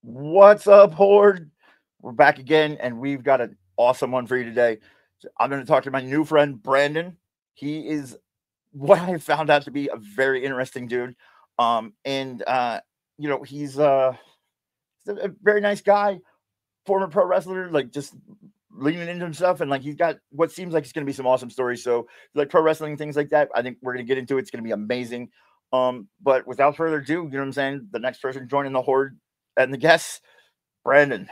What's up, Horde? We're back again, and we've got an awesome one for you today. So I'm going to talk to my new friend, Brandon. He is what I found out to be a very interesting dude. And he's a very nice guy, former pro wrestler, like just leaning into himself, and like he's got what seems like it's going to be some awesome stories. So, like pro wrestling and things like that, I think we're going to get into it. It's going to be amazing. But without further ado, you know what I'm saying? The next person joining the Horde and the guests, Brandon.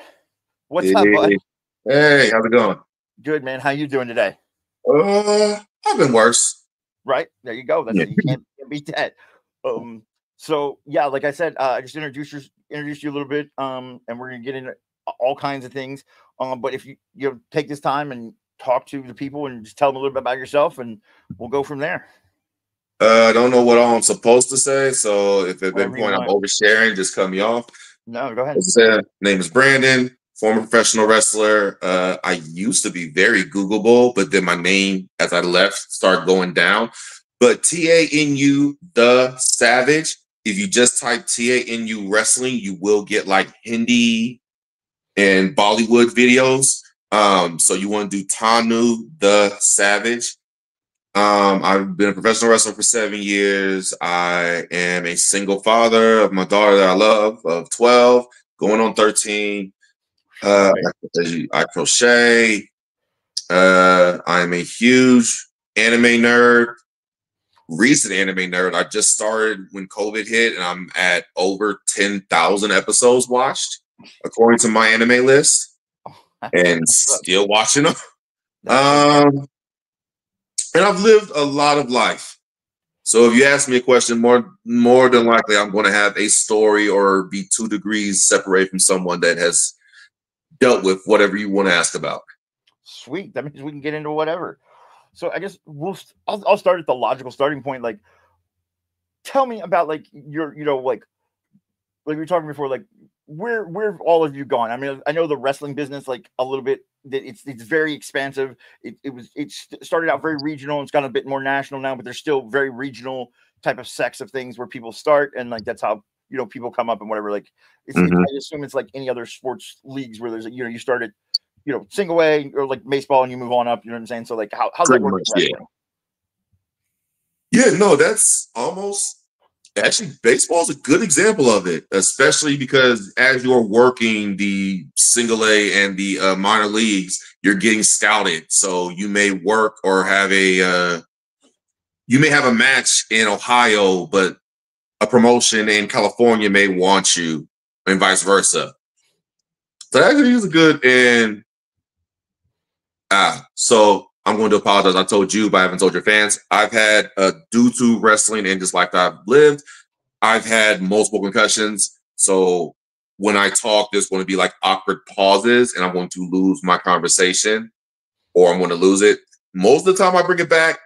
What's up, bud? Hey, hey, how's it going? Good, man. How you doing today? I've been worse. Right there, you go. That's Yeah. it. You can't beat that. Um, so yeah, like I said, I just introduced you a little bit. And we're gonna get into all kinds of things. But if you take this time and talk to the people and just tell them a little bit about yourself, and we'll go from there. I don't know what all I'm supposed to say, so if at any Whatever you point I'm want. oversharing, just cut me off. No, go ahead. As I said, name is Brandon, former professional wrestler. I used to be very Googleable, but then my name, as I left, started going down. But TANU the Savage. If you just type TANU wrestling, you will get like Hindi and Bollywood videos. So you want to do Tanu the Savage. I've been a professional wrestler for 7 years. I am a single father of my daughter that I love, of 12, going on 13. Uh, Right. I crochet. I'm a huge anime nerd, recent anime nerd. I just started when COVID hit, and I'm at over 10,000 episodes watched, according to my anime list, and still watching them. Um, and I've lived a lot of life. So if you ask me a question, more than likely, I'm going to have a story or be 2 degrees separated from someone that has dealt with whatever you want to ask about. Sweet. That means we can get into whatever. So I guess I'll start at the logical starting point. Like, tell me about like your like we were talking before, like where have all of you gone? I mean, I know the wrestling business like a little bit. It's very expansive. It started out very regional. It's gotten a bit more national now, but there's still very regional type of sects of things where people start, and like that's how people come up and whatever. Like Mm-hmm. I assume it's like any other sports leagues where there's you start at single A or like baseball and you move on up. You know what I'm saying? So like how's that Pretty working much, yeah. wrestling? Yeah, no, that's almost actually baseball is a good example of it, especially because as you're working the single A and the minor leagues, you're getting scouted. So you may work or have a match in Ohio, but a promotion in California may want you, and vice versa. So that actually is a good and so I'm going to apologize. I told you, but I haven't told your fans. I've had due to wrestling and just like I've lived, I've had multiple concussions. So when I talk, there's going to be like awkward pauses, and I'm going to lose my conversation, or I'm going to lose it. Most of the time, I bring it back.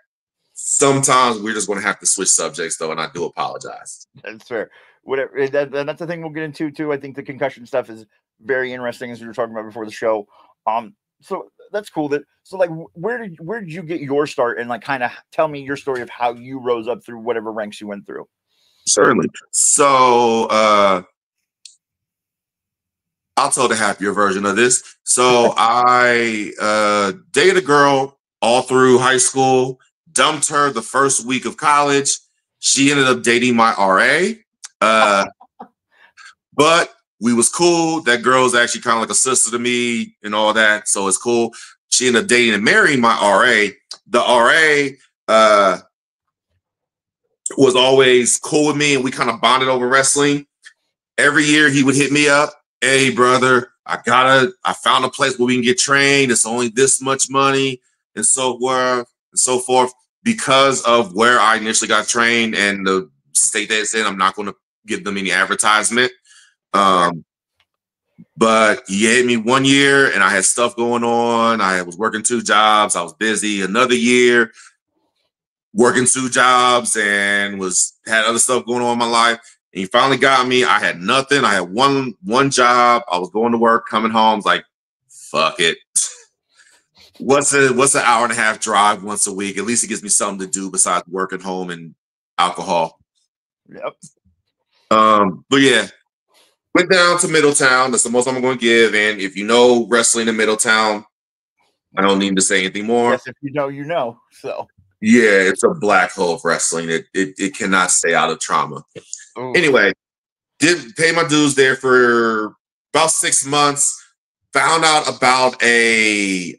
Sometimes we're just going to have to switch subjects, though, and I do apologize. That's fair. Whatever. That's the thing we'll get into too. I think the concussion stuff is very interesting, as we were talking about before the show. So that's cool. So like, where did you get your start, and like, kind of tell me your story of how you rose up through whatever ranks you went through. Certainly. So I'll tell the happier version of this. So I dated a girl all through high school, dumped her the first week of college. She ended up dating my RA. But we was cool. That girl's actually kind of like a sister to me and all that. So it's cool. She ended up dating and marrying my RA. The RA was always cool with me, and we kind of bonded over wrestling. Every year he would hit me up. Hey, brother, I found a place where we can get trained. It's only this much money and so forth and so forth. Because of where I initially got trained and the state that it's in, I'm not going to give them any advertisement. But he hit me one year and I had stuff going on. I was working 2 jobs. I was busy. Another year, working 2 jobs and had other stuff going on in my life. And he finally got me. I had nothing. I had one job. I was going to work, coming home. I was like, fuck it. What's an hour and a half drive once a week? At least it gives me something to do besides work at home and alcohol. Yep. But yeah, Went down to Middletown. That's the most I'm going to give. And if you know wrestling in Middletown, I don't need to say anything more. Yes, if you know, you know. So yeah, it's a black hole of wrestling. It cannot stay out of trauma. ooh. Anyway, did pay my dues there for about 6 months. Found out about a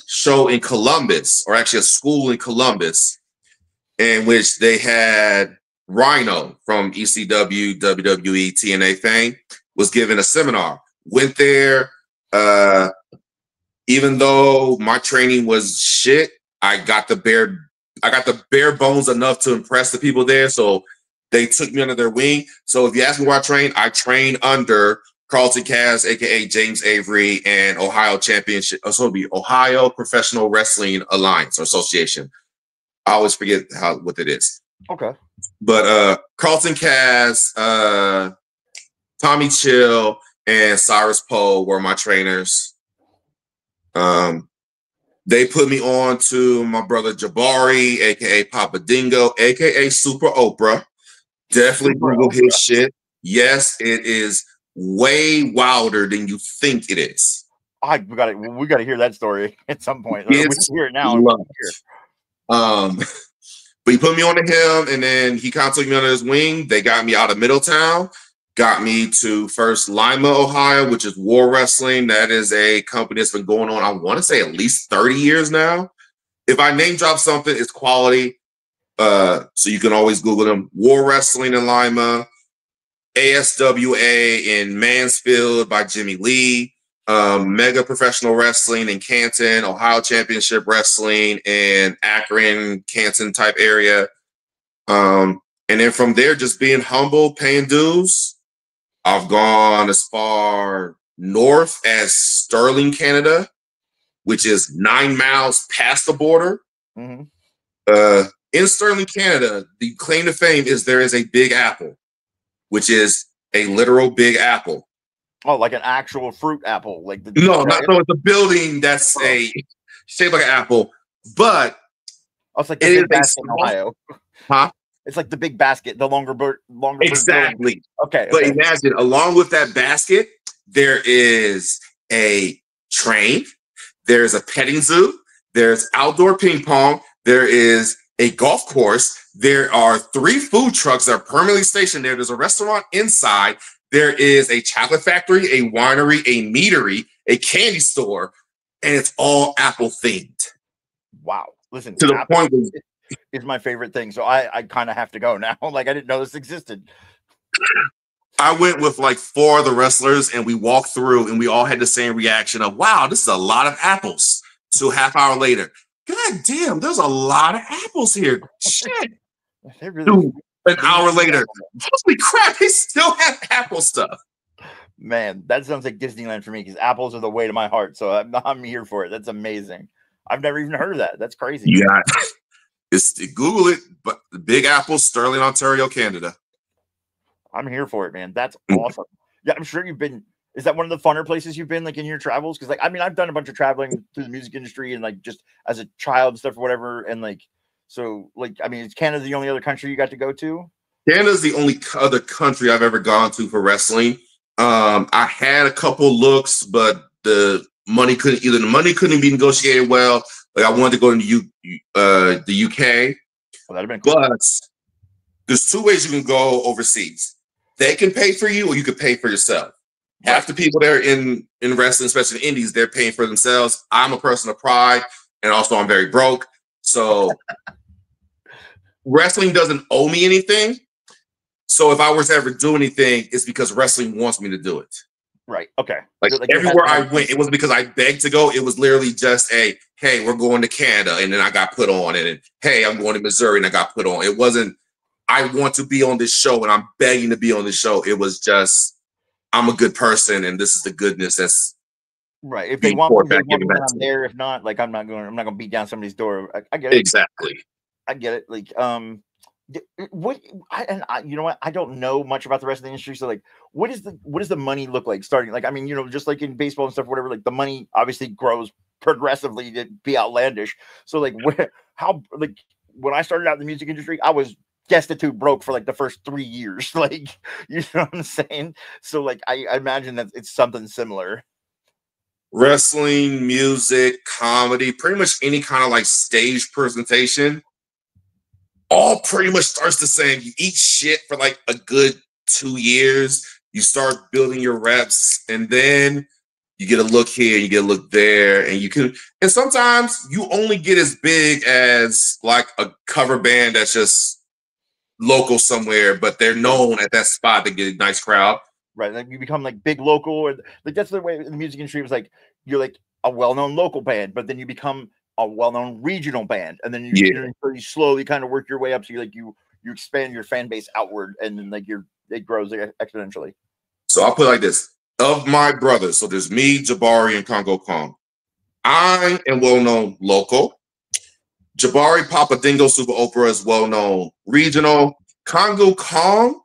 show in Columbus, or actually a school in Columbus, in which they had Rhino from ECW, WWE, TNA fame, was giving a seminar. Went there. Even though my training was shit, I got the bare bones enough to impress the people there. So they took me under their wing. So if you ask me where I train under Carlton Cass, aka James Avery, and Ohio Championship. So it'll be Ohio Professional Wrestling Alliance or Association. I always forget what it is. Okay. But Carlton Cass, Tommy Chill, and Cyrus Poe were my trainers. They put me on to my brother Jabari, aka Papa Dingo, aka Super Oprah. Definitely Google his shit. Yes, it is way wilder than you think it is. We got to hear that story at some point. We can hear it now. But he put me on to him, and then he kind of took me under his wing. They got me out of Middletown, got me to first Lima, Ohio, which is War Wrestling. That is a company that's been going on, I want to say, at least 30 years now. If I name drop something, it's quality. So you can always Google them. War Wrestling in Lima, ASWA in Mansfield by Jimmy Lee, Mega Professional Wrestling in Canton, Ohio Championship Wrestling in Akron, Canton type area. And then from there, just being humble, paying dues. I've gone as far north as Sterling, Canada, which is 9 miles past the border. Mm-hmm. In Sterling, Canada, the claim to fame is there is a Big Apple, which is a literal Big Apple. Oh, like an actual fruit apple, like the it's a building that's shaped like an apple, but it's like the big basket in Ohio. Huh? It's like the big basket, the longer exactly. Okay, but imagine, along with that basket, there is a train, there's a petting zoo, there's outdoor ping pong, there is a golf course, there are 3 food trucks that are permanently stationed there. There's a restaurant inside. There is a chocolate factory, a winery, a meadery, a candy store, and it's all Apple themed. Wow. Listen, to the point is my favorite thing. So I kind of have to go now. Like, I didn't know this existed. I went with like 4 of the wrestlers, and we walked through, and we all had the same reaction of, wow, this is a lot of apples. So a half hour later, God damn, there's a lot of apples here. Shit. Dude, an hour later, holy crap, they still have Apple stuff. Man, that sounds like Disneyland for me, because apples are the way to my heart. So I'm here for it. That's amazing. I've never even heard of that. That's crazy. Yeah. Google it, but the Big Apple, Sterling, Ontario, Canada. I'm here for it, man. That's awesome. Yeah, I'm sure you've been. Is that one of the funner places you've been, like, in your travels? Because, like, I mean, I've done a bunch of traveling through the music industry and, like, just as a child and stuff or whatever. And, like, so, like, I mean, is Canada the only other country you got to go to? Canada's the only other country I've ever gone to for wrestling. I had a couple looks, but the money couldn't be negotiated well. Like, I wanted to go to the UK. Well, that'd have been cool. But there's 2 ways you can go overseas. They can pay for you, or you can pay for yourself. Right. Half the people there in wrestling, especially in indies, they're paying for themselves. I'm a person of pride, and also I'm very broke. So wrestling doesn't owe me anything. So if I was to ever do anything, it's because wrestling wants me to do it. Right. Okay. Like everywhere I went, it wasn't because I begged to go. It was literally just a, hey, we're going to Canada, and then I got put on. And then, hey, I'm going to Missouri, and I got put on. It wasn't, I want to be on this show, and I'm begging to be on this show. It was just, I'm a good person, and this is the goodness that's right. If they want me, I'm there. If not, like, I'm not going to beat down somebody's door. I get it. Exactly. I get it. Like, you know what? I don't know much about the rest of the industry. So, like, what does the money look like starting? Like, I mean, you know, just like in baseball and stuff, whatever, like, the money obviously grows progressively to be outlandish. So, like, how, like, when I started out in the music industry, I was destitute, broke for like the first 3 years. Like, you know what I'm saying? So like, I imagine that it's something similar. Wrestling, music, comedy, pretty much any kind of like stage presentation, all pretty much starts the same. You eat shit for like a good 2 years. You start building your reps, and then you get a look here, you get a look there, and you can. And sometimes you only get as big as like a cover band that's just local somewhere, but they're known at that spot to get a nice crowd. Right, like you become like big local, or like that's the way the music industry was like. You're like a well-known local band, but then you become a well-known regional band, and then you slowly kind of work your way up. So you expand your fan base outward, and then like it grows exponentially. So I'll put it like this: of my brothers, so there's me, Jabari, and Congo Kong. I am well-known local. Jabari Papa Dingo Super Oprah is well-known regional. Congo Kong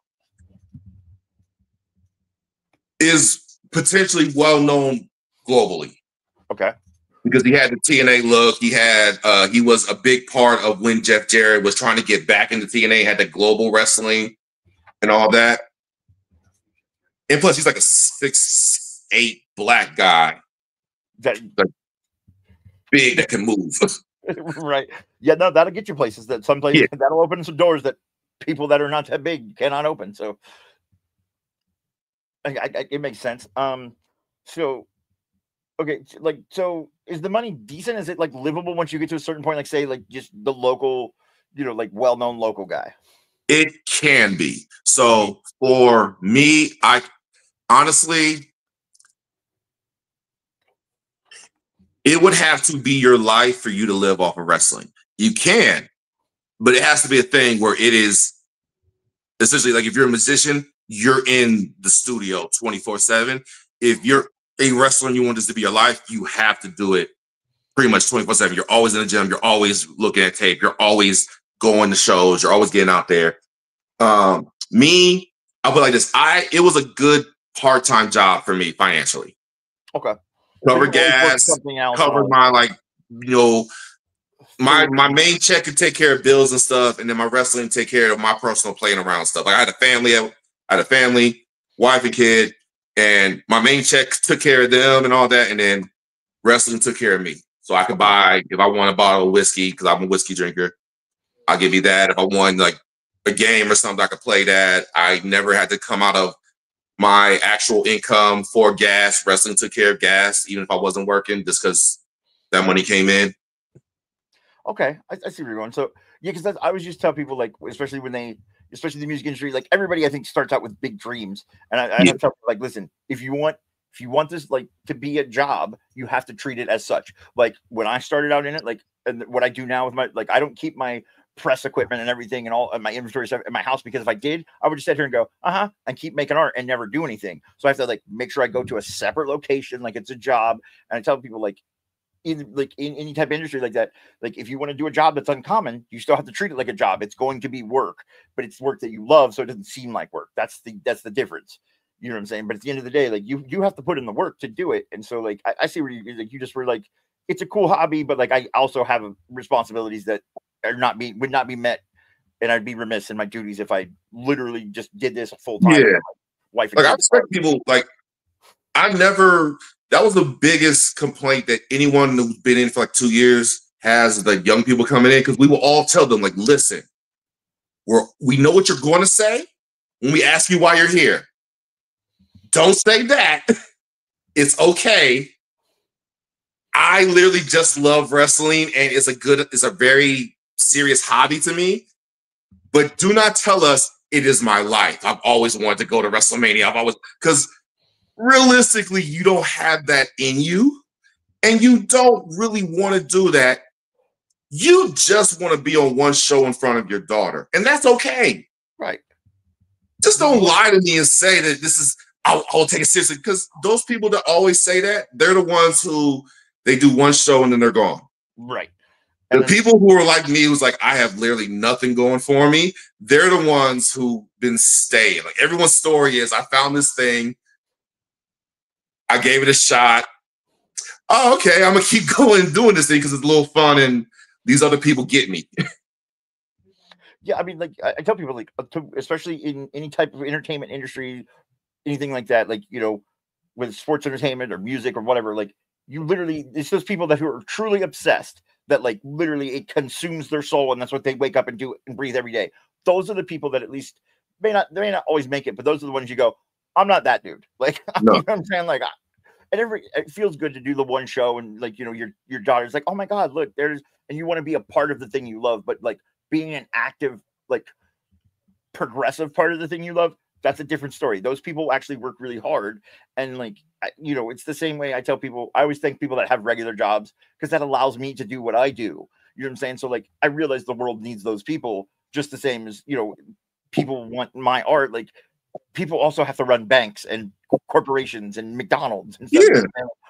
is potentially well-known globally. Okay. Because he had the TNA look. He was a big part of when Jeff Jarrett was trying to get back into TNA, had the global wrestling and all that. And plus he's like a 6'8" black guy. That big that can move. Right. Yeah, no, that'll get you places that some places that'll open some doors that people that are not that big cannot open. So it makes sense. So okay, like, so is the money decent? Is it like livable once you get to a certain point? Like, say, like just the local, like well-known local guy. It can be. So for me, I honestly, it would have to be your life for you to live off of wrestling. You can, but it has to be a thing where it is essentially like if you're a musician, you're in the studio 24/7. If you're a wrestler and you want this to be your life, you have to do it pretty much 24/7. You're always in the gym. You're always looking at tape. You're always going to shows. You're always getting out there. Me, I put like this. It was a good part-time job for me financially. Okay. Cover gas, cover my my main check could take care of bills and stuff, and then my wrestling take care of my personal playing around stuff. Like I had a family, wife and kid. And my main check took care of them and all that. And then wrestling took care of me. So I could buy, if I want a bottle of whiskey, because I'm a whiskey drinker, I'll give you that. If I want like a game or something, I could play that. I never had to come out of my actual income for gas. Wrestling took care of gas, even if I wasn't working, just because that money came in. Okay. I see where you're going. So, yeah, because I was just tell people, like, especially the music industry, like everybody I think starts out with big dreams, and I tell people, like, listen, if you want this like to be a job, you have to treat it as such. Like when I started out in it, like, and what I do now with my, like, I don't keep my press equipment and everything and all of my inventory stuff in my house, because if I did, I would just sit here and go and keep making art and never do anything. So I have to like make sure I go to a separate location, like it's a job. And I tell people, like, in any type of industry like that, like if you want to do a job that's uncommon, you still have to treat it like a job. It's going to be work, but it's work that you love, so it doesn't seem like work. That's the difference. You know what I'm saying? But at the end of the day, like you have to put in the work to do it. And so like I see where you just were like, it's a cool hobby, but like I also have responsibilities that would not be met, and I'd be remiss in my duties if I literally just did this full time. Yeah, wife. Like I respect people. Like that was the biggest complaint that anyone who's been in for like 2 years has, like young people coming in, because we will all tell them, like, listen, we know what you're going to say when we ask you why you're here. Don't say that. It's okay. I literally just love wrestling, and it's a very serious hobby to me. But do not tell us it is my life. I've always wanted to go to WrestleMania. Because realistically, you don't have that in you, and you don't really want to do that. You just want to be on one show in front of your daughter, and that's okay. Right. Just don't lie to me and say that this is, I'll take it seriously, because those people that always say that, they're the ones who they do one show and then they're gone. Right. The people who are like me, who's like, I have literally nothing going for me, they're the ones who've been staying. Like everyone's story is, I found this thing, I gave it a shot. Oh, okay, I'm gonna keep going and doing this thing because it's a little fun and these other people get me. Yeah, I mean, like I tell people, like, especially in any type of entertainment industry, anything like that, like with sports entertainment or music or whatever, like you literally, it's those people that who are truly obsessed that like literally it consumes their soul and that's what they wake up and do and breathe every day. Those are the people that at least they may not always make it, but those are the ones you go, I'm not that dude. Like, you know No. what I'm saying? Like, and it feels good to do the one show and like your daughter's like, oh my god, look, there's, and you want to be a part of the thing you love, but like being an active, like progressive part of the thing you love, that's a different story. Those people actually work really hard. And like, it's the same way I tell people, I always thank people that have regular jobs because that allows me to do what I do. You know what I'm saying? So like, I realize the world needs those people just the same as, people want my art. Like people also have to run banks and corporations and McDonald's and stuff. Yeah.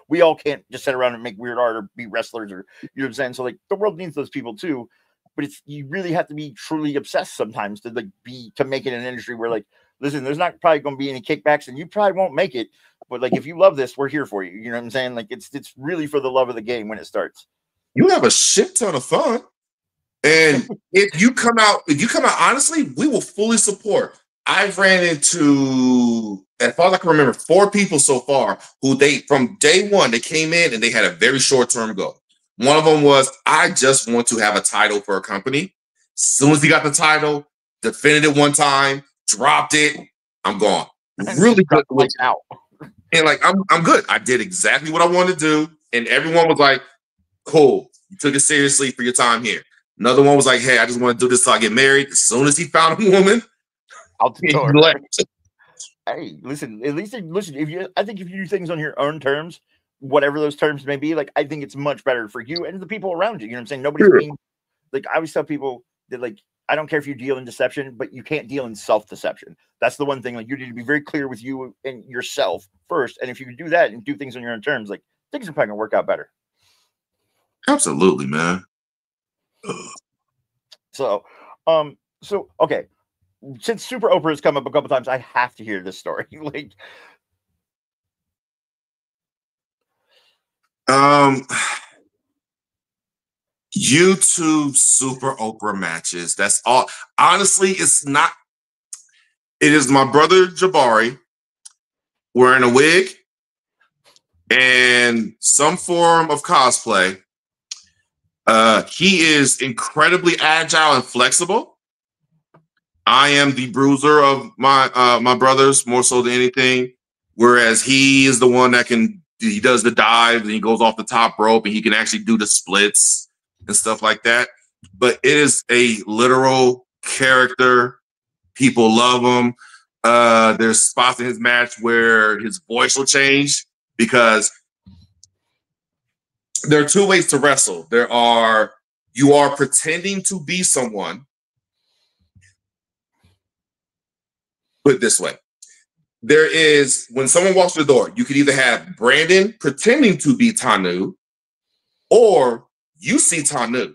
We all can't just sit around and make weird art or be wrestlers or, you know what I'm saying? So like the world needs those people too. But you really have to be truly obsessed sometimes to to make it an industry where like, listen, there's not probably going to be any kickbacks and you probably won't make it. But like, if you love this, we're here for you. You know what I'm saying? Like it's really for the love of the game when it starts. You have a shit ton of fun. And if you come out honestly, we will fully support. I've ran into, as far as I can remember, 4 people so far who from day one, they came in and they had a very short-term goal. One of them was, I just want to have a title for a company. As soon as he got the title, defended it one time, dropped it, I'm gone. Really good. Out. And like, I'm good. I did exactly what I wanted to do. And everyone was like, cool. You took it seriously for your time here. Another one was like, hey, I just want to do this till I get married. As soon as he found a woman, I'll do he left. Hey, listen, at least listen, I think if you do things on your own terms, whatever those terms may be, like I think it's much better for you and the people around you. You know what I'm saying? Nobody's being like, I always tell people that like, I don't care if you deal in deception, but you can't deal in self-deception. That's the one thing. Like you need to be very clear with you and yourself first. And if you can do that and do things on your own terms, like things are probably gonna work out better. Absolutely, man. So okay. Since Super Oprah has come up a couple times, I have to hear this story. Like, YouTube Super Oprah matches. That's all. Honestly, it's not. It is my brother Jabari wearing a wig and some form of cosplay. He is incredibly agile and flexible. I am the bruiser of my brothers more so than anything, whereas he is the one that he does the dive and he goes off the top rope and he can actually do the splits and stuff like that. But it is a literal character. People love him. There's spots in his match where his voice will change because there are 2 ways to wrestle. You are pretending to be someone. Put it this way. There is, when someone walks through the door, you could either have Brandon pretending to be Tanu, or you see Tanu.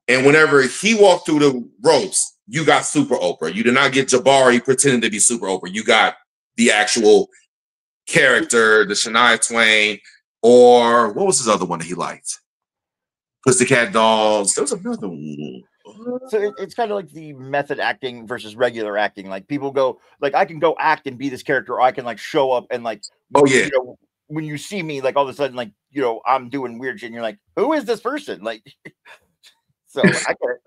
And whenever he walked through the ropes, you got Super Oprah. You did not get Jabari pretending to be Super Oprah. You got the actual character, the Shania Twain, or what was his other one that he liked? Pussycat Dolls. There was another one. So it's kind of like the method acting versus regular acting. Like people go, like I can go act and be this character, or I can like show up and like, when you see me, like all of a sudden, like I'm doing weird shit, and you're like, who is this person? Like, so I get it.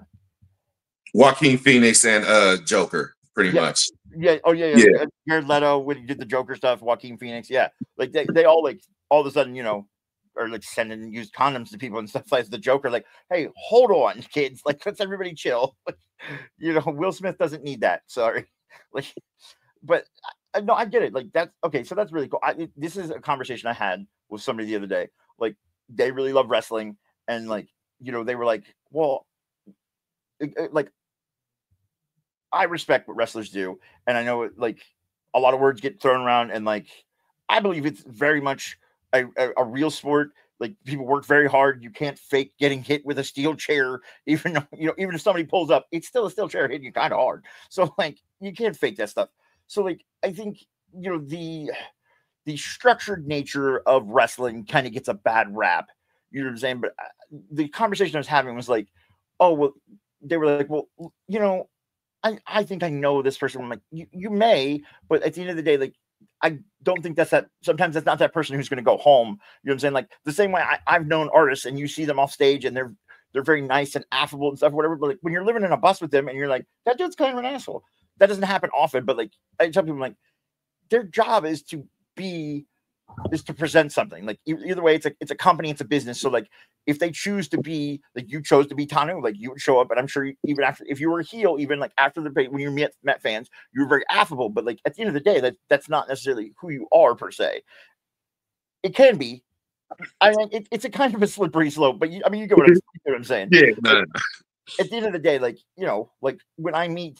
Joaquin Phoenix and Joker, pretty much. Yeah. Oh yeah. Jared Leto when he did the Joker stuff. Joaquin Phoenix. Yeah. Like they all like all of a sudden, or like sending used condoms to people and stuff like the Joker. Like, hey, hold on, kids. Like, let's everybody chill. Will Smith doesn't need that. Sorry. Like, but no, I get it. Like that's okay. So that's really cool. This is a conversation I had with somebody the other day. Like, they really love wrestling, and like, they were like, well, like, I respect what wrestlers do, and I know like a lot of words get thrown around, and like, I believe it's very much a real sport. Like people work very hard. You can't fake getting hit with a steel chair, even even if somebody pulls up, it's still a steel chair hitting you kind of hard. So like you can't fake that stuff. So like I think the structured nature of wrestling kind of gets a bad rap. You know what I'm saying? But the conversation I was having was like, oh well, they were like, well, you know, I think I know this person. I'm like, you may, but at the end of the day, like, I don't think that's that. Sometimes that's not that person who's going to go home. You know what I'm saying? Like the same way I've known artists, and you see them off stage, and they're very nice and affable and stuff, whatever. But like when you're living in a bus with them, and you're like, that dude's kind of an asshole. That doesn't happen often. But like I tell people, like their job is to present something. Like either way, it's a company, it's a business. So like if they choose to be like you chose to be Tanu, like you would show up, and I'm sure even after, if you were a heel, even like after the when you met fans, you were very affable. But like at the end of the day, that's not necessarily who you are per se. It can be. I mean, it's a kind of a slippery slope, but you get what I'm saying. Yeah. Like, at the end of the day, like like when I meet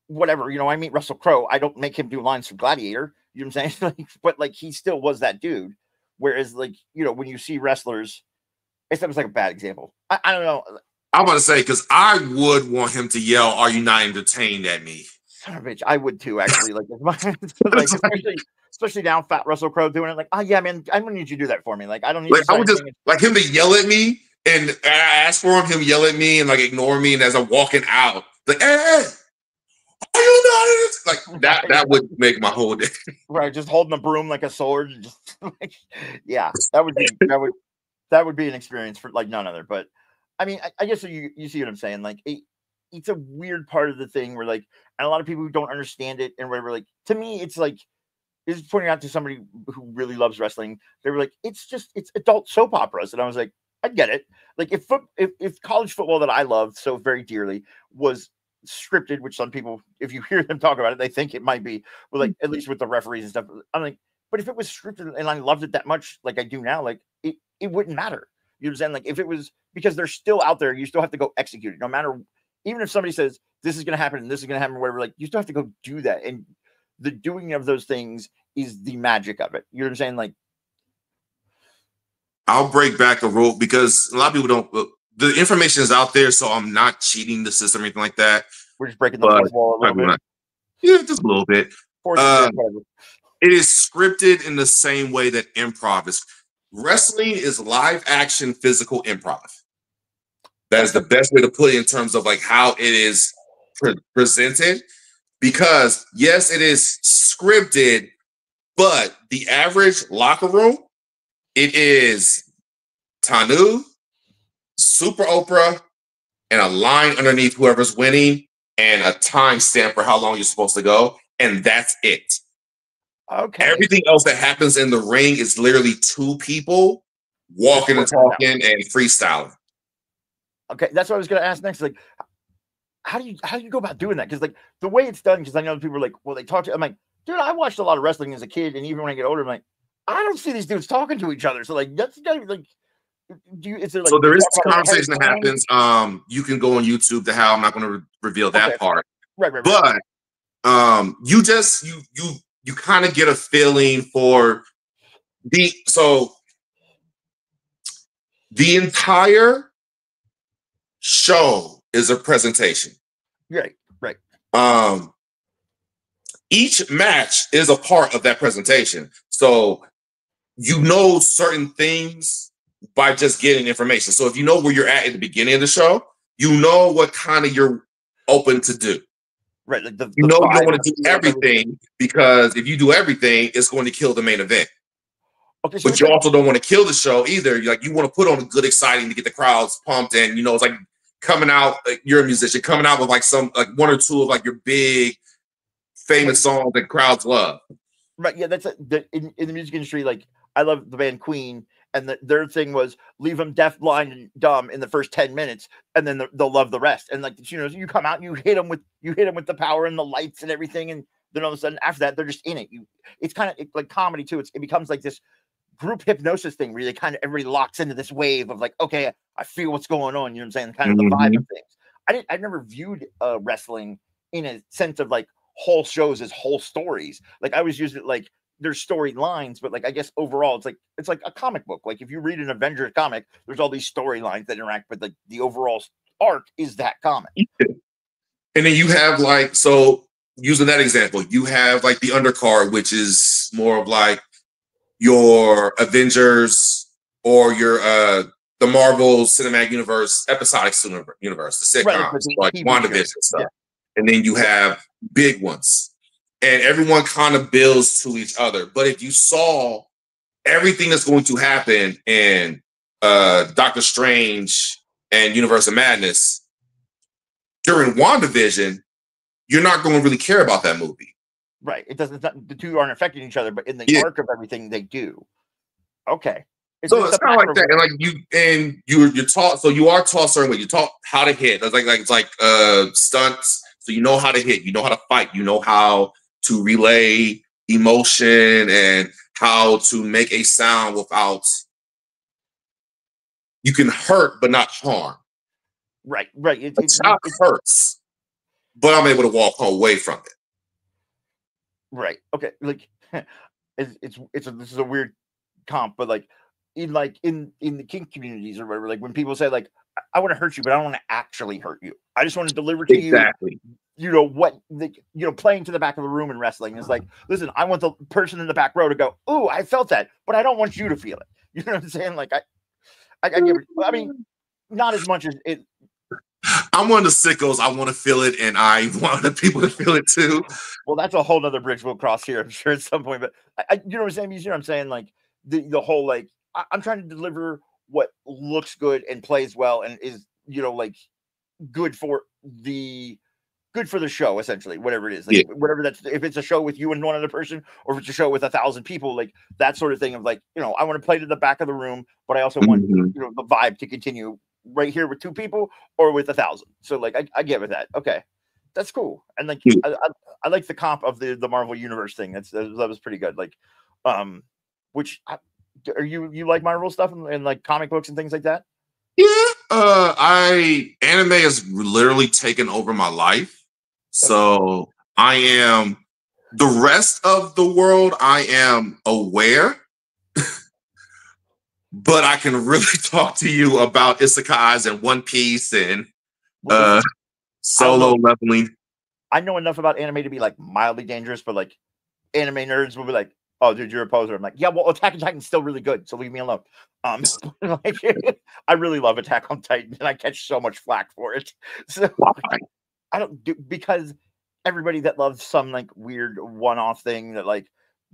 whatever, I meet Russell Crowe, I don't make him do lines from Gladiator. You know what I'm saying? But like he still was that dude. Whereas like, when you see wrestlers, that was like a bad example. I don't know. I'm about to say, because I would want him to yell, "Are you not entertained at me?" Son of a bitch. I would too, actually. Like, like especially now, fat Russell Crowe doing it. Like, oh yeah, man, I'm gonna need you to do that for me. Like, I don't need. Like, I would just like him to yell at me, and I ask for him yell at me and like ignore me, and as I'm walking out, like, hey, are you not like that? That would make my whole day. Right, just holding a broom like a sword. Just like, yeah, that would be an experience for like none other. But I mean, I guess you see what I'm saying. Like, it's a weird part of the thing where like, and a lot of people who don't understand it and whatever. Like, to me, it's like. Is pointing out to somebody who really loves wrestling. They were like, it's adult soap operas. And I was like, I get it. Like if college football that I loved so very dearly was scripted, which some people, if you hear them talk about it, they think it might be, but like, at least with the referees and stuff. I'm like, but if it was scripted and I loved it that much, like I do now, like it wouldn't matter. You know what I'm saying? Like if it was, because they're still out there, you still have to go execute it. No matter, even if somebody says this is going to happen and this is going to happen, or whatever, like you still have to go do that. And the doing of those things is the magic of it. You know what I'm saying? Like, I'll break back a rule because a lot of people don't. The information is out there, so I'm not cheating the system or anything like that. We're just breaking the fourth wall a little bit. Yeah, just a little bit. It is scripted in the same way that improv is. Wrestling is live action physical improv. That is the best way to put it in terms of like how it is presented. Because yes, it is scripted, but the average locker room, it is Tanu, Super Oprah, and a line underneath whoever's winning, and a timestamp for how long you're supposed to go, and that's it. Okay. Everything else that happens in the ring is literally two people walking and talking and freestyling. Okay, that's what I was going to ask next. Like, how do you go about doing that? Because like the way it's done, because I know people are like, well, they talk to. I'm like, dude, I watched a lot of wrestling as a kid, and even when I get older, I'm like, I don't see these dudes talking to each other. So like, that's like, is there like? So there is conversation that happens. You can go on YouTube to how I'm not going to reveal that part. Right. But you kind of get a feeling for the entire show is a presentation. Right. Each match is a part of that presentation. So you know certain things by just getting information. So if you know where you're at the beginning of the show, you know what kind of you're open to do. Right. Like you don't want to do everything because if you do everything, it's going to kill the main event. Okay, so but you also don't want to kill the show either. You want to put on a good exciting to get the crowds pumped, and it's like coming out. Like you're a musician coming out with like one or two of like your big famous songs that crowds love. Right. Yeah. That's in the music industry. Like I love the band Queen, and their thing was leave them deaf, blind, and dumb in the first 10 minutes, and then they'll love the rest. And like you come out and you hit them with the power and the lights and everything, and then all of a sudden after that they're just in it. It's kind of like comedy too. It becomes like this group hypnosis thing where everybody locks into this wave of like, okay, I feel what's going on. You know what I'm saying? Kind of the vibe of things. I never viewed wrestling in a sense of like whole shows as whole stories. Like I was used it like there's storylines, but like I guess overall it's like a comic book. Like if you read an Avengers comic, there's all these storylines that interact, but like the overall arc is that comic. And then you have like, so using that example, you have like the undercard, which is more of like your Avengers or your the Marvel Cinematic Universe, episodic universe, the Right, sitcoms, the like TV WandaVision shows. stuff. Yeah. And then you have big ones. And everyone kind of builds to each other. But if you saw everything that's going to happen in Doctor Strange and Universe of Madness during WandaVision, you're not going to really care about that movie. Right. It doesn't. The two aren't affecting each other, but in the arc of everything, they do. Okay. So it's kind of like that, and like you're taught. So you are taught certain way. You taught how to hit. It's like stunts. So you know how to hit. You know how to fight. You know how to relay emotion and how to make a sound without. You can hurt but not harm. Right. It hurts, but I'm able to walk away from it. Right. Okay. Like this is a weird comp, but like in the kink communities or whatever, like when people say like I want to hurt you, but I don't want to actually hurt you. I just want to deliver to you. You know what? Playing to the back of the room in wrestling is like, listen, I want the person in the back row to go, "Ooh, I felt that," but I don't want you to feel it. You know what I'm saying? Like I give it. I mean, not as much as it. I'm one of the sickos. I want to feel it, and I want the people to feel it too. Well, that's a whole nother bridge we'll cross here, I'm sure, at some point. But you know what I'm saying? You know what I'm saying? Like the whole like I'm trying to deliver what looks good and plays well and is like good for the show, essentially, whatever it is. Like whatever that's, if it's a show with you and one other person, or if it's a show with 1,000 people, like that sort of thing of like, I want to play to the back of the room, but I also want the vibe to continue right here with 2 people or with 1,000. So like I get with that. Okay. That's cool. And like I like the comp of the Marvel Universe thing. That was pretty good. Like which are you like Marvel stuff and like comic books and things like that? Yeah. Anime has literally taken over my life. So I am the rest of the world. I am aware, but I can really talk to you about isekais and One Piece and solo leveling. I know enough about anime to be like mildly dangerous, but like anime nerds will be like, "Oh, dude, you're a poser." I'm like, "Yeah, well, Attack on Titan's still really good, so leave me alone." Like, I really love Attack on Titan, and I catch so much flack for it. So I don't do, because everybody that loves some like weird one-off thing that like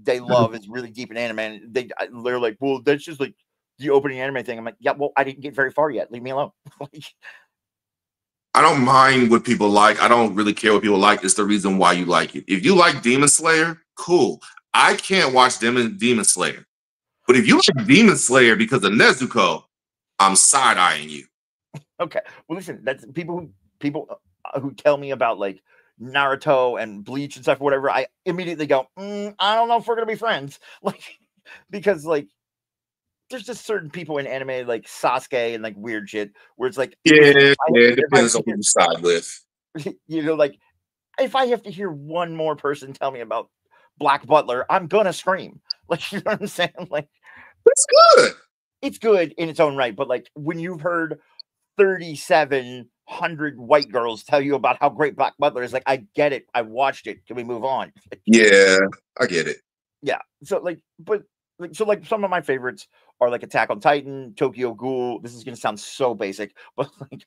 they love is really deep in anime, and they're like, "Well, that's just like the opening anime thing." I'm like, "Yeah, well, I didn't get very far yet. Leave me alone." I don't mind what people like. I don't really care what people like. It's the reason why you like it. If you like Demon Slayer, cool. I can't watch Demon Slayer. But if you like Demon Slayer because of Nezuko, I'm side-eyeing you. Okay. Well, listen, that's people who tell me about like Naruto and Bleach and stuff, whatever. I immediately go, I don't know if we're going to be friends. Like, because like, there's just certain people in anime like Sasuke and like weird shit where it's like, it depends on who you side with. Like if I have to hear one more person tell me about Black Butler, I'm gonna scream. Like, you know what I'm saying? Like, it's good. It's good in its own right, but like when you've heard 3,700 white girls tell you about how great Black Butler is, like, I get it. I watched it. Can we move on? Yeah, I get it. Yeah. So like, some of my favorites are like Attack on Titan, Tokyo Ghoul. This is gonna sound so basic, but like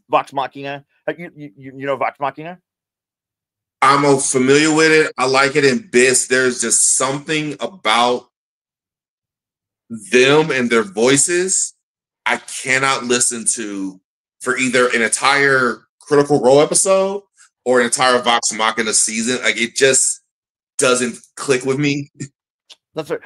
Vox Machina. You know Vox Machina? I'm familiar with it. I like it in bits. There's just something about them and their voices I cannot listen to for either an entire Critical Role episode or an entire Vox Machina season. Like, it just doesn't click with me. That's right.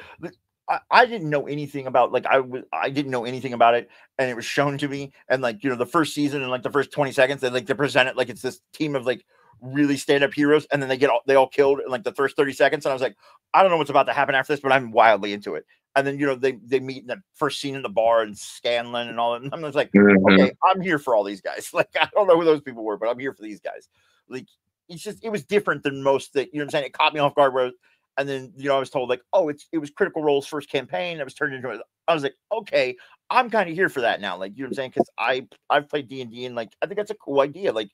I didn't know anything about, like, I didn't know anything about it, and it was shown to me, and like, the first season and like the first 20 seconds, they present it like it's this team of like really stand-up heroes, and then they all killed in like the first 30 seconds, and I was like, I don't know what's about to happen after this, but I'm wildly into it. And then they meet in the first scene in the bar and Scanlan and all that, and I'm just like, okay, I'm here for all these guys. Like, I don't know who those people were, but I'm here for these guys. Like, it was different than most that, what I'm saying? It caught me off guard where. And then, I was told like, oh, it was Critical Role's first campaign. It was turned into I was like, okay, I'm kind of here for that now. Like, you know what I'm saying? Because I've played D&D and like, I think that's a cool idea. Like,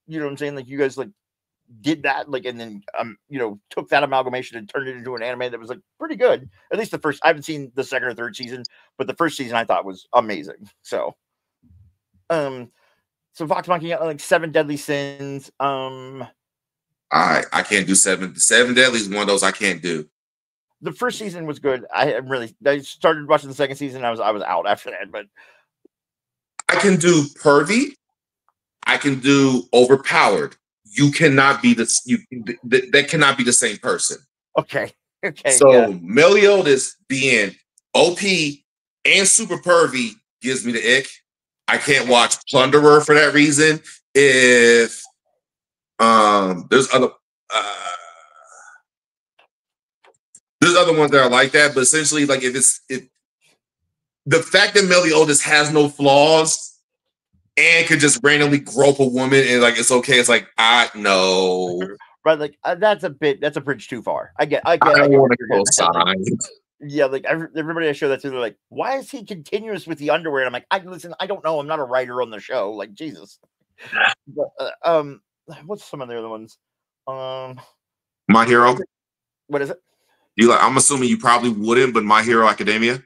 you know what I'm saying? Like, you guys like did that, like, and then took that amalgamation and turned it into an anime that was like pretty good. At least the first. I haven't seen the second or third season, but the first season I thought was amazing. So Vox Monkey got like 7 Deadly Sins. I can't do 7. 7 Deadly is one of those I can't do. The first season was good. I started watching the second season. I was out after that, but I can do pervy. I can do overpowered. You cannot be that cannot be the same person. Okay. So Meliodas being OP and super pervy gives me the ick. I can't watch Plunderer for that reason. If there's other ones that are like that, but essentially, like if the fact that Meliodas has no flaws and could just randomly grope a woman and like it's okay, it's like I know. Right, like that's a bridge too far. I get. I don't want to co-sign. Yeah, like everybody I show that to, they're like, why is he continuous with the underwear? And I'm like, listen, I don't know. I'm not a writer on the show. Like, Jesus. But, what's some of the other ones? My Hero. What is it? I'm assuming you probably wouldn't, but My Hero Academia.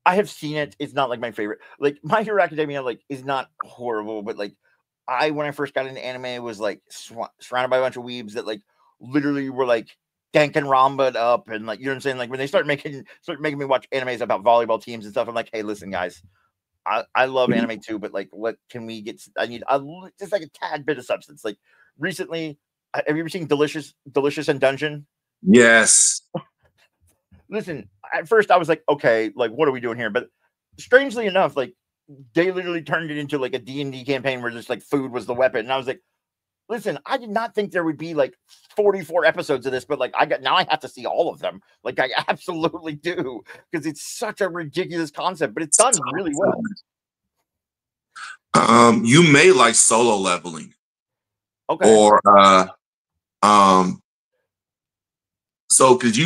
I have seen it. It's not like my favorite. Like My Hero Academia, like is not horrible, but like when I first got into anime, was like surrounded by a bunch of weebs that like literally were like Danganronpa up, and like, you know what I'm saying? Like when they start making me watch animes about volleyball teams and stuff, I'm like, hey, listen, guys, I love anime too, but like, what can we get? I need just like a tad bit of substance. Like recently, have you ever seen Delicious in Dungeon? Yes. Listen, at first I was like, okay, like what are we doing here? But strangely enough, like they literally turned it into like a D&D campaign where just like food was the weapon, and I was like, listen, I did not think there would be like 44 episodes of this, but like now I have to see all of them. Like I absolutely do, because it's such a ridiculous concept, but it's done really well. You may like Solo Leveling. Okay. Or so because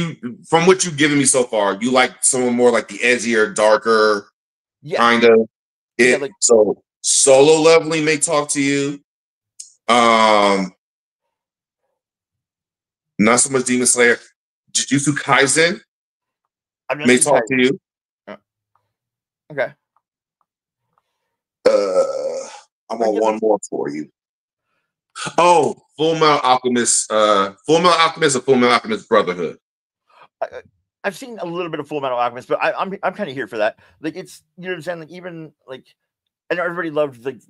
from what you've given me so far, you like someone more like the edgier, darker kind of. So Solo Leveling may talk to you. Not so much Demon Slayer. Jujutsu Kaisen may talk to you. Okay. I'm on one more for you. Oh, Full Metal Alchemist. Full Metal Alchemist or Full Metal Alchemist Brotherhood. I've seen a little bit of Full Metal Alchemist, but I'm kind of here for that. Like it's, you know what I'm saying? Like even like, I know everybody loved like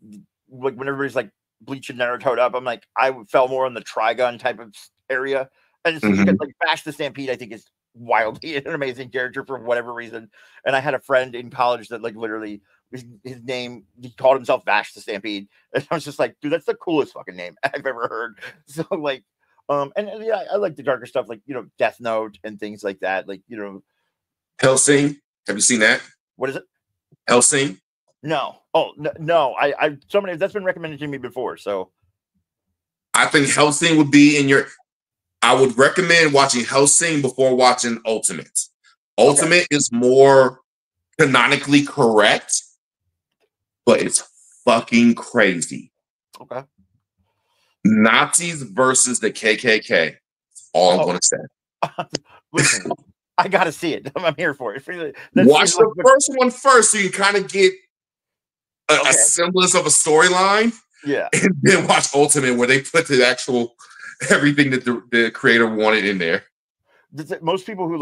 when everybody's like Bleach and Naruto up, I'm like, I fell more on the Trigun type of area. And it's like Bash the Stampede, I think is wildly an amazing character for whatever reason. And I had a friend in college that like literally his name, he called himself Bash the Stampede. And I was just like, dude, that's the coolest fucking name I've ever heard. So like, and yeah, I like the darker stuff, like, Death Note and things like that. Like, Hellsing. Have you seen that? What is it? Hellsing. No. Oh, no. Somebody that's been recommended to me before. So I think Hellsing would be in your. I would recommend watching Hellsing before watching Ultimate. Ultimate is more canonically correct, but it's fucking crazy. Okay. Nazis versus the KKK. All I'm going to say. Listen, I got to see it. I'm here for it. Watch the first one first so you kind of get a semblance of a storyline. Yeah. And then watch Ultimate where they put the actual everything that the creator wanted in there. Most people who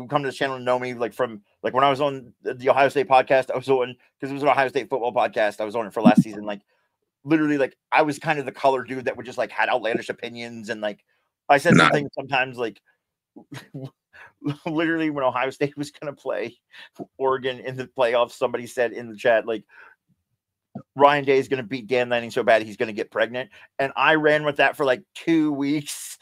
come to this channel know me from when I was on the Ohio State podcast. I was on, because it was an Ohio State football podcast. I was on it for last season. Literally, I was kind of the color dude that would just had outlandish opinions, and I said something sometimes literally when Ohio State was going to play Oregon in the playoffs, somebody said in the chat Ryan Day is going to beat Dan Lanning so bad he's going to get pregnant, and I ran with that for 2 weeks.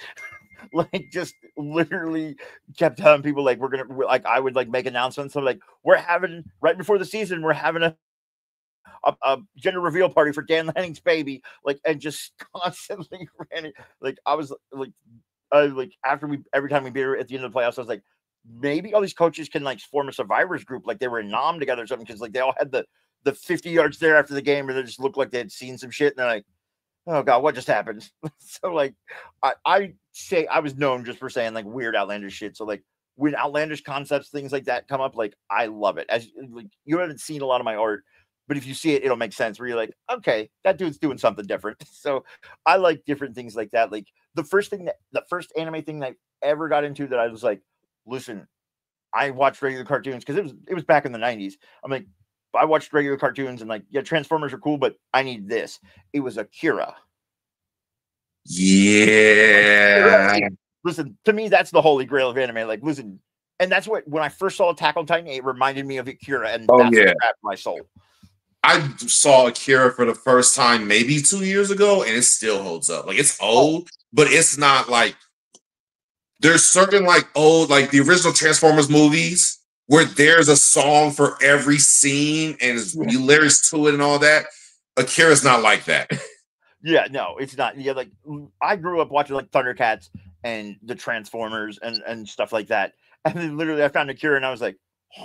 Just literally kept telling people we're gonna I would make announcements. I'm we're having right before the season, we're having a gender reveal party for Dan Lanning's baby, and just constantly ran it. I was after every time we beat her at the end of the playoffs, I was maybe all these coaches can form a survivors group they were in Nam together or something, because they all had the 50 yards there after the game, or they just looked like they had seen some shit, and they're oh god, what just happened? So like, I say I was known just for saying like weird outlandish shit. So like when outlandish concepts, things like that come up, like I love it. As like you haven't seen a lot of my art, but if you see it, it'll make sense. Where you're like, okay, that dude's doing something different. So I like different things like that. Like the first anime thing that I ever got into that I was like, listen, I watched regular cartoons because it was back in the 90s. I'm like, I watched regular cartoons and like, yeah, Transformers are cool, but I need this. It was Akira. Yeah. Listen, to me, that's the holy grail of anime. Like, listen, and that's what when I first saw Attack on Titan, it reminded me of Akira, and Oh that's yeah. what grabbed my soul. I saw Akira for the first time maybe 2 years ago, and it still holds up. Like it's old, but it's not like there's certain like old, like the original Transformers movies where there's a song for every scene and you lyrics to it and all that. Akira's not like that. Yeah, no, it's not. Yeah, like I grew up watching like Thundercats and the Transformers and stuff like that. And then literally I found Akira and I was like,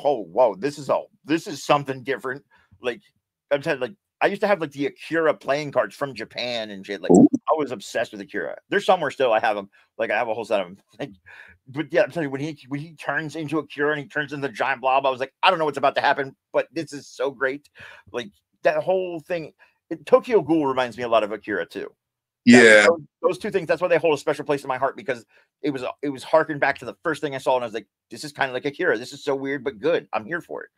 oh whoa, this is something different. Like I'm telling like I used to have like the Akira playing cards from Japan and shit. Like Ooh. I was obsessed with Akira. There's somewhere still I have them. Like I have a whole set of them. Like, but yeah, I'm telling you, when he turns into Akira and he turns into the giant blob, I was like, I don't know what's about to happen, but this is so great. Like that whole thing. Tokyo Ghoul reminds me a lot of Akira too. Yeah. Those two things. That's why they hold a special place in my heart because it was harkened back to the first thing I saw, and I was like, "This is kind of like Akira. This is so weird but good. I'm here for it."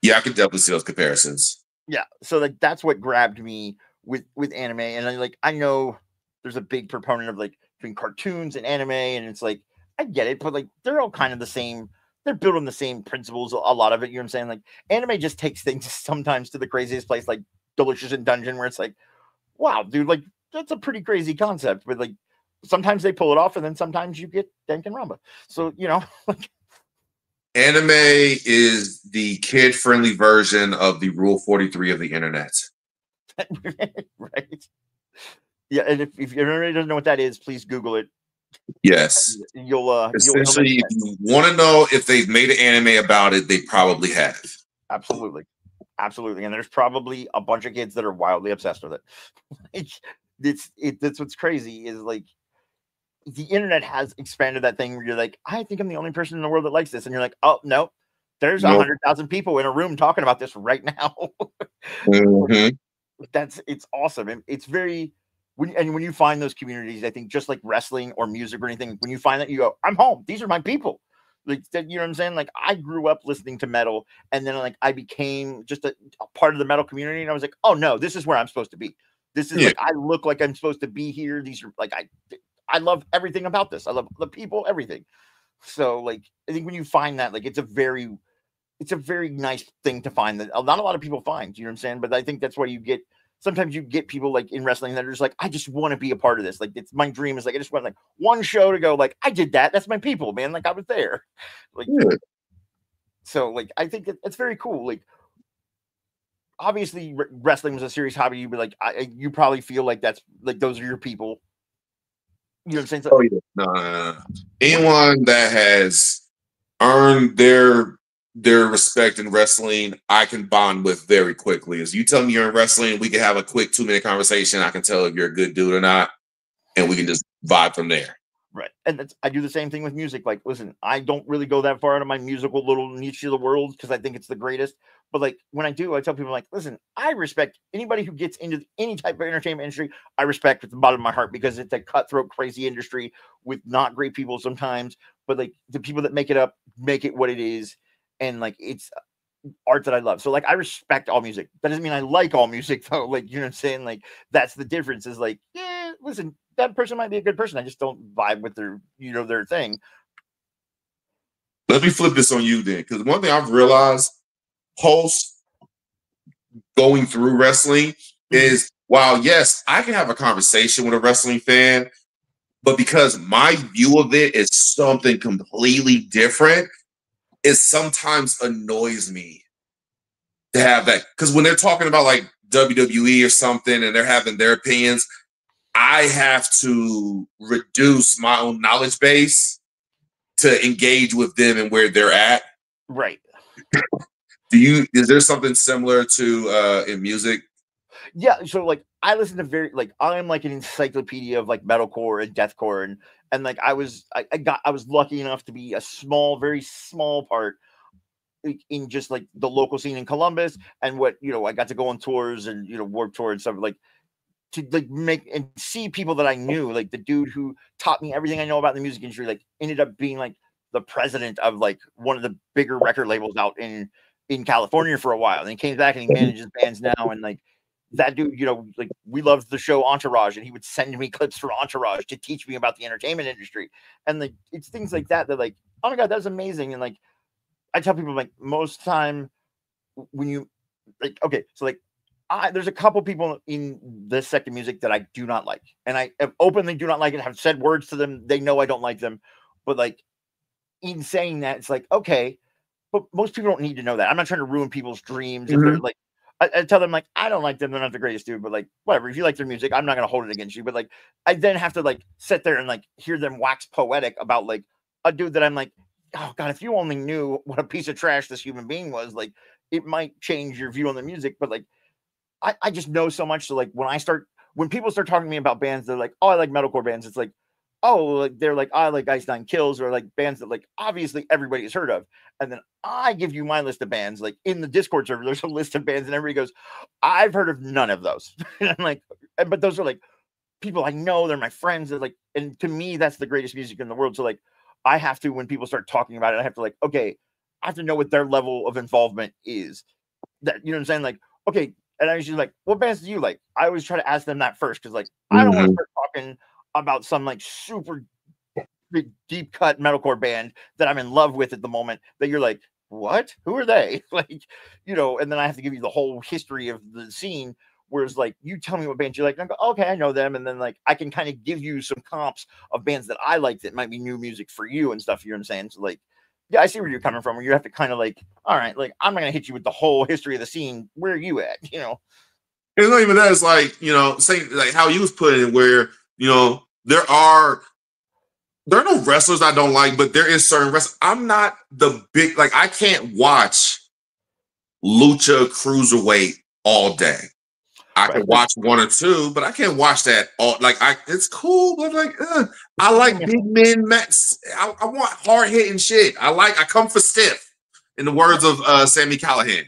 Yeah, I could definitely see those comparisons. Yeah, so like that's what grabbed me with anime, and I know there's a big proponent of like between cartoons and anime, and it's like I get it, but like they're all kind of the same. They're built on the same principles. A lot of it, you know what I'm saying? Like anime just takes things sometimes to the craziest place, like Delicious in Dungeon, where it's like, wow, dude, like that's a pretty crazy concept, but like sometimes they pull it off, and then sometimes you get Danganronpa. So you know, like Anime is the kid-friendly version of the Rule 43 of the internet. right? Yeah, and if anybody doesn't know what that is, please Google it. Yes. You'll essentially, if you want to know if they've made an anime about it, they probably have. Absolutely. Absolutely. And there's probably a bunch of kids that are wildly obsessed with it. That's what's crazy is like the internet has expanded that thing where you're like, I think I'm the only person in the world that likes this. And you're like, oh no, there's 100,000 people in a room talking about this right now. Mm-hmm. It's awesome. And it's very when you find those communities, I think just like wrestling or music or anything, when you find that you go, I'm home. These are my people. Like you know what I'm saying? Like I grew up listening to metal, and then like I became just a part of the metal community, and I was like, oh no, this is where I'm supposed to be. This is like I look like I'm supposed to be here. These are like I love everything about this. I love the people, everything. So like I think when you find that, like it's a very nice thing to find that not a lot of people find. You know what I'm saying? But I think that's why sometimes you get people like in wrestling that are just like, I just want to be a part of this. Like it's my dream is like I just want like one show to go like I did that. That's my people, man. Like I was there. Like so like I think it's very cool. Like obviously wrestling was a serious hobby. You'd be like you probably feel like that's like those are your people. You know what I'm saying? So, oh yeah. No. Anyone that has earned their respect in wrestling, I can bond with very quickly. As you tell me you're in wrestling, we can have a quick 2-minute conversation. I can tell if you're a good dude or not, and we can just vibe from there. Right. And I do the same thing with music. Like, listen, I don't really go that far out of my musical little niche of the world because I think it's the greatest. But like when I do, I tell people like, listen, I respect anybody who gets into any type of entertainment industry. I respect at the bottom of my heart because it's a cutthroat, crazy industry with not great people sometimes. But like the people that make it up, make it what it is. And like it's art that I love. So like I respect all music. That doesn't mean I like all music though. Like you know what I'm saying? Like that's the difference is like, yeah, listen, that person might be a good person. I just don't vibe with their, their thing. Let me flip this on you then. Because one thing I've realized post going through wrestling is while yes, I can have a conversation with a wrestling fan, but because my view of it is something completely different, it sometimes annoys me to have that. Because when they're talking about like WWE or something and they're having their opinions, I have to reduce my own knowledge base to engage with them and where they're at. Right. Is there something similar to in music? Yeah. So like I listen to very like I'm like an encyclopedia of like metalcore and deathcore and like I was lucky enough to be a small, very small part in just like the local scene in Columbus and what I got to go on tours and Warped Tour and stuff like to like make and see people that I knew, like the dude who taught me everything I know about the music industry, like ended up being like the president of like one of the bigger record labels out in California for a while. And he came back and he manages bands now. And like that dude, like we loved the show Entourage, and he would send me clips from Entourage to teach me about the entertainment industry. And like it's things like that like, oh my God, that's amazing. And like I tell people like most time when you like, okay, so like there's a couple people in this sector of music that I do not like, and I openly do not like it. Have said words to them. They know I don't like them, but like in saying that, it's like okay, but most people don't need to know that. I'm not trying to ruin people's dreams. If they're like, I tell them like I don't like them. They're not the greatest dude, but like whatever. If you like their music, I'm not gonna hold it against you. But like I then have to like sit there and like hear them wax poetic about like a dude that I'm like, oh God, if you only knew what a piece of trash this human being was, like it might change your view on the music. But like I just know so much. So like when people start talking to me about bands, they're like, oh, I like metalcore bands. It's like, oh, like they're like, I like Ice Nine Kills, or like bands that like obviously everybody has heard of. And then I give you my list of bands. Like in the Discord server, there's a list of bands, and everybody goes, I've heard of none of those. And I'm like, but those are like people I know, they're my friends. They're like, and to me, that's the greatest music in the world. So like I have to, when people start talking about it, I have to like, okay, I have to know what their level of involvement is. That you know what I'm saying? Like, okay. And I was just like, what bands do you like? I always try to ask them that first because, like, I don't want to start talking about some like super big, deep cut metalcore band that I'm in love with at the moment. That you're like, what? Who are they? Like, and then I have to give you the whole history of the scene. Whereas, like, you tell me what bands you like, and I go, okay, I know them, and then like I can kind of give you some comps of bands that I like that might be new music for you and stuff. You know what I'm saying? So like. Yeah, I see where you're coming from. Where you have to kind of like, all right, like I'm not gonna hit you with the whole history of the scene. Where are you at? It's not even that. It's like saying like how you was putting it, where there are no wrestlers I don't like, but there is certain wrestlers. I'm not the big like I can't watch lucha cruiserweight all day. I can watch one or two, but I can't watch that all. Like it's cool, but like I like big men. I want hard hitting shit. I come for stiff, in the words of Sami Callihan.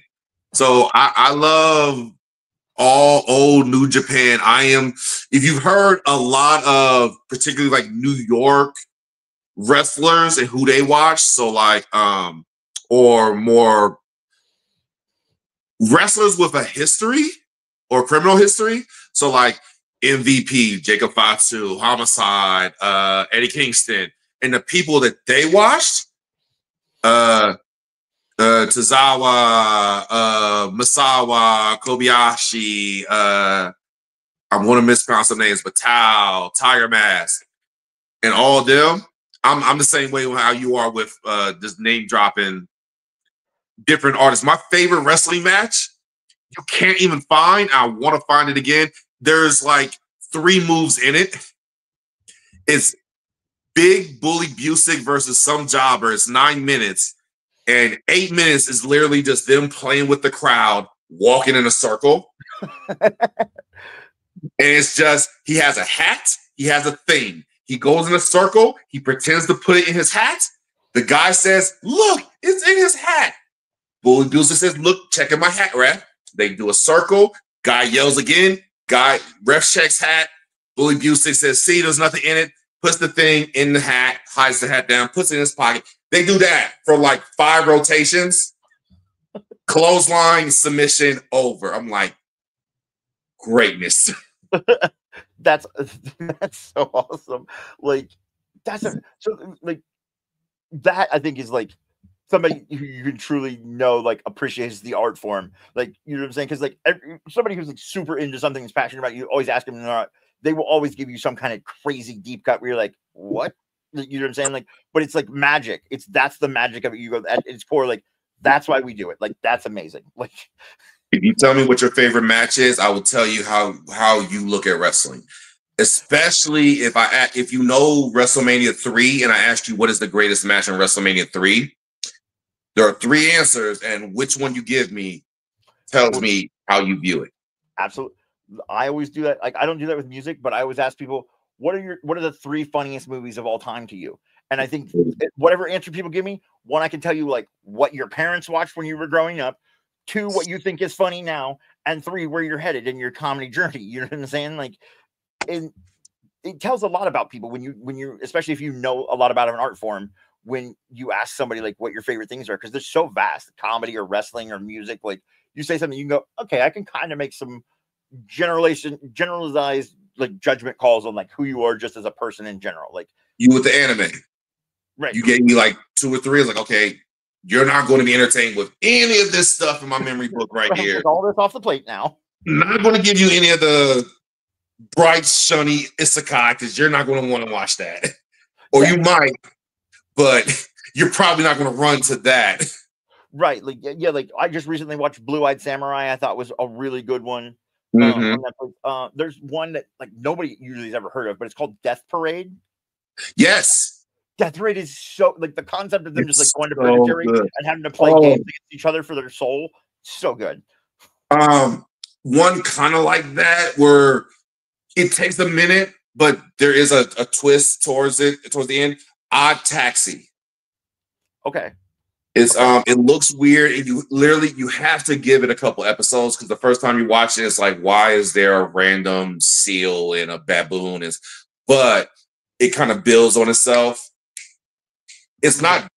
So I love all old New Japan. If you've heard a lot of particularly like New York wrestlers and who they watch, so like or more wrestlers with a history. Or criminal history. So like MVP, Jacob Fatu, Homicide, Eddie Kingston, and the people that they watched, Tozawa, Misawa, Kobayashi, I'm going to mispronounce some names, but Tao, Tiger Mask, and all of them. I'm the same way how you are with this name dropping different artists. My favorite wrestling match, you can't even find. I want to find it again. There's like 3 moves in it. It's Big Bully Busick versus some jobber. It's 9 minutes. And 8 minutes is literally just them playing with the crowd, walking in a circle. And it's just, he has a hat. He has a thing. He goes in a circle. He pretends to put it in his hat. The guy says, look, it's in his hat. Bully Busick says, look, check in my hat, ref. They do a circle. Guy yells again. Ref checks hat. Bully Busick says, see, there's nothing in it. Puts the thing in the hat, hides the hat down, puts it in his pocket. They do that for like 5 rotations. Clothesline, submission, over. I'm like, greatness. That's so awesome. Like, like that I think is like somebody who you can truly know, like, appreciates the art form. Like, you know what I'm saying? Because, like, somebody who's, like, super into something is passionate about, you always ask them, they will always give you some kind of crazy deep cut where you're like, what? You know what I'm saying? Like, but it's, like, magic. That's the magic of it. You go, at its core, like, that's why we do it. Like, that's amazing. Like, if you tell me what your favorite match is, I will tell you how you look at wrestling. Especially if you know WrestleMania 3 and I asked you what is the greatest match in WrestleMania 3, there are 3 answers, and which one you give me tells me how you view it. Absolutely. I always do that. Like I don't do that with music, but I always ask people, what are the 3 funniest movies of all time to you? And I think whatever answer people give me, one, I can tell you like what your parents watched when you were growing up, 2, what you think is funny now, and 3, where you're headed in your comedy journey. You know what I'm saying? Like, and it tells a lot about people when you especially if you know a lot about an art form, when you ask somebody like what your favorite things are, because they're so vast, comedy or wrestling or music. Like you say something, you can go, okay, I can kind of make some generalized like judgment calls on like who you are just as a person in general. Like You with the anime. right. You gave me like 2 or 3. I was like, okay, you're not going to be entertained with any of this stuff in my memory book right here. Take all this off the plate now. I'm not going to give you any of the bright, shiny isekai because you're not going to want to watch that. Or you might, but you're probably not going to run to that. Right. Like, yeah, like I just recently watched Blue Eyed Samurai. I thought was a really good one. There's one that like nobody usually has ever heard of, but it's called Death Parade. Yes. Death Parade is so like the concept of them just like going to purgatory and having to play games against each other for their soul. So good. One kind of like that where it takes a minute, but there is a twist towards the end. Odd Taxi. Okay. It's it looks weird, and you have to give it a couple episodes because the first time you watch it, it's like, why is there a random seal and a baboon? But it kind of builds on itself. It's not.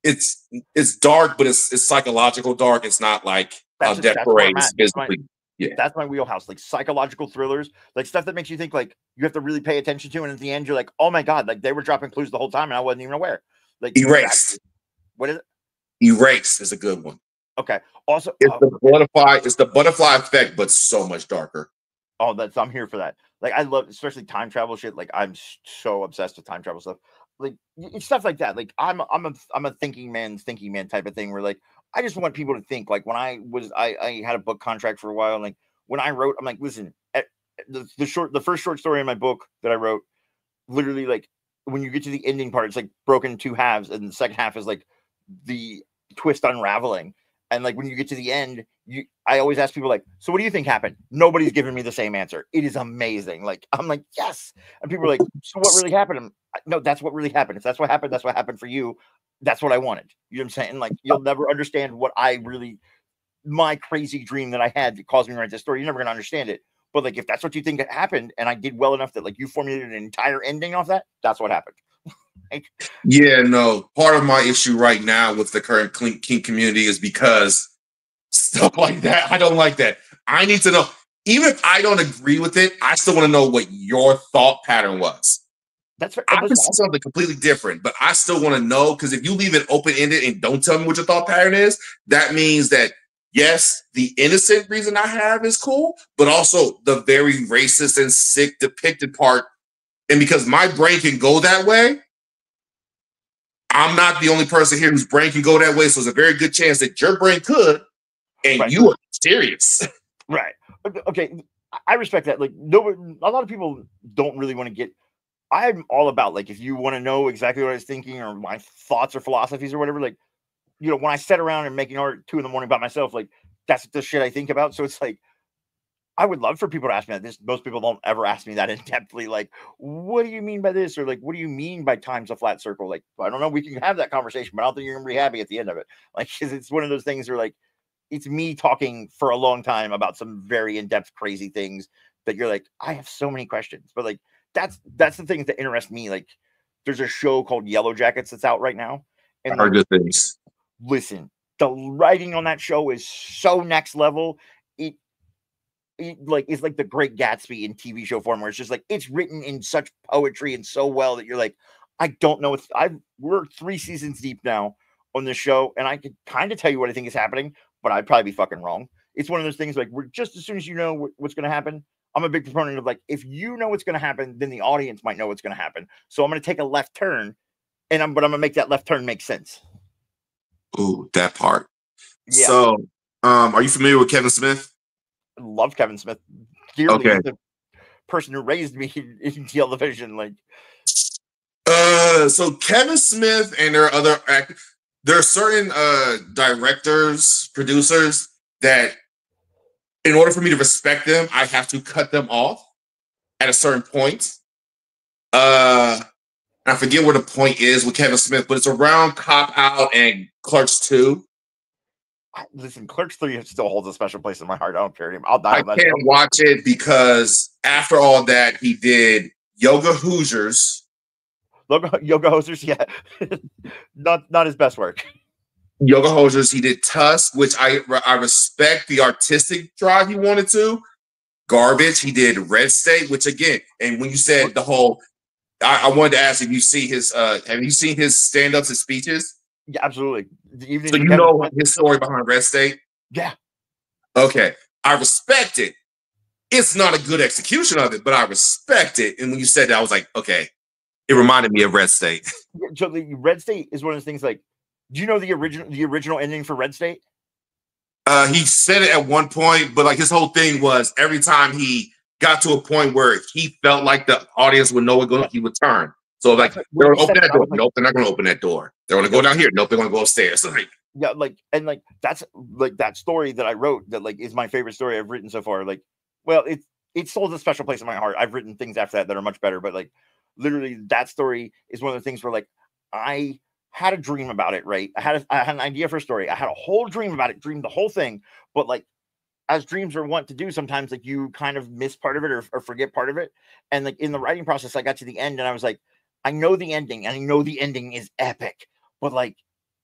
It's dark, but it's psychological dark. It's not like Death Parade is physically. Yeah, that's my wheelhouse. Like psychological thrillers, like stuff that makes you think like you have to really pay attention to, and at the end you're like, oh my god, like they were dropping clues the whole time, and I wasn't even aware. Like Erased. What is it? Erased is a good one. Okay. Also, it's the butterfly effect, but so much darker. Oh, I'm here for that. Like I love, especially time travel shit. Like I'm so obsessed with time travel stuff. Like it's stuff like that. Like I'm a thinking man type of thing. Where like I just want people to think. Like when I had a book contract for a while. Like when I wrote, I'm like, listen, the first short story in my book that I wrote, literally like when you get to the ending part, it's like broken in 2 halves, and the second half is like the twist unraveling. And like when you get to the end, I always ask people like, so what do you think happened? Nobody's giving me the same answer. It is amazing. Like I'm like, yes. And people are like, so what really happened? No, that's what really happened. If that's what happened for you. That's what I wanted. You know what I'm saying? Like you'll never understand what my crazy dream that I had that caused me to write this story. You're never gonna understand it. But like if that's what you think happened, and I did well enough that like you formulated an entire ending off that, that's what happened. Yeah, no. Part of my issue right now with the current kink community is because stuff like that, I don't like that. I need to know, even if I don't agree with it, I still want to know what your thought pattern was. That's right. I can see something completely different, but I still want to know, because if you leave it open-ended and don't tell me what your thought pattern is, that means that yes, the innocent reason I have is cool, but also the very racist and sick depicted part. And because my brain can go that way, I'm not the only person here whose brain can go that way. So there's a very good chance that your brain could, and you are serious. Right. Okay. I respect that. Like, a lot of people don't really want to get. I'm all about like if you want to know exactly what I was thinking or my thoughts or philosophies or whatever. Like, you know, when I sit around and making art 2 a.m. by myself, like that's the shit I think about. So it's like, I would love for people to ask me that. Most people don't ever ask me that in depthly. Like, what do you mean by this? Or like, what do you mean by time's a flat circle? Like, I don't know. We can have that conversation, but I don't think you're gonna be happy at the end of it. Like, cause it's one of those things where like, it's me talking for a long time about some very in-depth, crazy things that you're like, I have so many questions. But like, that's the things that interest me. Like, there's a show called Yellow Jackets that's out right now. And I heard good things. Listen, the writing on that show is so next level. It like it's like the Great Gatsby in TV show form, where it's just like it's written in such poetry and so well that you're like, I don't know. We're 3 seasons deep now on this show, and I could kind of tell you what I think is happening, but I'd probably be fucking wrong. It's one of those things like we're just as soon as you know what's going to happen. I'm a big proponent of like, if you know what's going to happen, then the audience might know what's going to happen. So I'm going to take a left turn, but I'm going to make that left turn make sense. Ooh, that part. Yeah. So, are you familiar with Kevin Smith? I love Kevin Smith dearly. Okay. The person who raised me in television, like. So Kevin Smith and there are certain directors, producers that in order for me to respect them, I have to cut them off at a certain point. I forget where the point is with Kevin Smith, but it's around Cop Out and Clerks 2. Listen, Clerks 3 still holds a special place in my heart. I don't care. I'll die I on that. can't watch it because after all that, he did Yoga Hoosiers. Yoga Hosers, yeah. not his best work. Yoga Hosers, he did Tusk, which I respect the artistic drive he wanted to. Garbage, he did Red State, which again, and when you said the whole, I wanted to ask if you see his, have you seen his stand-ups and speeches? Yeah, absolutely. So you know his story behind Red State? Yeah. Okay, I respect it. It's not a good execution of it, but I respect it. And when you said that, I was like, okay, it reminded me of Red State. So the Red State is one of those things like, do you know the original ending for Red State? He said it at one point, but like his whole thing was every time he got to a point where he felt like the audience would know he would turn. So like they're gonna open that door. Nope, they're not gonna open that door. They're gonna go down here. Nope, they're gonna go upstairs. Like, yeah, like and like that's like that story that I wrote that like is my favorite story I've written so far. Like, well, it holds a special place in my heart. I've written things after that are much better, but like literally that story is one of the things where like I had a dream about it, right? I had an idea for a story. I had a whole dream about it, dreamed the whole thing, but like as dreams are wont to do, sometimes like you kind of miss part of it or forget part of it. And like in the writing process, I got to the end and I was like, I know the ending and I know the ending is epic, but like,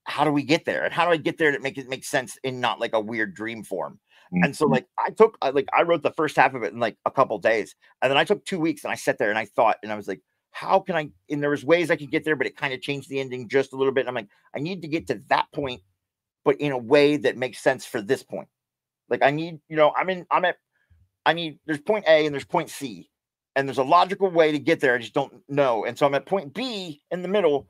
how do we get there? And how do I get there to make it make sense in not like a weird dream form? Mm-hmm. And so like I wrote the first half of it in like a couple days, and then I took 2 weeks and I sat there and I thought, and I was like, how can I, and there was ways I could get there, but it kind of changed the ending just a little bit. And I'm like, I need to get to that point, but in a way that makes sense for this point. Like I need, there's point A and there's point C, and there's a logical way to get there. I just don't know. And so I'm at point B in the middle,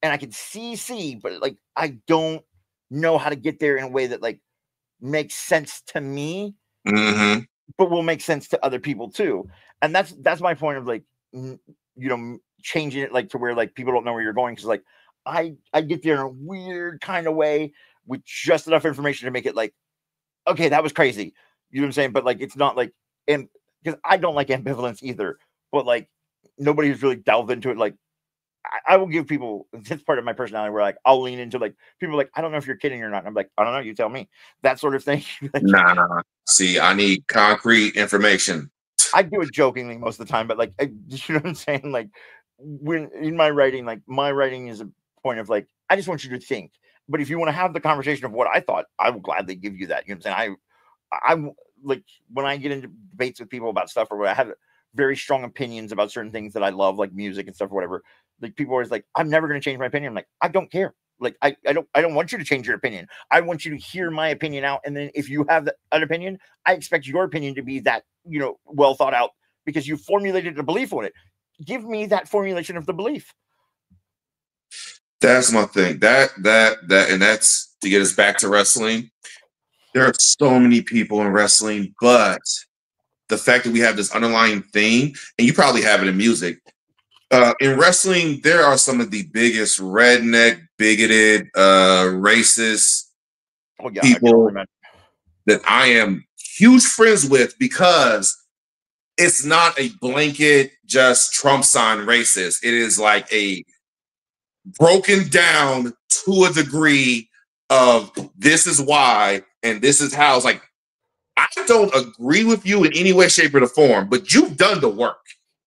and I can see C, but like I don't know how to get there in a way that like makes sense to me, but will make sense to other people too. And that's my point of like, changing it like to where like people don't know where you're going, because like I get there in a weird kind of way with just enough information to make it like, okay, that was crazy. You know what I'm saying? But like, it's not like, and because I don't like ambivalence either, but like nobody who's really delved into it. Like I will give people, it's part of my personality where like, I'll lean into like, people like, I don't know if you're kidding or not. And I'm like, I don't know. You tell me, that sort of thing. Nah. See, I need concrete information. I do it jokingly most of the time, but like, you know what I'm saying? Like when in my writing, like my writing is a point of like, I just want you to think. But if you want to have the conversation of what I thought, I will gladly give you that. You know what I'm saying? I'm like, when I get into debates with people about stuff or what, I have very strong opinions about certain things that I love, like music and stuff or whatever. Like people are always like, I'm never going to change my opinion. I'm like, I don't care. Like, I don't want you to change your opinion. I want you to hear my opinion out. And then if you have an opinion, I expect your opinion to be that, well thought out, because you formulated a belief on it. Give me that formulation of the belief. That's my thing. That, and that's to get us back to wrestling. There are so many people in wrestling, but the fact that we have this underlying theme, and you probably have it in music. In wrestling, there are some of the biggest redneck, bigoted, racist people that I am huge friends with, because it's not a blanket, just Trump sign racist. It is like a broken down to a degree of this is why and this is how. It's like, I don't agree with you in any way, shape, or form, but you've done the work.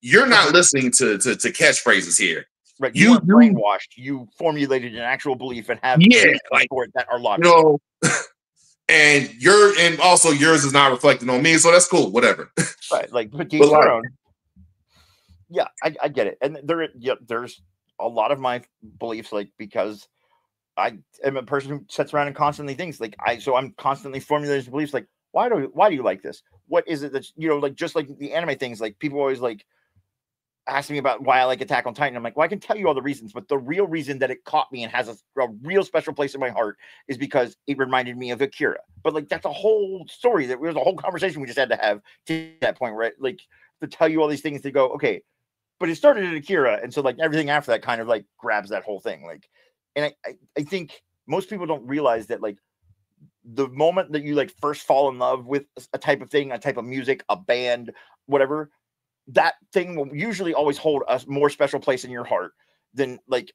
You're not listening to catchphrases here. Right. You weren't brainwashed. You formulated an actual belief and have like, for it that are logical. And also yours is not reflecting on me, so that's cool. Whatever. Right. Like, but your own. Yeah, I get it. And there's a lot of my beliefs, like, because I am a person who sits around and constantly thinks, like, so I'm constantly formulating beliefs, like, why do you like this? What is it that, like, just like the anime things, like people always like ask me about why I like Attack on Titan. I'm like, well, I can tell you all the reasons, but the real reason that it caught me and has a real special place in my heart is because it reminded me of Akira. But like, that's a whole story, that there's a whole conversation we just had to have to that point, right? Like, to tell you all these things to go, okay, but it started at Akira. And so like everything after that kind of like grabs that whole thing. Like, and I think most people don't realize that, like, the moment that you like first fall in love with a type of thing, a type of music, a band, whatever, that thing will usually always hold a more special place in your heart than like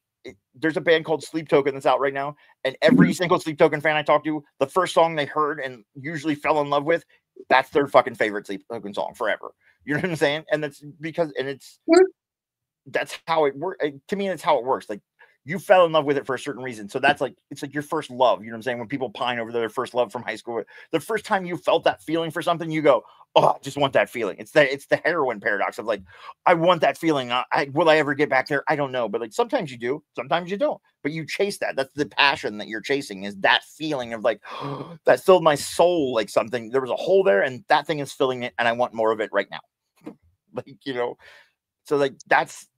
there's a band called Sleep Token that's out right now, and every single Sleep Token fan I talk to, the first song they heard and usually fell in love with, that's their fucking favorite Sleep Token song forever. You know what I'm saying? And that's because, and that's how it works. To me, that's how it works. Like, you fell in love with it for a certain reason. So that's like, it's like your first love. You know what I'm saying? When people pine over their first love from high school, the first time you felt that feeling for something, you go, oh, I just want that feeling. It's the heroin paradox of like, I want that feeling. Will I ever get back there? I don't know. But like, sometimes you do, sometimes you don't, but you chase that. That's the passion that you're chasing, is that feeling of like, oh, that filled my soul. Like something, there was a hole there and that thing is filling it. And I want more of it right now. Like, you know, so like, that's,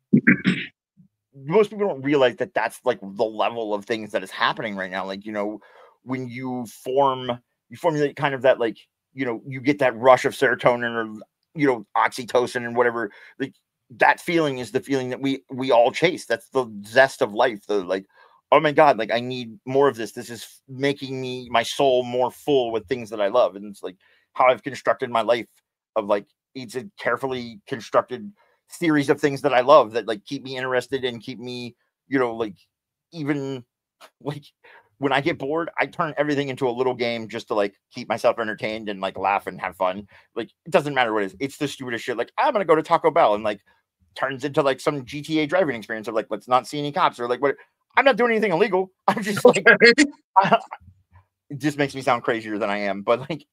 most people don't realize that that's like the level of things that is happening right now. Like, you know, when you formulate kind of that, like, you know, you get that rush of serotonin or, you know, oxytocin and whatever, like that feeling is the feeling that we all chase. That's the zest of life. The like, oh my God, like I need more of this. This is making my soul more full with things that I love. And it's like how I've constructed my life of like, it's a carefully constructed series of things that I love that like keep me interested and keep me, you know, like even like when I get bored, I turn everything into a little game just to like keep myself entertained and like laugh and have fun. Like it doesn't matter what it is. It's the stupidest shit. Like I'm going to go to Taco Bell and like turns into like some GTA driving experience of like, let's not see any cops or like what. I'm not doing anything illegal. I'm just like, it just makes me sound crazier than I am. But like,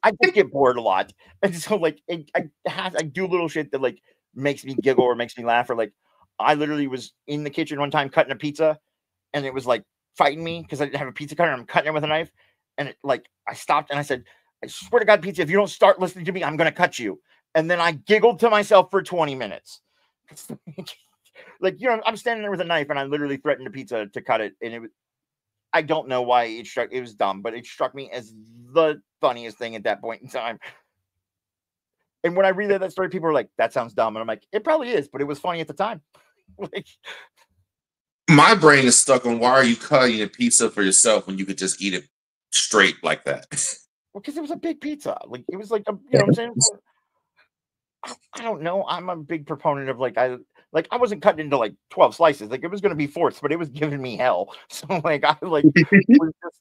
I just get bored a lot. And so like, I do little shit that like makes me giggle or makes me laugh. Or like, I literally was in the kitchen one time cutting a pizza and it was like fighting me because I didn't have a pizza cutter. I'm cutting it with a knife. And it, like, I stopped and I said, I swear to God, pizza, if you don't start listening to me, I'm going to cut you. And then I giggled to myself for 20 minutes. Like, you know, I'm standing there with a knife and I literally threatened a pizza to cut it. And it was, I don't know why it was dumb, but it struck me as the funniest thing at that point in time. And when I relay that story, people are like, that sounds dumb. And I'm like, it probably is, but it was funny at the time. Like, my brain is stuck on why are you cutting a pizza for yourself when you could just eat it straight like that? Well, because it was a big pizza. Like, it was like, you know what I'm saying? I don't know. I'm a big proponent of like, I wasn't cutting into like 12 slices. Like it was going to be fourths, but it was giving me hell. So like, I like, was just,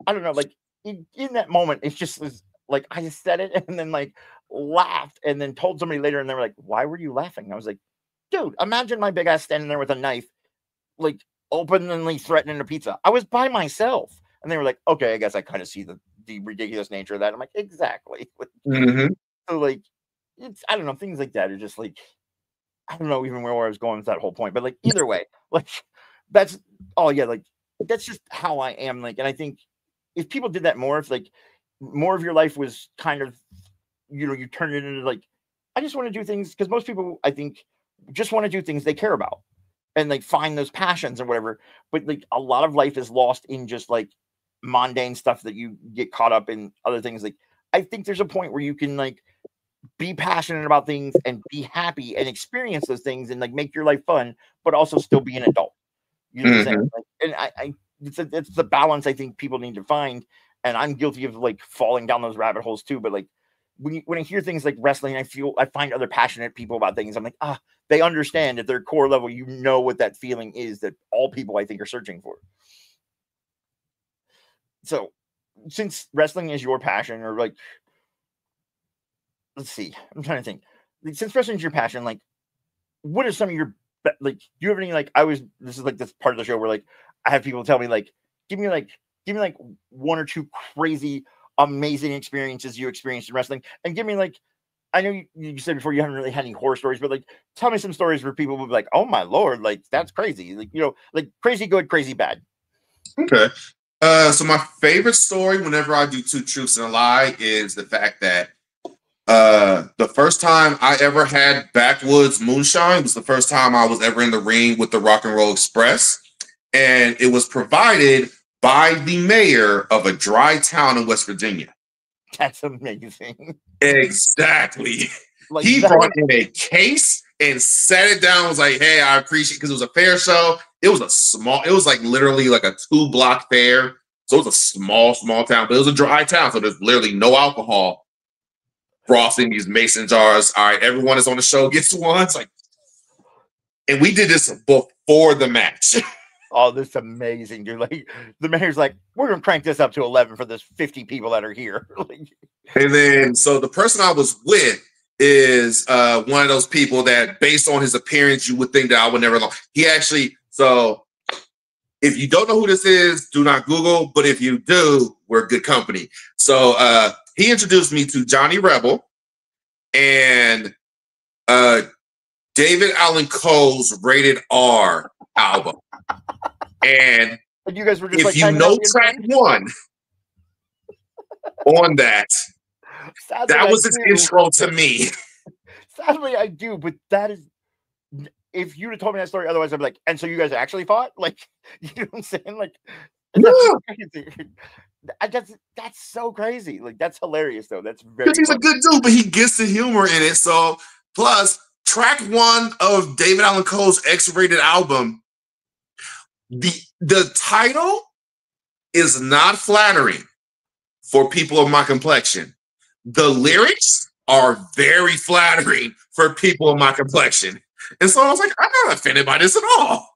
I don't know, like in that moment, it's just was like, I just said it and then like laughed and then told somebody later and they were like, why were you laughing? I was like, dude, imagine my big ass standing there with a knife, like openly threatening a pizza. I was by myself. And they were like, okay, I guess I kind of see the ridiculous nature of that. I'm like, exactly. Mm-hmm. So like, it's, I don't know, things like that are just like, I don't know even where I was going with that whole point, but like either way, like that's, oh yeah, like that's just how I am. Like, and I think if people did that more, if like more of your life was kind of, you know, you turn it into like, I just want to do things, because most people I think just want to do things they care about and like find those passions or whatever. But like a lot of life is lost in just like mundane stuff that you get caught up in other things. Like I think there's a point where you can like be passionate about things and be happy and experience those things and like make your life fun, but also still be an adult. You know what I'm saying? Like, and it's the balance I think people need to find. And I'm guilty of like falling down those rabbit holes too. But like when I hear things like wrestling, I find other passionate people about things. I'm like, they understand at their core level, you know what that feeling is that all people I think are searching for. So since wrestling is your passion, or like, let's see, I'm trying to think. Since wrestling is your passion, like, what are some of your like? Do you have any like? This is like this part of the show where like I have people tell me like, give me like one or two crazy, amazing experiences you experienced in wrestling, and give me like, I know you said before you haven't really had any horror stories, but like, tell me some stories where people would be like, oh my Lord, like that's crazy, like, you know, like crazy good, crazy bad. Okay. So my favorite story whenever I do Two Truths and a Lie is the fact that the first time I ever had backwoods moonshine was the first time I was ever in the ring with the Rock and Roll Express. And it was provided by the mayor of a dry town in West Virginia. That's amazing. Exactly. Like he brought in a case and set it down. Was like, hey, I appreciate, because it was a fair show. It was like literally like a 2-block fair. So it was a small town, but it was a dry town. So there's literally no alcohol. Frosting these mason jars. All right, everyone is on the show gets one. It's like, and we did this before the match. Oh, this is amazing, dude. Like the mayor's like, we're gonna crank this up to 11 for this 50 people that are here. And then so the person I was with is one of those people that based on his appearance, you would think that I would never know. He actually, so if you don't know who this is, do not Google, but if you do, we're good company. So he introduced me to Johnny Rebel and David Allan Coe's Rated R album. And you guys were just if like, you know track one on that, sadly, that was his intro to me. Sadly, I do, but that is, if you'd have told me that story, otherwise I'd be like, and so you guys actually fought? Like, you know what I'm saying? Like, that's so crazy. Like, that's hilarious, though. That's very because he's a good dude, but he gets the humor in it. So, plus, track one of David Allan Coe's X-rated album, the title is not flattering for people of my complexion. The lyrics are very flattering for people of my complexion. And so I was like, I'm not offended by this at all.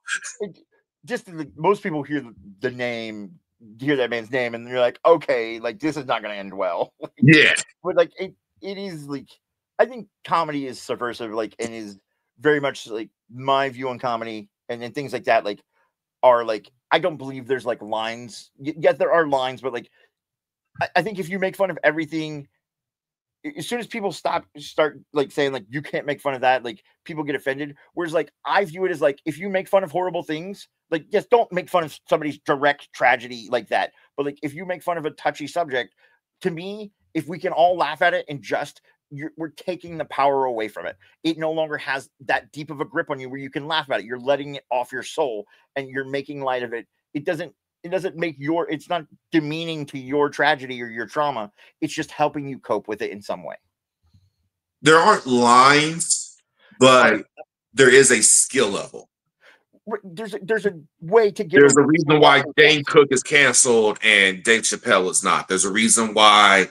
Just most people hear the name, hear that man's name, and you're like, okay, like this is not going to end well. Yeah. But like it is like, I think comedy is subversive, like, and is very much like my view on comedy and things like that, like, are like, I don't believe there's like lines. Yes, there are lines, but like, I think if you make fun of everything, as soon as people start like saying like you can't make fun of that, like people get offended. Whereas like I view it as like if you make fun of horrible things, like yes, don't make fun of somebody's direct tragedy like that. But like if you make fun of a touchy subject, to me, if we can all laugh at it and just we're taking the power away from it. It no longer has that deep of a grip on you where you can laugh at it. You're letting it off your soul and you're making light of it. It doesn't make it's not demeaning to your tragedy or your trauma. It's just helping you cope with it in some way. There aren't lines, but there is a skill level. There's a way to get. There's a reason why Dane Cook is canceled and Dave Chappelle is not. There's a reason why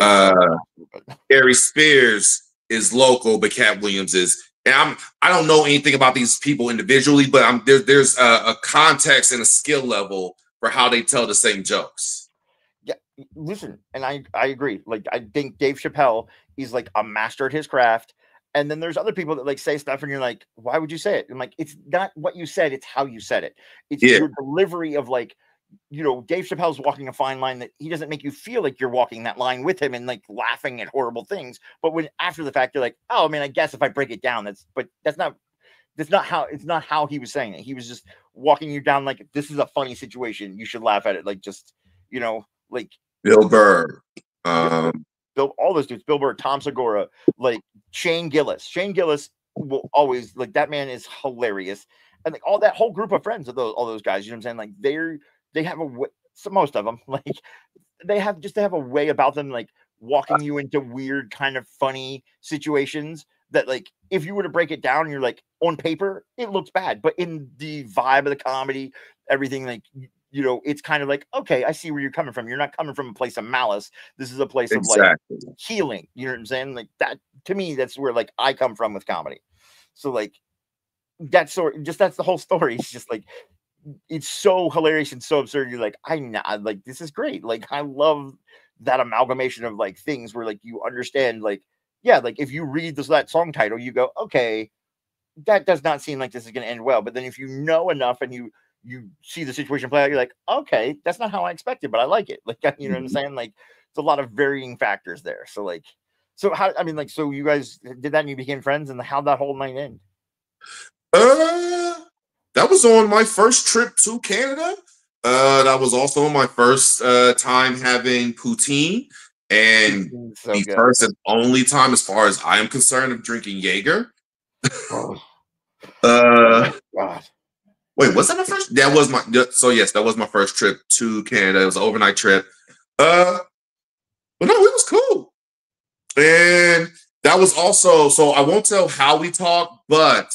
Ari Spears is local, but Cat Williams is. And I don't know anything about these people individually, but there's a context and a skill level for how they tell the same jokes. Yeah, listen, and I agree. Like I think Dave Chappelle is like a master at his craft. And then there's other people that like say stuff and you're like, why would you say it? I'm like, it's not what you said, it's how you said it. It's your delivery of like, you know, Dave Chappelle's walking a fine line that he doesn't make you feel like you're walking that line with him and like laughing at horrible things. But when after the fact, you're like, oh, I mean, I guess if I break it down, that's not how he was saying it. He was just walking you down like, this is a funny situation. You should laugh at it. Like, just, you know, like Bill Burr. All those dudes, Bill Burr, Tom Segura, like Shane Gillis. Shane Gillis will always, like, that man is hilarious. And like all that whole group of friends of all those guys, you know what I'm saying? Like they have a way, so most of them, like they have a way about them, like walking you into weird kind of funny situations that like, if you were to break it down, you're like, on paper, it looks bad, but in the vibe of the comedy, everything, like, you know, it's kind of like, okay, I see where you're coming from. You're not coming from a place of malice. This is a place of like healing. You know what I'm saying? Like that, to me, that's where like I come from with comedy. So like that's the whole story. It's just like, it's so hilarious and so absurd. You're like, like, this is great. Like, I love that amalgamation of like things where like you understand, like, yeah, like if you read that song title, you go, okay, that does not seem like this is going to end well. But then if you know enough and you see the situation play out, you're like, okay, that's not how I expected, but I like it. Like, you know what I'm saying? Like, it's a lot of varying factors there. So like, so how, I mean, like, so you guys did that and you became friends, and how'd that whole night end? That was on my first trip to Canada. That was also my first time having poutine, and the first and only time, as far as I am concerned, of drinking Jaeger. God. Wait, was that my first? That was my. So yes, that was my first trip to Canada. It was an overnight trip. But no, it was cool, and that was also. So I won't tell how we talked, but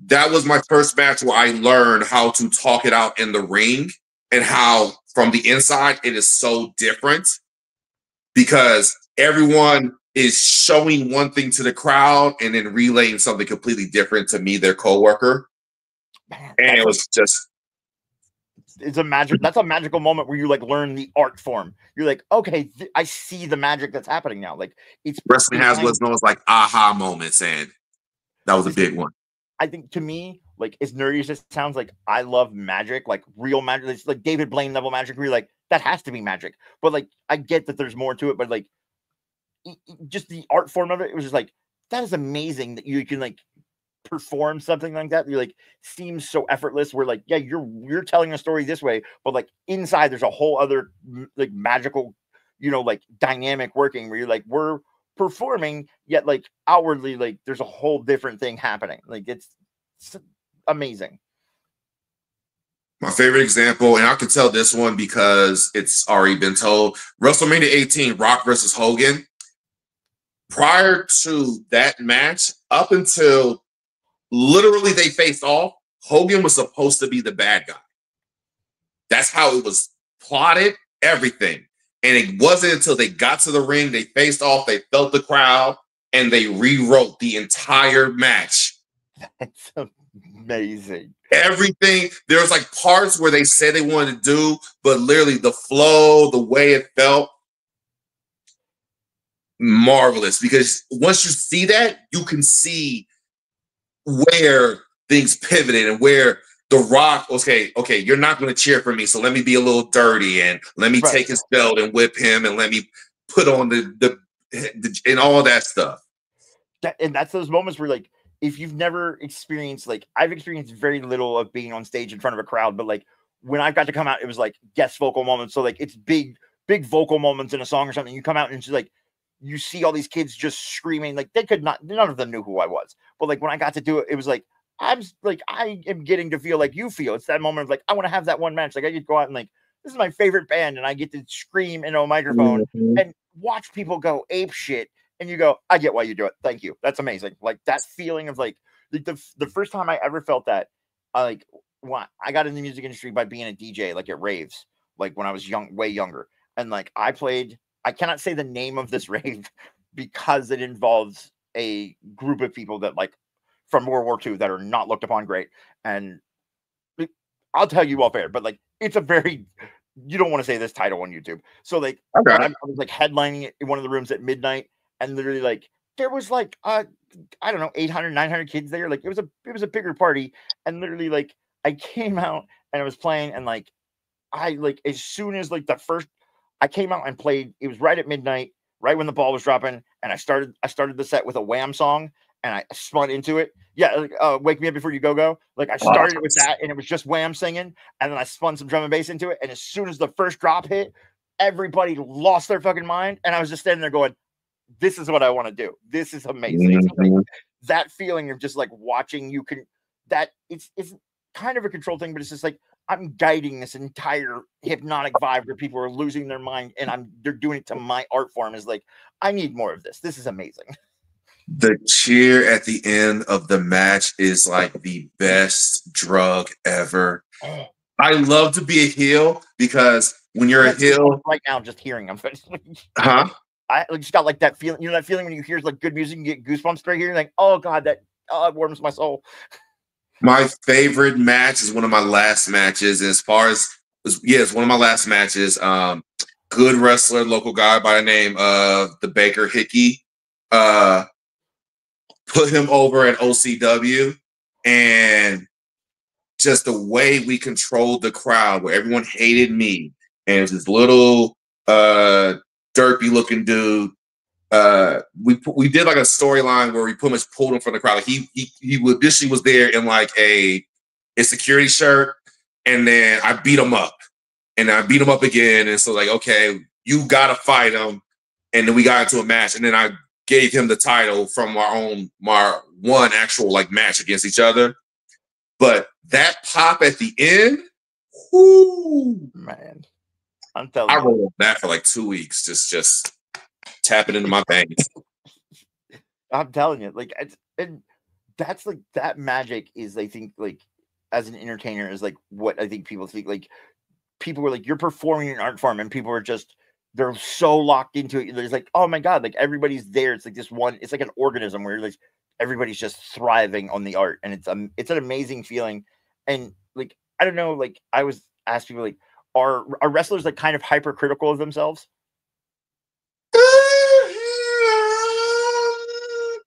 that was my first match where I learned how to talk it out in the ring and how from the inside, it is so different because everyone is showing one thing to the crowd and then relaying something completely different to me, their coworker. Man, And it was just, it's a magic. That's a magical moment where you like learn the art form. You're like, okay, I see the magic that's happening now. Like it's wrestling has behind. what's known as like aha moments, and that was a big one. I think to me, like as nerdy as it sounds, like I love magic, like real magic. It's like David Blaine level magic. Where you're like, that has to be magic. But like, I get that there's more to it. But like, just the art form of it, it was just like that is amazing that you can like perform something like that. You're like seems so effortless. Where like, yeah, you're telling a story this way, but like inside there's a whole other like magical, like dynamic working where you're like we're performing, yet like outwardly like there's a whole different thing happening. Like it's amazing. My favorite example, and I can tell this one because it's already been told, WrestleMania 18, Rock versus Hogan. Prior to that match, up until literally they faced off, Hogan was supposed to be the bad guy. That's how it was plotted, everything. And it wasn't until they got to the ring, they faced off, they felt the crowd, and they rewrote the entire match. That's amazing. Everything, there was like parts where they said they wanted to do, but literally the flow, the way it felt, marvelous. Because once you see that, you can see where things pivoted and where The Rock, okay, you're not going to cheer for me, so let me be a little dirty and let me take his belt and whip him and let me put on the and all that stuff. And that's those moments where like if you've never experienced, like I've experienced very little of being on stage in front of a crowd, but like when I've got to come out, it was like guest vocal moments. So like it's big vocal moments in a song or something. You come out and it's like you see all these kids just screaming, like they could not, none of them knew who I was. But like when I got to do it, it was like I am getting to feel like you feel. It's that moment of like I want to have that one match. Like I get to go out and like this is my favorite band, and I get to scream into a microphone and watch people go ape shit. And you go, I get why you do it. Thank you. That's amazing. Like that feeling of like the first time I ever felt that, like when I got in the music industry by being a DJ, like at raves, like when I was young, way younger. And like I cannot say the name of this rave because it involves a group of people that like from World War II that are not looked upon great. And I'll tell you off air, but like it's a very, you don't want to say this title on YouTube. So like I was like headlining it in one of the rooms at midnight. And literally, like, there was like, I don't know, 800, 900 kids there. Like, it was a bigger party. And literally, like, I came out and I was playing, and like, as soon as like I came out and played. It was right at midnight, right when the ball was dropping, and I started the set with a Wham song, and I spun into it. Yeah, like, Wake Me Up Before You Go Go. Like I started with that, and it was just Wham singing, and then I spun some drum and bass into it. And as soon as the first drop hit, everybody lost their fucking mind, and I was just standing there going, this is what I want to do. This is amazing. Mm-hmm. Like, that feeling of just like watching it's kind of a control thing, but it's just like I'm guiding this entire hypnotic vibe where people are losing their mind, and they're doing it to my art form. Is like I need more of this. This is amazing. The cheer at the end of the match is like the best drug ever. I love to be a heel because when you're a heel right now, just hearing them, huh? I just got like that feeling, that feeling when you hear like good music, you get goosebumps straight here. You're like, oh God, it warms my soul. My favorite match is one of my last matches. As far as it's one of my last matches. Good wrestler, local guy by the name of the Baker Hickey. Put him over at OCW, and just the way we controlled the crowd, where everyone hated me, and it was this little derpy looking dude. We did like a storyline where we pretty much pulled him from the crowd. Like he initially was there in like a security shirt, and then I beat him up, and I beat him up again, and so like, okay, you gotta fight him, and then we got into a match, and then I gave him the title from our one actual like match against each other. But that pop at the end, whoo, man. I'm telling you. I rolled that for like 2 weeks, just tapping into my veins. I'm telling you, like, and that's like that magic is, I think, like, as an entertainer, is like what I think people think. Like, people were like, you're performing an art form, and people are just, they're so locked into it. There's like, oh my God, like everybody's there. It's like this one, it's like an organism where like everybody's just thriving on the art. And it's an amazing feeling. And like, I don't know, like I was asked people like, are wrestlers like kind of hypercritical of themselves?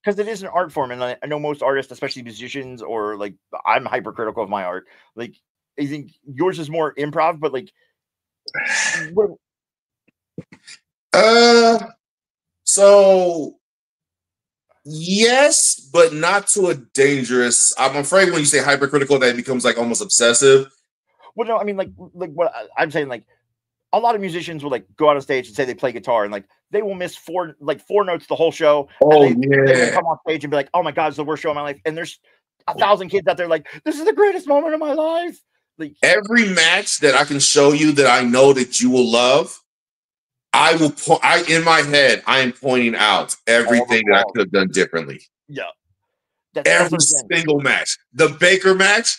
Because it is an art form, and I know most artists, especially musicians, or like I'm hypercritical of my art. Like I think yours is more improv, but like, what, so yes, but not to a dangerous. I'm afraid when you say hypercritical, that it becomes like almost obsessive. well, no, I mean like what I'm saying, like a lot of musicians will like go out on stage and say they play guitar, and like they will miss four notes the whole show. Oh, and they will come off stage and be like, "Oh my God, it's the worst show of my life." And there's 1,000 kids out there like, "This is the greatest moment of my life." Like every match that I can show you that I know that you will love, I will. In my head, I am pointing out everything that I could have done differently. Yeah, every single match. The Baker match,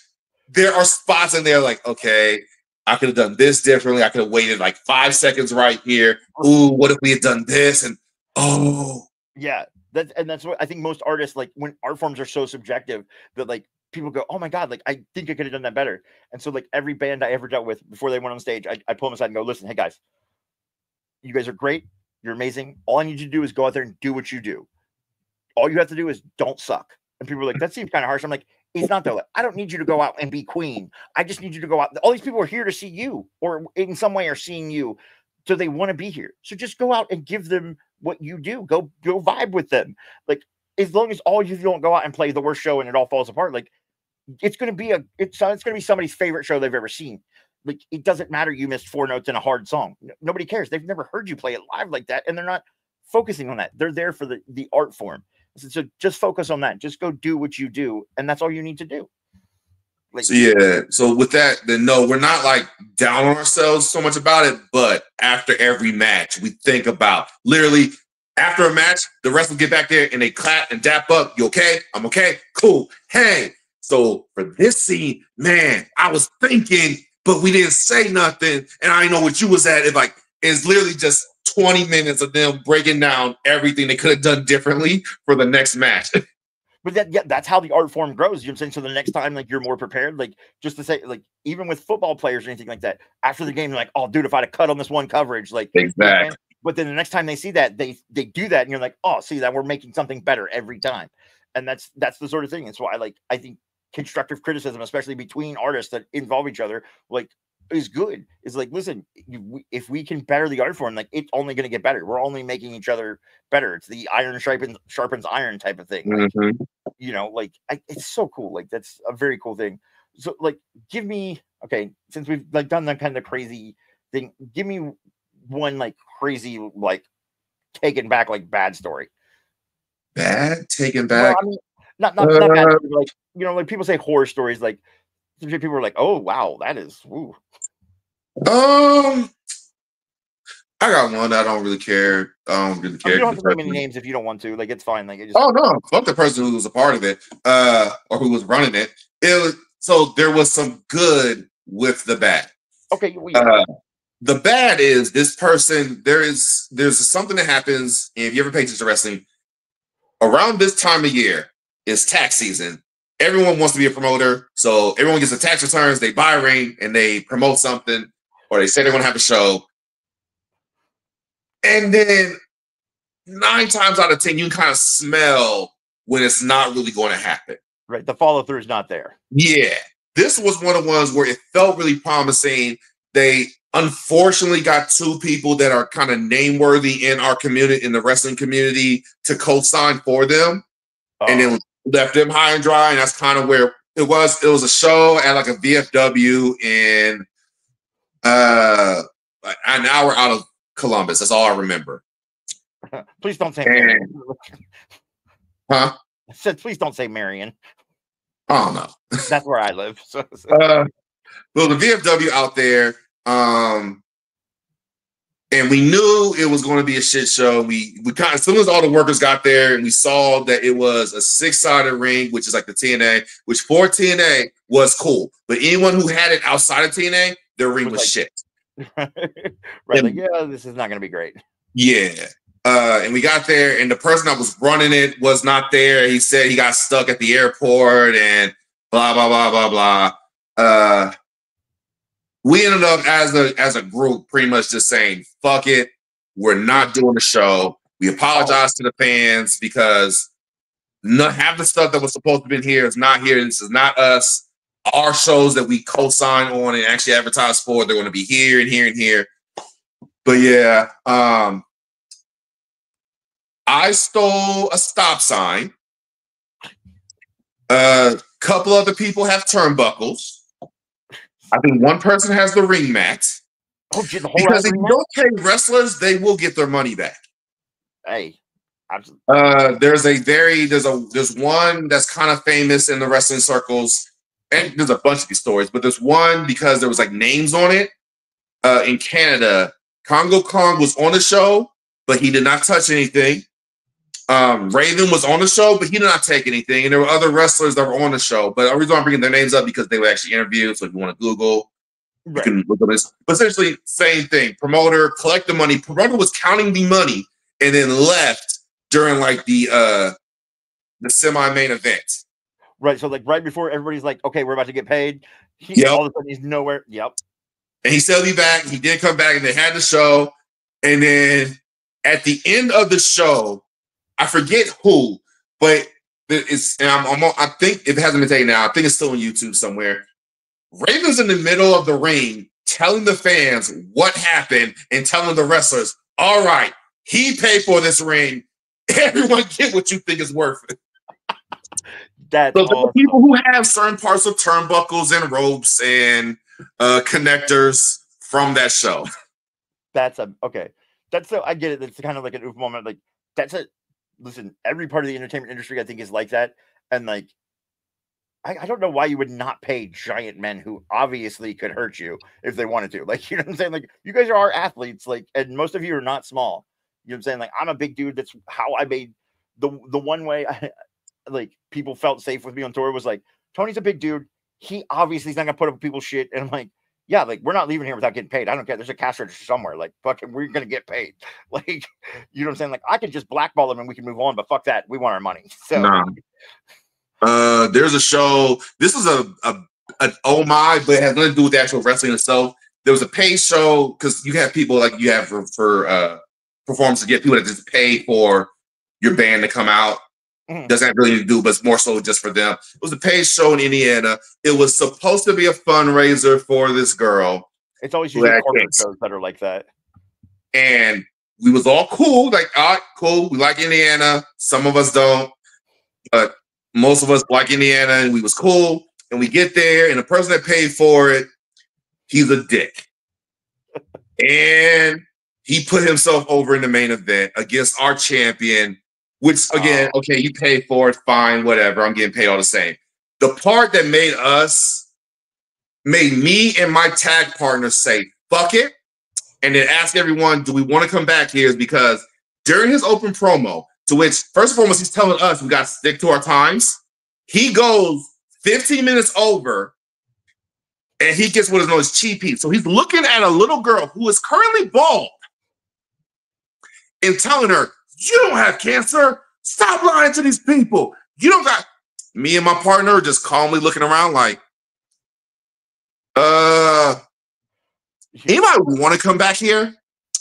there are spots in there like, okay, I could have done this differently. I could have waited like 5 seconds right here. Ooh, what if we had done this? And yeah, that's what I think most artists like, when art forms are so subjective that like people go, oh my God, like I think I could have done that better. And so like every band I ever dealt with before they went on stage, I pull them aside and go, listen, hey guys, you guys are great. You're amazing. All I need you to do is go out there and do what you do. All you have to do is don't suck. And people are like, that seems kind of harsh. I'm like, it's not though. I don't need you to go out and be Queen. I just need you to go out. All these people are here to see you, or in some way are seeing you. So they want to be here. So just go out and give them what you do. Go vibe with them. Like, as long as all you don't go out and play the worst show and it all falls apart, like it's going to be it's going to be somebody's favorite show they've ever seen. Like, it doesn't matter you missed 4 notes in a hard song. Nobody cares. They've never heard you play it live like that, and they're not focusing on that. They're there for the art form. So just focus on that. Just go do what you do, and that's all you need to do. Like, so yeah. So with that, then no, we're not like down on ourselves so much about it. But after every match, we think about literally after a match, the rest will get back there and they clap and dap up. You okay? I'm okay. Cool. Hey. So for this scene, man, I was thinking, but we didn't say nothing, and I know what you was at. It's literally just 20 minutes of them breaking down everything they could have done differently for the next match. But that's how the art form grows. You know what I'm saying? So the next time, like, you're more prepared. Like, just to say, like, even with football players or anything like that, after the game, you're like, oh, dude, if I'd have cut on this one coverage, like, exactly. But then the next time they see that, they do that, and you're like, oh, see that we're making something better every time. And that's the sort of thing. That's why I think constructive criticism, especially between artists that involve each other, like, is good. It's like, listen, if we can better the art form, like, it's only going to get better. We're only making each other better. It's the iron sharpens iron type of thing. Like, you know, like, it's so cool. Like, that's a very cool thing. So, like, give me, okay, since we've like done that kind of crazy thing, give me one like crazy, like, taken back, like, bad story. Bad taken back. Well, I mean, not bad. Like, you know, like people say horror stories. Like, people are like, oh wow, that is. Ooh. I got one that I don't really care. I don't really care. You don't have to name any names if you don't want to. Like, it's fine. Like, oh no, fuck the person who was a part of it, or who was running it. So there was some good with the bad. Okay. The bad is this person. There's something that happens, and if you ever pay attention to wrestling, around this time of year is tax season. Everyone wants to be a promoter, so everyone gets the tax returns. They buy a ring and they promote something, or they say they're going to have a show. And then 9 times out of 10, you can kind of smell when it's not really going to happen. Right, the follow through is not there. Yeah, this was one of the ones where it felt really promising. They unfortunately got 2 people that are kind of name worthy in our community, in the wrestling community, to co-sign for them, and then left them high and dry. And that's kind of where it was. It was a show at like a VFW in an hour out of Columbus. That's all I remember. Please don't say Marion. Huh? I said, please don't say Marion. Oh no. That's where I live. Well, the VFW out there, and we knew it was going to be a shit show. We kind of, as soon as all the workers got there and we saw that it was a 6-sided ring, which is like the TNA, which for TNA was cool. But anyone who had it outside of TNA, their ring was shit. Right, like, yeah, this is not going to be great. Yeah. And we got there, and the person that was running it was not there. He said he got stuck at the airport and blah, blah, blah, blah, blah. We ended up as a group pretty much just saying, fuck it. We're not doing the show. We apologize to the fans because half the stuff that was supposed to be here is not here. This is not us. Our shows that we co-sign on and actually advertise for, they're going to be here and here and here. But yeah, I stole a stop sign. A couple other people have turnbuckles. I think one person has the ring mat. Oh, the whole because if you don't pay wrestlers, they will get their money back. Hey, absolutely. There's one that's kind of famous in the wrestling circles, and there's a bunch of these stories, but there's one because there was like names on it. In Canada, Congo Kong was on the show, but he did not touch anything. Raven was on the show, but he did not take anything. And there were other wrestlers that were on the show. But the reason I'm bringing their names up because they were actually interviewed. So if you want to Google, you can look at this. But essentially, same thing. Promoter, collect the money. Promoter was counting the money and then left during like the semi-main event. Right. So like right before everybody's like, okay, we're about to get paid. All of a sudden he's nowhere. Yep. And he said he'll be back. He did come back and they had the show. And then at the end of the show, I forget who, but I think if it hasn't been taken out, I think it's still on YouTube somewhere. Raven's in the middle of the ring telling the fans what happened and telling the wrestlers, all right, he paid for this ring. Everyone get what you think is worth it. That's so awesome. The people who have certain parts of turnbuckles and ropes and connectors from that show. Okay. I get it. It's kind of like an oof moment. Like listen, every part of the entertainment industry, I think, is like that. And like, I don't know why you would not pay giant men who obviously could hurt you if they wanted to. Like, you know what I'm saying? Like, you guys are athletes, like, and most of you are not small. You know what I'm saying? Like, I'm a big dude. That's how I made the one way like people felt safe with me on tour was like, Tony's a big dude. He obviously is not gonna put up with people's shit. And I'm like, yeah, like we're not leaving here without getting paid. I don't care. There's a cash register somewhere. Like, fucking, we're gonna get paid. Like, you know what I'm saying? Like, I could just blackball them and we can move on, but fuck that. We want our money. So, there's a show. This is an oh my, but it has nothing to do with the actual wrestling itself. There was a paid show because you have people like you have for performance to get people that just pay for your band to come out. Doesn't have really to do, but it's more so just for them. It was a paid show in Indiana. It was supposed to be a fundraiser for this girl. It's always usually corporate shows that are like that. And we was all cool, like, all right, cool. We like Indiana. Some of us don't, but most of us like Indiana, and we was cool. And we get there, and the person that paid for it, he's a dick. And he put himself over in the main event against our champion. Which, again, okay, you pay for it, fine, whatever. I'm getting paid all the same. The part that made me and my tag partner say, fuck it, and then ask everyone, do we want to come back here, is because during his open promo, to which, first and foremost, he's telling us we got to stick to our times. He goes 15 minutes over, and he gets what is known as cheap heat. So he's looking at a little girl who is currently bald and telling her, you don't have cancer. Stop lying to these people. You don't got. Me and my partner just calmly looking around like, anybody want to come back here?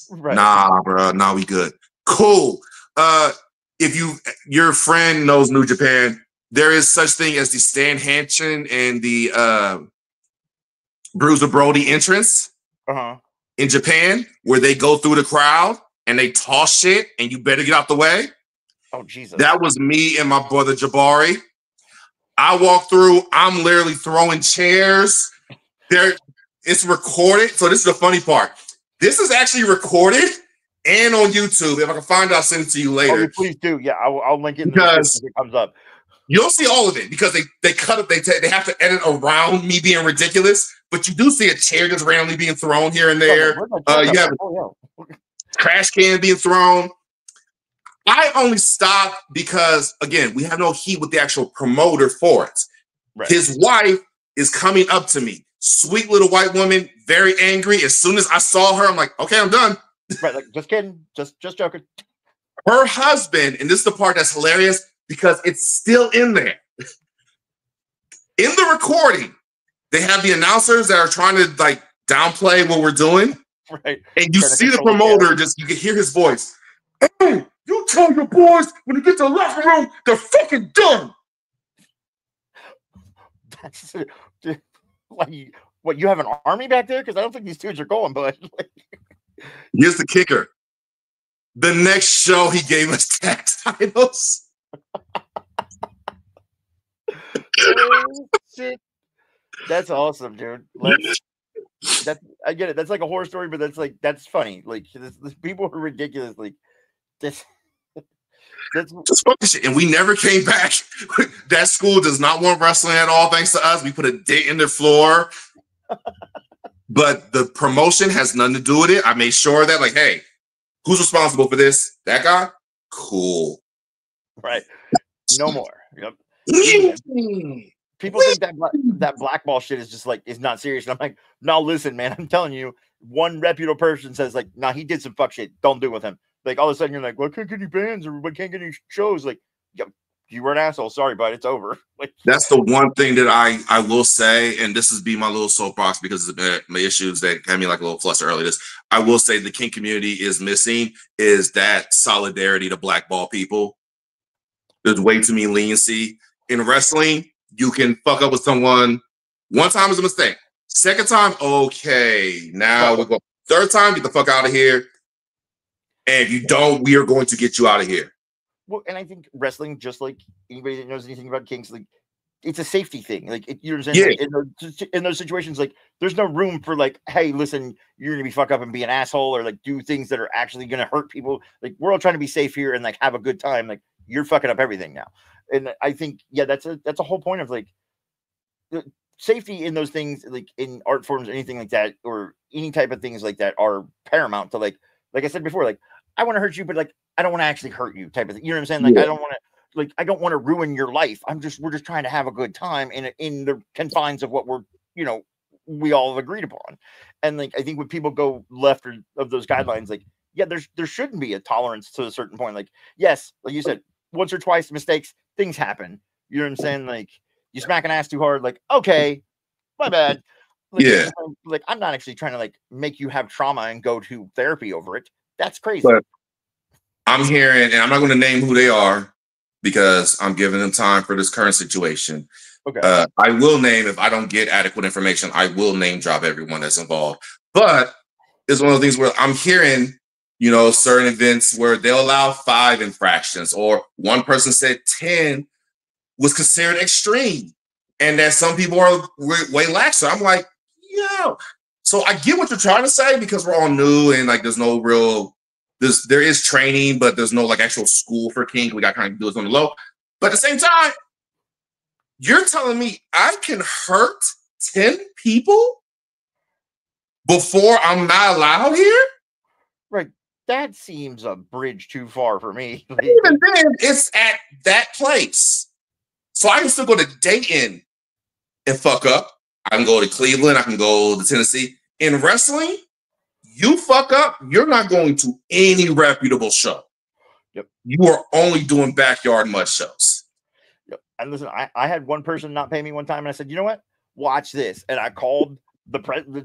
Right. Nah, bro. Nah, we good. Cool. If your friend knows New Japan, there is such thing as the Stan Hansen and the Bruiser Brody entrance in Japan, where they go through the crowd and they toss shit, and you better get out the way. Oh, Jesus. That was me and my brother Jabari. I walk through, I'm literally throwing chairs. It's recorded. So this is the funny part. This is actually recorded and on YouTube. If I can find it, I'll send it to you later. Oh, please do. Yeah, I'll link it in the description if it comes up. You'll see all of it because they cut it. They have to edit around me being ridiculous, but you do see a chair just randomly being thrown here and there. You have trash can being thrown. I only stopped because, again, we have no heat with the actual promoter for it. Right. His wife is coming up to me. sweet little white woman, very angry. As soon as I saw her, I'm like, okay, I'm done. Right, like just kidding, just joking. Her husband, and this is the part that's hilarious because it's still in there. In the recording, they have the announcers that are trying to like downplay what we're doing. Right. And you see the promoter, just you can hear his voice. Hey, you tell your boys when you get to the locker room, they're fucking done. That's what you have an army back there? Because I don't think these dudes are going, but here's the kicker. The next show he gave us tag titles. Oh, shit. That's awesome, dude. I get it. That's like a horror story, but that's funny. Like this people are ridiculous. Like that's just fucking shit. And we never came back. That school does not want wrestling at all, thanks to us. We put a dent in their floor. But the promotion has nothing to do with it. I made sure that, like, hey, who's responsible for this? That guy? Cool. Right. No more. Yep. People think that blackball shit is just like is not serious. And I'm like, no, listen, man. I'm telling you, one reputable person says like, nah, he did some fuck shit. Don't do it with him. Like all of a sudden you're like, well, I can't get any bands or we can't get any shows. Like, yep, you were an asshole. Sorry, bud. It's over. Like that's the one thing that I will say, and this is be my little soapbox because of my issues that had me like a little flustered earlier. I will say the kink community is missing is that solidarity to blackball people. There's way too many leniency in wrestling. You can fuck up with someone. One time is a mistake. Second time, okay. Now we're going. Third time, get the fuck out of here. And if you don't, we are going to get you out of here. Well, and I think wrestling, just like anybody that knows anything about kinks, like it's a safety thing. Like you know what I'm saying? Yeah. Like, in those situations, like there's no room for like, hey, listen, you're gonna be fuck up and be an asshole or like do things that are actually gonna hurt people. Like we're all trying to be safe here and like have a good time. Like you're fucking up everything now. And I think, yeah, that's a whole point of like the safety in those things, like in art forms, anything like that, or any type of things like that are paramount to like I said before, like I want to hurt you, but like I don't want to actually hurt you type of thing. You know what I'm saying? Like I don't want to ruin your life. We're just trying to have a good time in the confines of what we all have agreed upon. And like I think when people go left of those guidelines, like yeah, there shouldn't be a tolerance to a certain point. Like yes, like you said, once or twice mistakes, things happen. You know what I'm saying? Like you smack an ass too hard, like, okay, my bad. Like, yeah. Like I'm not actually trying to like make you have trauma and go to therapy over it. That's crazy. But I'm hearing, and I'm not going to name who they are because I'm giving them time for this current situation. Okay. I will name, if I don't get adequate information, I will name drop everyone that's involved. But it's one of the things where I'm hearing, certain events where they'll allow 5 infractions, or one person said 10 was considered extreme, and that some people are way laxer. I'm like, yo. So I get what you're trying to say because we're all new and like there's no real, there is training, but there's no like actual school for kink. We got to kind of do this on the low. But at the same time, you're telling me I can hurt 10 people before I'm not allowed here? Right. That seems a bridge too far for me. Even then, it's at that place. So I can still go to Dayton and fuck up. I can go to Cleveland. I can go to Tennessee. In wrestling, you fuck up, you're not going to any reputable show. Yep. You are only doing backyard mud shows. Yep. And listen, I had one person not pay me one time, and I said, you know what? Watch this. And I called the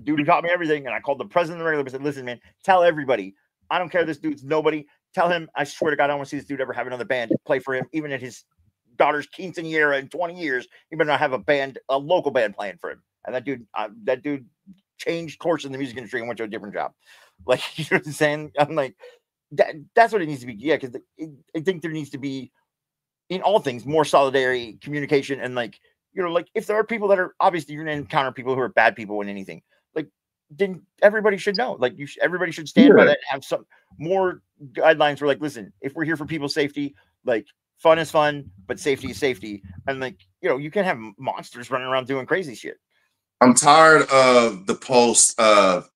dude who taught me everything, and I called the president of the regular. I said, listen, man, tell everybody. I don't care. This dude's nobody. Tell him, I swear to God, I don't want to see this dude ever have another band play for him, even at his daughter's quinceañera in 20 years. He better not have a local band playing for him. And that dude changed course in the music industry and went to a different job. Like, you know what I'm saying? I'm like, that's what it needs to be. Yeah, because I think there needs to be, in all things, more solidarity, communication, and like, like if there are people that are, obviously you're going to encounter people who are bad people in anything, like, then everybody should know. Like, everybody should stand by that and have some more guidelines where, like, listen, if we're here for people's safety, like, fun is fun, but safety is safety. And like, you can have monsters running around doing crazy shit. I'm tired of the post of,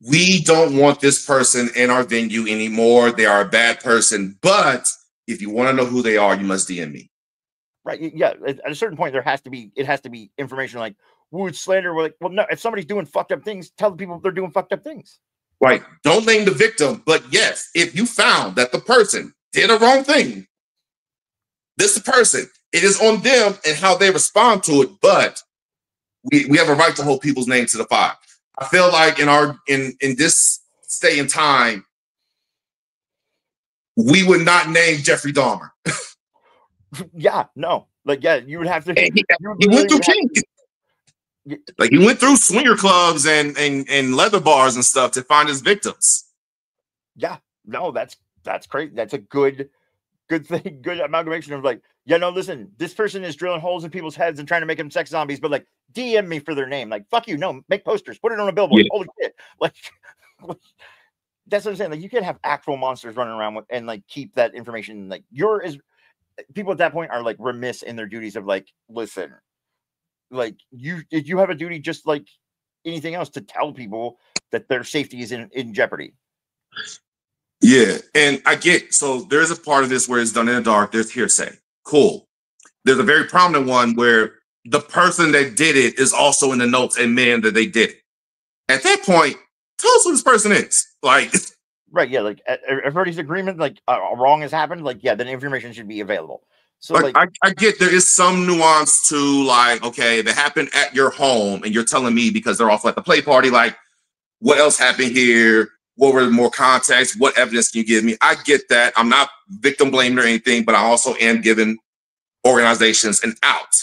we don't want this person in our venue anymore. They are a bad person. But if you want to know who they are, you must DM me. Right. Yeah. At a certain point, it has to be information like, would slander. We're like, well, no, if somebody's doing fucked up things, tell the people they're doing fucked up things. Right. Don't name the victim, but yes, if you found that the person did a wrong thing, this person, it is on them and how they respond to it. But we have a right to hold people's names to the fire. I feel like in this stay in time, we would not name Jeffrey Dahmer. Yeah, no, like you would have to. He went through kinks. Like he went through swinger clubs and leather bars and stuff to find his victims. Yeah, no, that's great. That's a good thing, good amalgamation of like, yeah, no, listen, this person is drilling holes in people's heads and trying to make them sex zombies, but like DM me for their name. Like, fuck you, no, make posters, put it on a billboard. Yeah. Holy shit. Like that's what I'm saying. Like you can't have actual monsters running around with and like keep that information. Like people at that point are like remiss in their duties of like, listen, like you have a duty just like anything else to tell people that their safety is in jeopardy. Yeah, and I get, so there's a part of this where it's done in the dark, there's hearsay. Cool. There's a very prominent one where the person that did it is also in the notes admitting that they did it. At that point, tell us who this person is. Like, right, yeah, like everybody's agreement, like a wrong has happened, like, yeah, then information should be available. So like I get there is some nuance to like, okay, if it happened at your home and you're telling me because they're off at the play party, like, what else happened here? What were more context? What evidence can you give me? I get that. I'm not victim blaming or anything, but I also am giving organizations an out.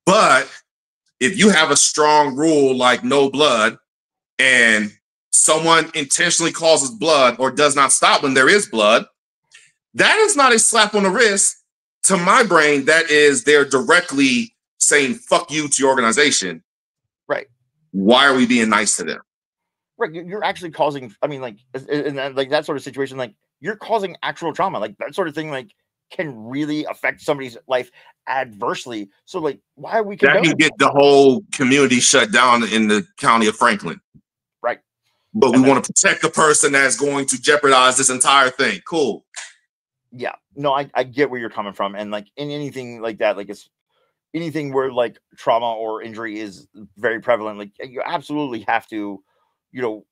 But if you have a strong rule like no blood and someone intentionally causes blood or does not stop when there is blood, that is not a slap on the wrist. To my brain, that is they're directly saying fuck you to your organization. Right. Why are we being nice to them? Right, you're actually causing. I mean, like, in that, like that sort of situation, like you're causing actual trauma, like that sort of thing, like can really affect somebody's life adversely. So, like, why are we? That you get the whole community shut down in the county of Franklin, right? But we want to protect the person that's going to jeopardize this entire thing. Cool. Yeah, no, I get where you're coming from, and like in anything like that, like it's anything where like trauma or injury is very prevalent. Like you absolutely have to. You know,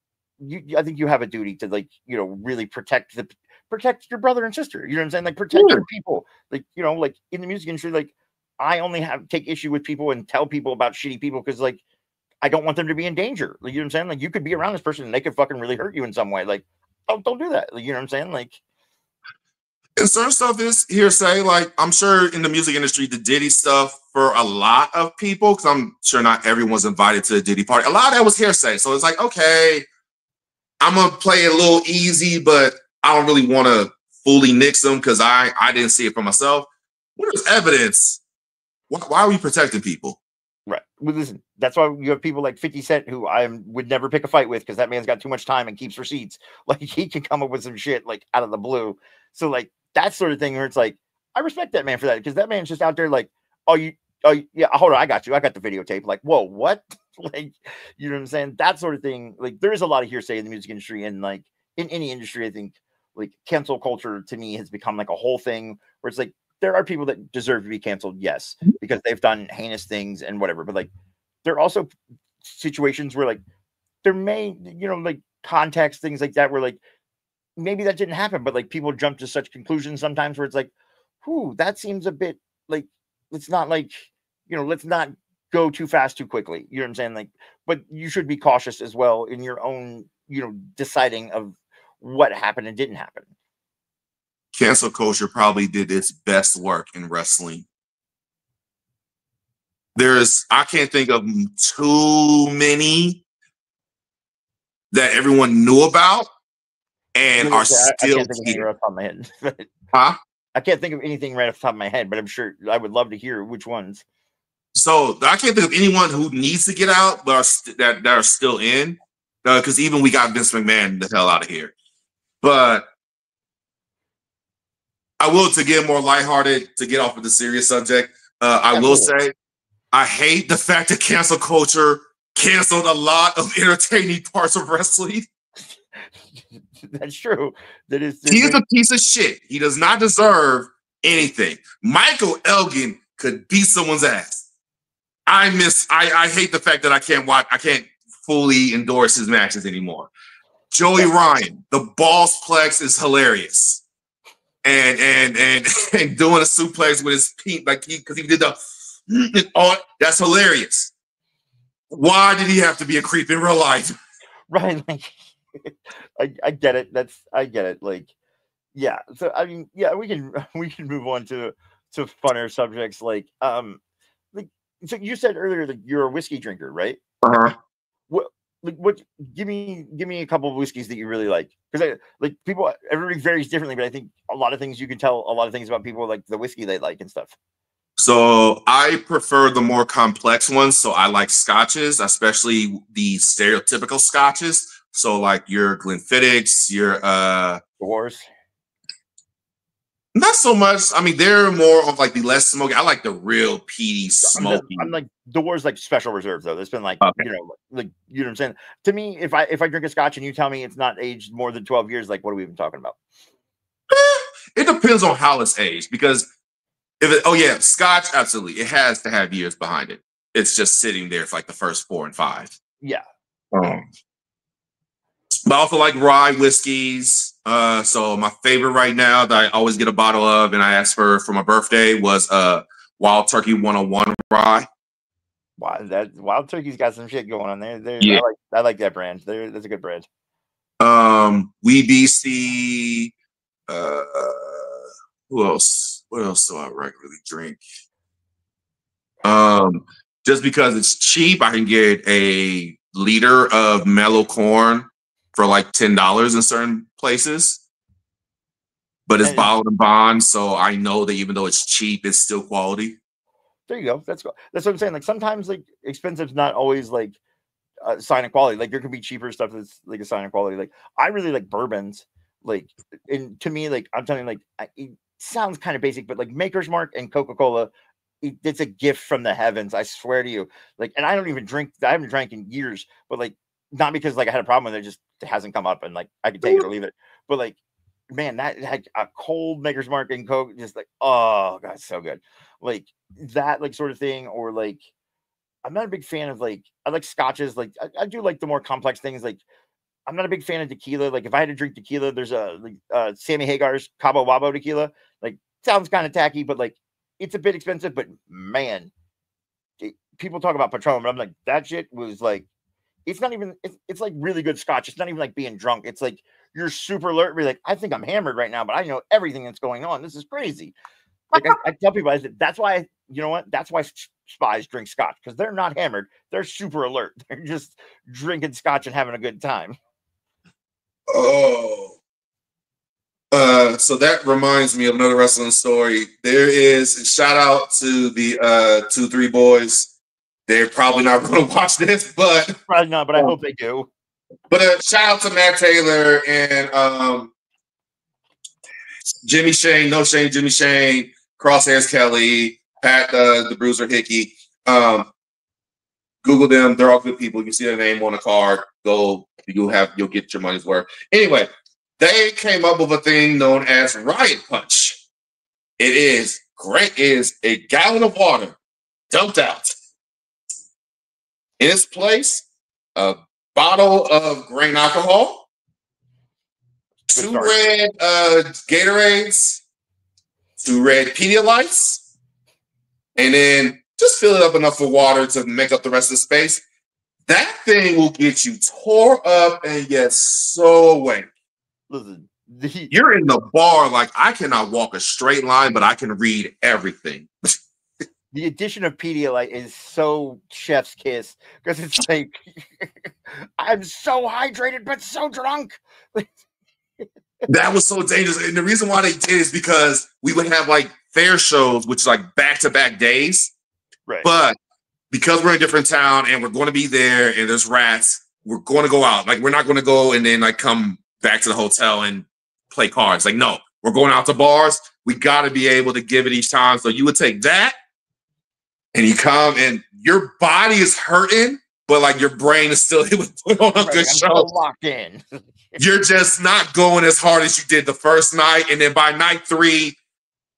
I think you have a duty to like, you know, really protect your brother and sister. You know what I'm saying? Like protect your people. Like, you know, like in the music industry, like I only take issue with people and tell people about shitty people because like I don't want them to be in danger. Like, you know what I'm saying? Like you could be around this person and they could fucking really hurt you in some way. Like, don't do that. Like, you know what I'm saying? Like, and certain stuff is hearsay. Like I'm sure in the music industry, the Diddy stuff for a lot of people, because I'm sure not everyone's invited to the Diddy party. A lot of that was hearsay. So it's like, okay, I'm gonna play it a little easy, but I don't really want to fully nix them because I didn't see it for myself. When there's evidence, why are we protecting people? Right. Well, listen, that's why you have people like 50 Cent who I would never pick a fight with because that man's got too much time and keeps receipts. Like he can come up with some shit like out of the blue. So like that sort of thing where it's like, I respect that man for that because that man's just out there like, oh yeah, hold on, I got you. I got the videotape. Like, whoa, what? Like, you know what I'm saying? That sort of thing. Like, there is a lot of hearsay in the music industry and like in any industry. I think like cancel culture to me has become like a whole thing where it's like there are people that deserve to be canceled, yes, because they've done heinous things and whatever. But like, there are also situations where like there may, you know, like context things like that where like maybe that didn't happen, but like people jump to such conclusions sometimes where it's like, whew, that seems a bit like, it's not like, you know, let's not go too fast too quickly. You know what I'm saying? Like, but you should be cautious as well in your own, you know, deciding of what happened and didn't happen. Cancel culture probably did its best work in wrestling. I can't think of too many that everyone knew about and are still. I can't think of anything right off the top of my head. Huh? I can't think of anything right off the top of my head, but I'm sure I would love to hear which ones. So I can't think of anyone who needs to get out, but that are still in. Because even we got Vince McMahon the hell out of here. But I will, to get more lighthearted, to get off of the serious subject, I will say I hate the fact that cancel culture canceled a lot of entertaining parts of wrestling. That's true. He is a piece of shit. He does not deserve anything. Michael Elgin could beat someone's ass. I hate the fact that I can't fully endorse his matches anymore. Joey Ryan, the boss plex is hilarious. And doing a suplex with his feet, like because he did the that's hilarious. Why did he have to be a creep in real life? Right. Like I get it. I get it. Like, yeah. So I mean, yeah, we can move on to funner subjects like so you said earlier that you're a whiskey drinker, right? Uh-huh. What give me a couple of whiskeys that you really like, because everybody varies differently, but I think a lot of things you can tell a lot of things about people, like the whiskey they like and stuff. So I prefer the more complex ones. So I like scotches, especially the stereotypical scotches. So like your Glenfiddichs, your Wars. Not so much. I mean, they're more of like the less smoky. I like the real peaty smoky. I'm like the War's like special reserve though. It's been like okay. Like you know what I'm saying. To me, if I drink a scotch and you tell me it's not aged more than 12 years, like what are we even talking about? It depends on how it's aged, because scotch, absolutely, it has to have years behind it. It's just sitting there for like the first 4 and 5. Yeah. But I also like rye whiskeys. So my favorite right now that I always get a bottle of, and I asked for my birthday, was Wild Turkey 101 rye. Wow, that Wild Turkey's got some shit going on there. Yeah. I like that brand. That's a good brand. WBC. Who else? What else do I regularly drink? Just because it's cheap, I can get a liter of mellow corn for like $10 in certain places. But it's bottled in bond, so I know that even though it's cheap, it's still quality. There you go. That's what I'm saying. Like sometimes like expensive's not always like a sign of quality. Like there can be cheaper stuff that's like a sign of quality. Like I really like bourbons. Like, and to me, like I'm telling you, like it sounds kind of basic, but like Maker's Mark and Coca-Cola, it's a gift from the heavens. I swear to you. Like, and I don't even drink. I haven't drank in years, but like not because like I had a problem with it, just it hasn't come up, and like I could take it or leave it. But like, man, that had a cold Maker's Mark and Coke, just like, oh god, so good. Like that, like sort of thing. Or like, I'm not a big fan of like, I like scotches. Like I do like the more complex things. Like I'm not a big fan of tequila. Like if I had to drink tequila, there's Sammy Hagar's Cabo Wabo tequila. Like sounds kind of tacky, but like it's a bit expensive. But man, people talk about Patron, but I'm like, that shit was like, it's not even, it's like really good scotch. It's not even like being drunk. It's like you're super alert. Be like, I think I'm hammered right now, but I know everything that's going on. This is crazy. Like I tell people, that's why, you know what? That's why spies drink scotch, because they're not hammered. They're super alert. They're just drinking scotch and having a good time. Oh. So that reminds me of another wrestling story. There is a shout out to the 2-3 boys. They're probably not going to watch this, but probably not. But I hope they do. But shout out to Matt Taylor and Jimmy Shane, No Shane, Jimmy Shane, Crosshairs Kelly, Pat the Bruiser Hickey. Google them; they're all good people. You can see their name on the card. Go, you'll get your money's worth. Anyway, they came up with a thing known as Riot Punch. It is great. It is a gallon of water dumped out. In its place, a bottle of grain alcohol, 2 red Gatorades, 2 red Pedialytes, and then just fill it up enough for water to make up the rest of the space. That thing will get you tore up and get so awake. Listen, you're in the bar like, I cannot walk a straight line, but I can read everything. The addition of Pedialyte is so chef's kiss, because it's like, I'm so hydrated but so drunk. That was so dangerous. And the reason why they did is because we would have like fair shows, which is like back-to-back days. Right. But because we're in a different town and we're going to be there and there's rats, we're going to go out. Like, we're not going to go and then like come back to the hotel and play cards. Like, no, we're going out to bars. We got to be able to give it each time. So you would take that and you come and your body is hurting, but like your brain is still able to put on a good show. Still locked in. You're just not going as hard as you did the first night. And then by night 3,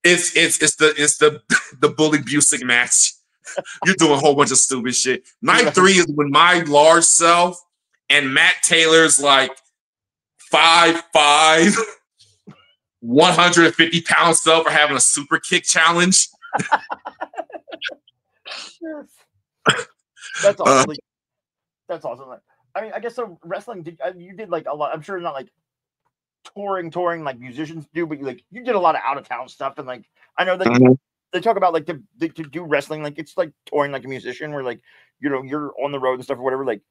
it's the Bully Busick match You're doing a whole bunch of stupid shit. Night 3 is when my large self and Matt Taylor's like 5'5", 150-pound self are having a super kick challenge. That's awesome. That's awesome. I mean, I guess so. Wrestling, you did like a lot. I'm sure not like touring like musicians do, but you did a lot of out of town stuff. And like I know that they talk about like to do wrestling, like it's like touring like a musician, where like you're on the road and stuff or whatever. Like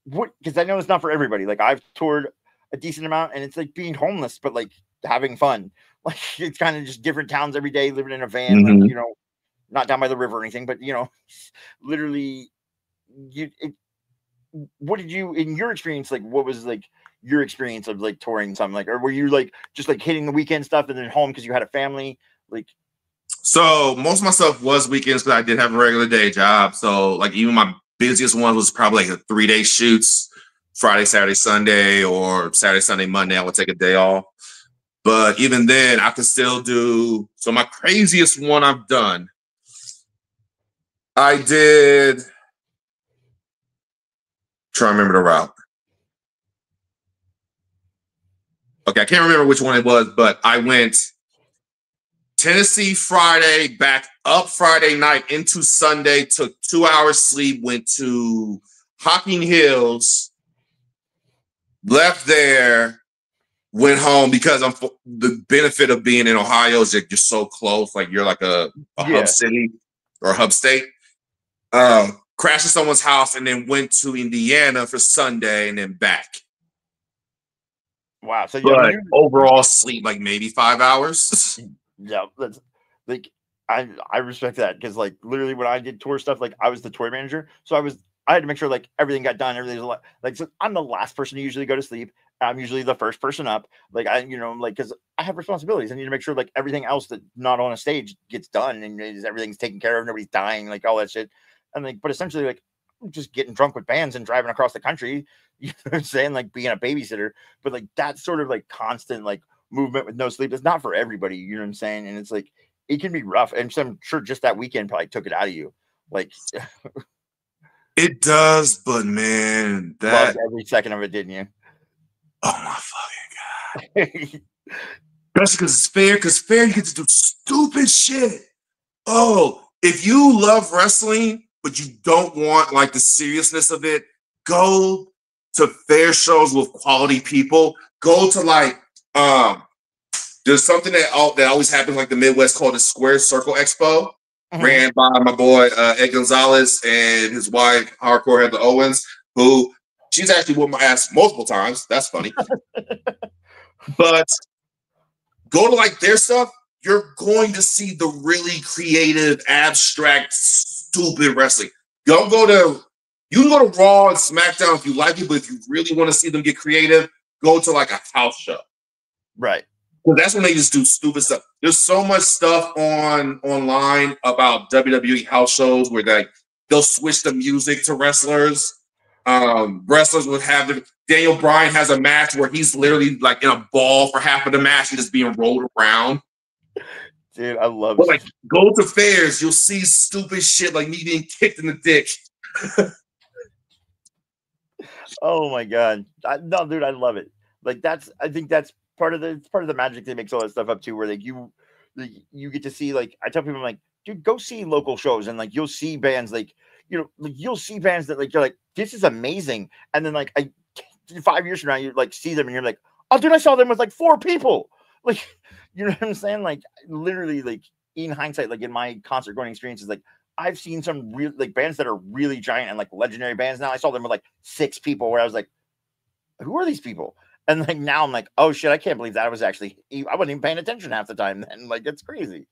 what? Because I know it's not for everybody. Like I've toured a decent amount, and it's like being homeless, but like having fun. Like it's kind of just different towns every day, living in a van, like not down by the river or anything, but literally, what did you in your experience like? What was like your experience of like touring something like, or were you like just like hitting the weekend stuff and then home because you had a family? Like, so most of my stuff was weekends because I did have a regular day job. So like even my busiest one was probably like a 3-day shoots, Friday, Saturday, Sunday, or Saturday, Sunday, Monday. I would take a day off. But even then, I could still do. So my craziest one I've done, I did. Try to remember the route. Okay, I can't remember which one it was, but I went Tennessee Friday, back up Friday night into Sunday, took 2 hours sleep, went to Hocking Hills, left there, went home because I'm the benefit of being in Ohio is that you're so close, like you're like a hub city or a hub state. Crashed at someone's house and then went to Indiana for Sunday and then back. Wow. So overall sleep like maybe 5 hours. Yeah, that's like I respect that because like literally when I did tour stuff, like I was the tour manager, so I had to make sure like everything got done. Everything's like so I'm the last person to usually go to sleep. I'm usually the first person up. Like because I have responsibilities. I need to make sure like everything else that's not on a stage gets done and everything's taken care of. Nobody's dying, like all that shit. And like, but essentially like I'm just getting drunk with bands and driving across the country. You know what I'm saying? Like being a babysitter, but like that sort of like constant like movement with no sleep is not for everybody. You know what I'm saying? And it's like it can be rough. And so I'm sure just that weekend probably took it out of you. Like it does, but man, that loved every second of it, didn't you? Oh my fucking god! Especially because it's fair. Because fair, you get to do stupid shit. Oh, if you love wrestling but you don't want like the seriousness of it, go to fair shows with quality people. Go to like there's something that always happens like the Midwest called the Square Circle Expo, ran by my boy Ed Gonzalez and his wife Hardcore Heather Owens, who she's actually whooped my ass multiple times. That's funny. But go to like their stuff. You're going to see the really creative, abstract, stupid wrestling. You can go to Raw and SmackDown if you like it, but if you really want to see them get creative, go to like a house show. Right. Well, that's when they just do stupid stuff. There's so much stuff online about WWE house shows where they'll switch the music to wrestlers. Wrestlers would have them. Daniel Bryan has a match where he's literally like in a ball for half of the match and just being rolled around. Dude, I love it. Like, go to fairs, you'll see stupid shit like me being kicked in the dick. Oh my god. No, dude, I love it. Like I think that's part of the magic that makes all that stuff up too, where like you get to see, like I tell people, I'm like, dude, go see local shows and like you'll see bands like you'll see bands that like you're like, this is amazing. And then like 5 years from now, you like see them and you're like, oh dude, I saw them with like 4 people. Like, you know what I'm saying? Like literally, like in hindsight, like in my concert going experiences, like I've seen some real like bands that are really giant and like legendary bands. Now I saw them with like 6 people where I was like, who are these people? And like now I'm like, oh shit, I can't believe that. I wasn't even paying attention half the time then. Like it's crazy.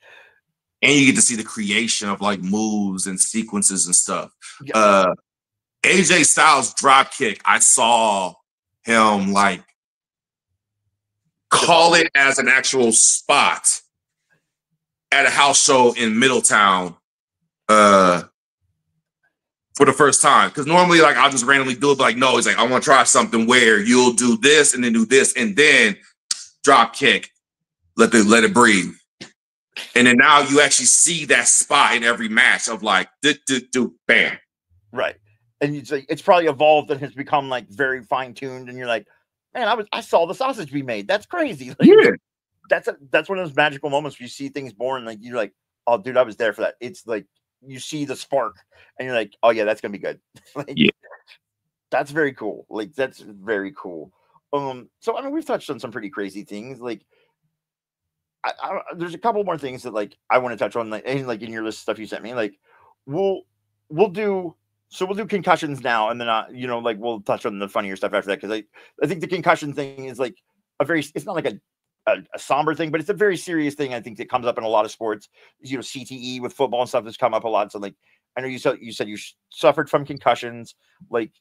And you get to see the creation of like moves and sequences and stuff. Yeah. AJ Styles drop kick. I saw him like call it as an actual spot at a house show in Middletown for the first time. Because normally, like, I'll just randomly do it, but like, no, he's like, I want to try something where you'll do this and then do this and then drop kick. Let it breathe. And then now you actually see that spot in every match of like, bam. Right. And it's probably evolved and has become like very fine tuned. And you're like, man, I saw the sausage be made. That's crazy. Like, Yeah. That's one of those magical moments where you see things born. Like you're like, oh, dude, I was there for that. It's like you see the spark, and you're like, oh yeah, that's gonna be good. Like, yeah, that's very cool. Like that's very cool. So I mean, we've touched on some pretty crazy things. Like, there's a couple more things that like I want to touch on, like in your list of stuff you sent me. Like, we'll do. So we'll do concussions now, and then like we'll touch on the funnier stuff after that, because I think the concussion thing is like it's not like a somber thing, but it's a very serious thing. I think that comes up in a lot of sports. CTE with football and stuff has come up a lot. So like, I know you said you suffered from concussions. Like,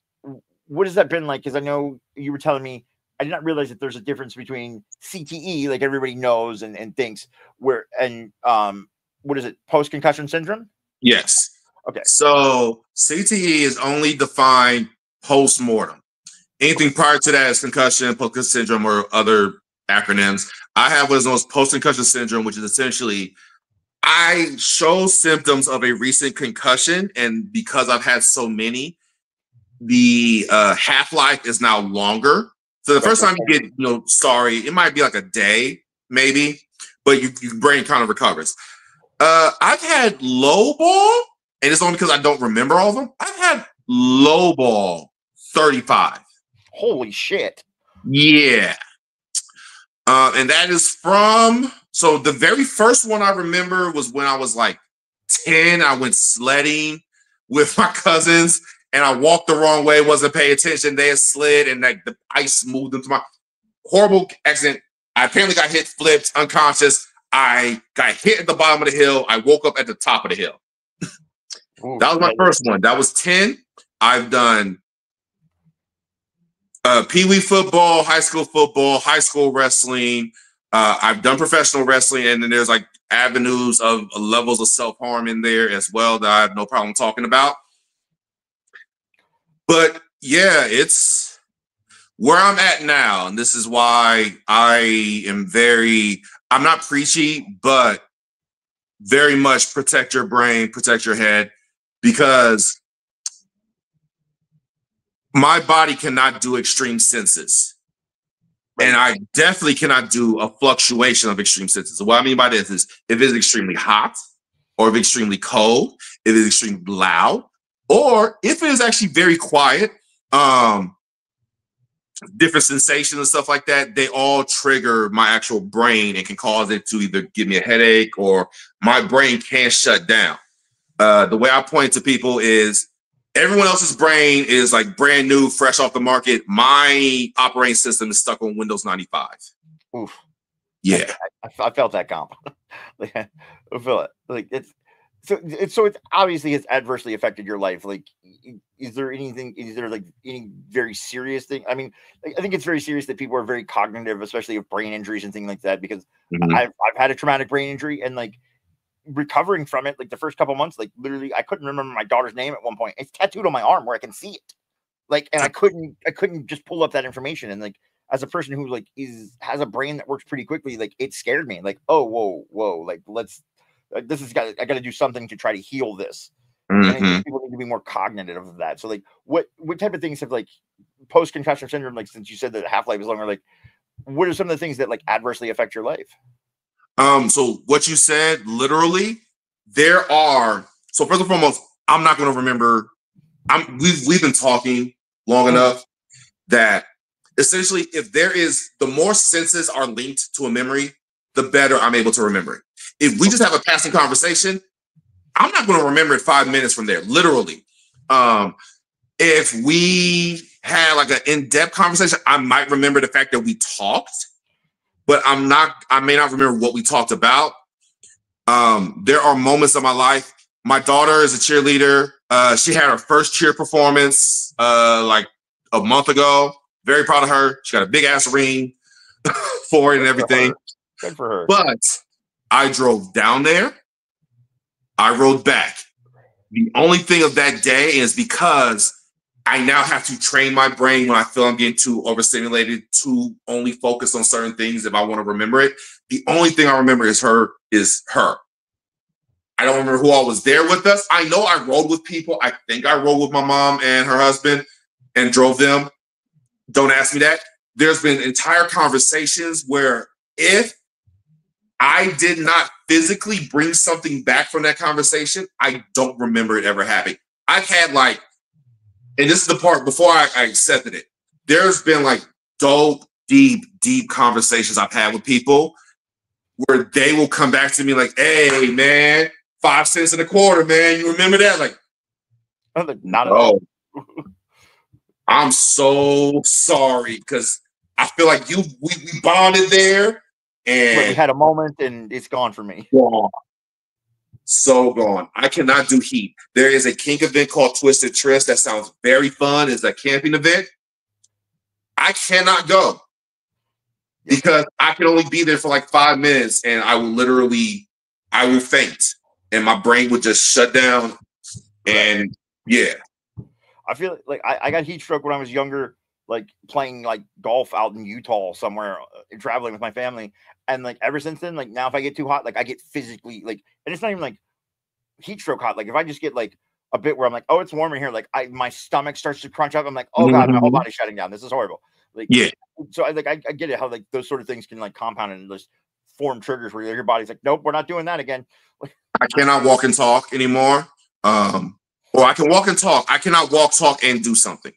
what has that been like? Because I know you were telling me, I did not realize that there's a difference between CTE, like everybody knows and thinks, what is it? Post concussion syndrome? Yes. Okay. So CTE is only defined post-mortem. Anything prior to that is concussion, post-concussion syndrome, or other acronyms. I have what's known as post-concussion syndrome, which is essentially I show symptoms of a recent concussion, and because I've had so many, the half-life is now longer. So the first time you get, sorry, it might be like a day, maybe, but your brain kind of recovers. I've had low ball, and it's only because I don't remember all of them. I've had low ball 35. Holy shit. Yeah. And that is so the very first one I remember was when I was like 10. I went sledding with my cousins, and I walked the wrong way, wasn't paying attention. They had slid, and like the ice moved into my horrible accident. I apparently got hit, flipped, unconscious. I got hit at the bottom of the hill. I woke up at the top of the hill. Ooh, that was my first one. That was 10. I've done pee-wee football, high school wrestling. I've done professional wrestling, and then there's like avenues of levels of self-harm in there as well that I have no problem talking about. But yeah, it's where I'm at now, and this is why I'm not preachy, but very much protect your brain, protect your head, because my body cannot do extreme senses. Right. And I definitely cannot do a fluctuation of extreme senses. So what I mean by this is if it's extremely hot, or if it's extremely cold, if it's extremely loud, or if it is actually very quiet, different sensations and stuff like that, they all trigger my actual brain and can cause it to either give me a headache or my brain can't shut down. The way I point to people is everyone else's brain is like brand new, fresh off the market. My operating system is stuck on Windows 95. Oof. Yeah. I felt that comp. Like, I feel it. Like it's obviously has adversely affected your life. Like, is there like any very serious thing? I mean, I think it's very serious that people are very cognitive, especially of brain injuries and things like that, because I've had a traumatic brain injury, and like recovering from it, like the first couple months, like literally I couldn't remember my daughter's name at one point. It's tattooed on my arm where I can see it. Like, and I couldn't just pull up that information. And like, as a person who like has a brain that works pretty quickly, like it scared me. Like, oh, whoa, like I got to do something to try to heal this. And I think people need to be more cognitive of that. So like, what type of things have like post concussion syndrome? Like, since you said that half-life is longer, like, what are some of the things that like adversely affect your life? So what you said, literally, so first and foremost, I'm not going to remember. We've been talking long enough that essentially, if the more senses are linked to a memory, the better I'm able to remember it. If we just have a passing conversation, I'm not going to remember it 5 minutes from there, literally. If we had like an in-depth conversation, I might remember the fact that we talked, but I may not remember what we talked about. There are moments of my life. My daughter is a cheerleader. She had her first cheer performance like a month ago. Very proud of her. She got a big ass ring for it and everything. Good for her. But I drove down there. I rode back. The only thing of that day is because I now have to train my brain when I feel I'm getting too overstimulated to only focus on certain things if I want to remember it. The only thing I remember is her. I don't remember who all was there with us. I know I rode with people. I think I rode with my mom and her husband and drove them. Don't ask me that. There's been entire conversations where if I did not physically bring something back from that conversation, I don't remember it ever happening. I've had like, and this is the part before I accepted it. There's been like dope, deep conversations I've had with people where they will come back to me like, hey, man, 5 cents and a quarter, man. You remember that? Like, not at all. I'm so sorry because I feel like we bonded there and we had a moment and it's gone for me. Gone. So gone. I cannot do heat. There is a kink event called Twisted Tryst that sounds very fun. It's a camping event. I cannot go because I can only be there for like 5 minutes and I will faint and my brain would just shut down. And yeah. I feel like I got heat stroke when I was younger, like playing like golf out in Utah somewhere, traveling with my family. And like ever since then, like now if I get too hot, like I get physically like, and it's not even like heat stroke hot. Like if I just get like a bit where I'm like, oh, it's warm in here. Like my stomach starts to crunch up. I'm like, oh God, my whole body's shutting down. This is horrible. Like, yeah. So I get it how like those sort of things can like compound and just form triggers where your body's like, nope, we're not doing that again. I cannot walk and talk anymore. Or I can walk and talk. I cannot walk, talk, and do something.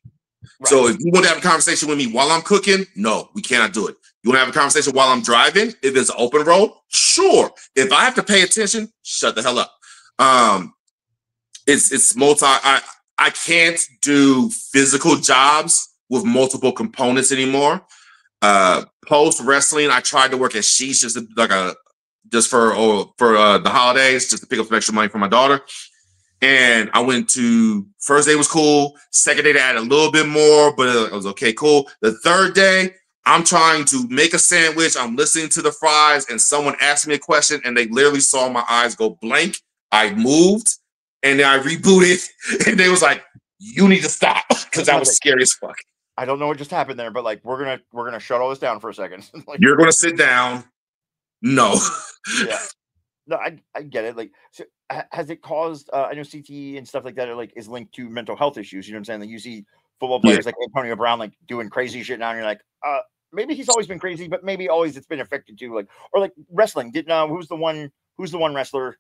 Right. So if you want to have a conversation with me while I'm cooking, no, we cannot do it. You want to have a conversation while I'm driving? If it's an open road, sure. If I have to pay attention, shut the hell up. It's multi. I can't do physical jobs with multiple components anymore. Post wrestling, I tried to work at Sheesh just for the holidays, just to pick up some extra money for my daughter. And I went to, first day was cool. Second day, they added a little bit more, but it was okay, cool. The third day, I'm trying to make a sandwich. I'm listening to the fries, and someone asked me a question, and they literally saw my eyes go blank. I moved, and then I rebooted, and they was like, "You need to stop," because that was scary as fuck. I don't know what just happened there, but like we're gonna shut all this down for a second. Like, you're gonna sit down. No. Yeah. No, I get it. Like, so has it caused? I know CTE and stuff like that is linked to mental health issues. You know what I'm saying? Like you see football players like Antonio Brown like doing crazy shit now, and you're like, maybe he's always been crazy, but maybe always it's been affected too. Like, or like wrestling. Who's the one wrestler?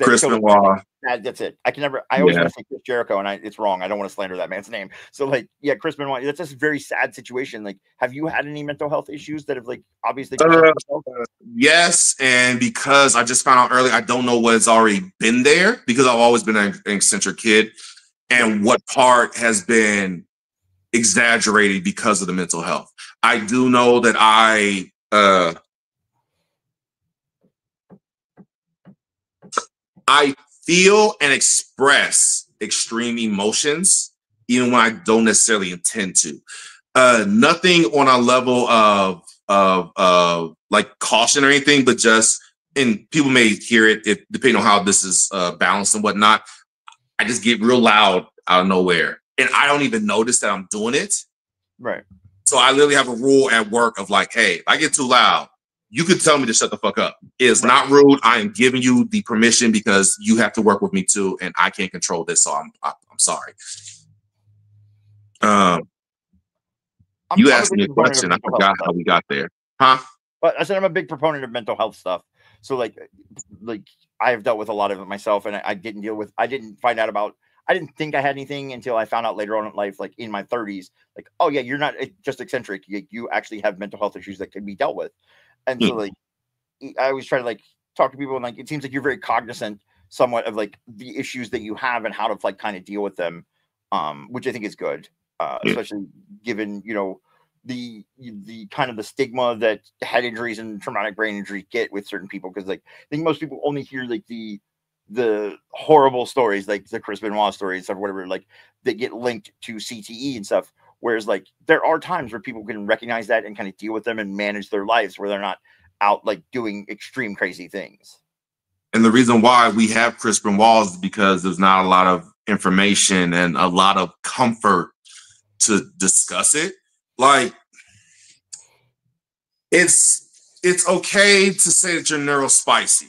Chris Benoit. That's it. I always want to say Chris Jericho, and it's wrong. I don't want to slander that man's name. So like, yeah, Chris Benoit. That's just a very sad situation. Like, have you had any mental health issues that have like obviously? Yes, and because I just found out early, I don't know what's already been there because I've always been an eccentric kid, and what part has been exaggerated because of the mental health. I do know that I feel and express extreme emotions, even when I don't necessarily intend to. Nothing on a level of like caution or anything, but just, and people may hear it if depending on how this is balanced and whatnot. I just get real loud out of nowhere, and I don't even notice that I'm doing it. Right. So I literally have a rule at work of like, hey, if I get too loud, you could tell me to shut the fuck up. It's not rude. I am giving you the permission because you have to work with me too, and I can't control this. So I'm sorry. You asked me a question. I forgot how we got there. Huh? But I said I'm a big proponent of mental health stuff. So like I have dealt with a lot of it myself, and I didn't find out about. I didn't think I had anything until I found out later on in life, like in my 30s, like, oh yeah, you're not just eccentric. You actually have mental health issues that can be dealt with. And so like, I always try to like talk to people, and like, it seems like you're very cognizant somewhat of like the issues that you have and how to like kind of deal with them. Which I think is good, especially given, you know, the kind of the stigma that head injuries and traumatic brain injuries get with certain people. Cause like, I think most people only hear like the horrible stories, like the Chris Benoit stories or whatever, like that get linked to CTE and stuff. Whereas like there are times where people can recognize that and kind of deal with them and manage their lives where they're not out like doing extreme crazy things. And the reason why we have Chris Benoit is because there's not a lot of information and a lot of comfort to discuss it. Like, it's okay to say that you're neurospicy.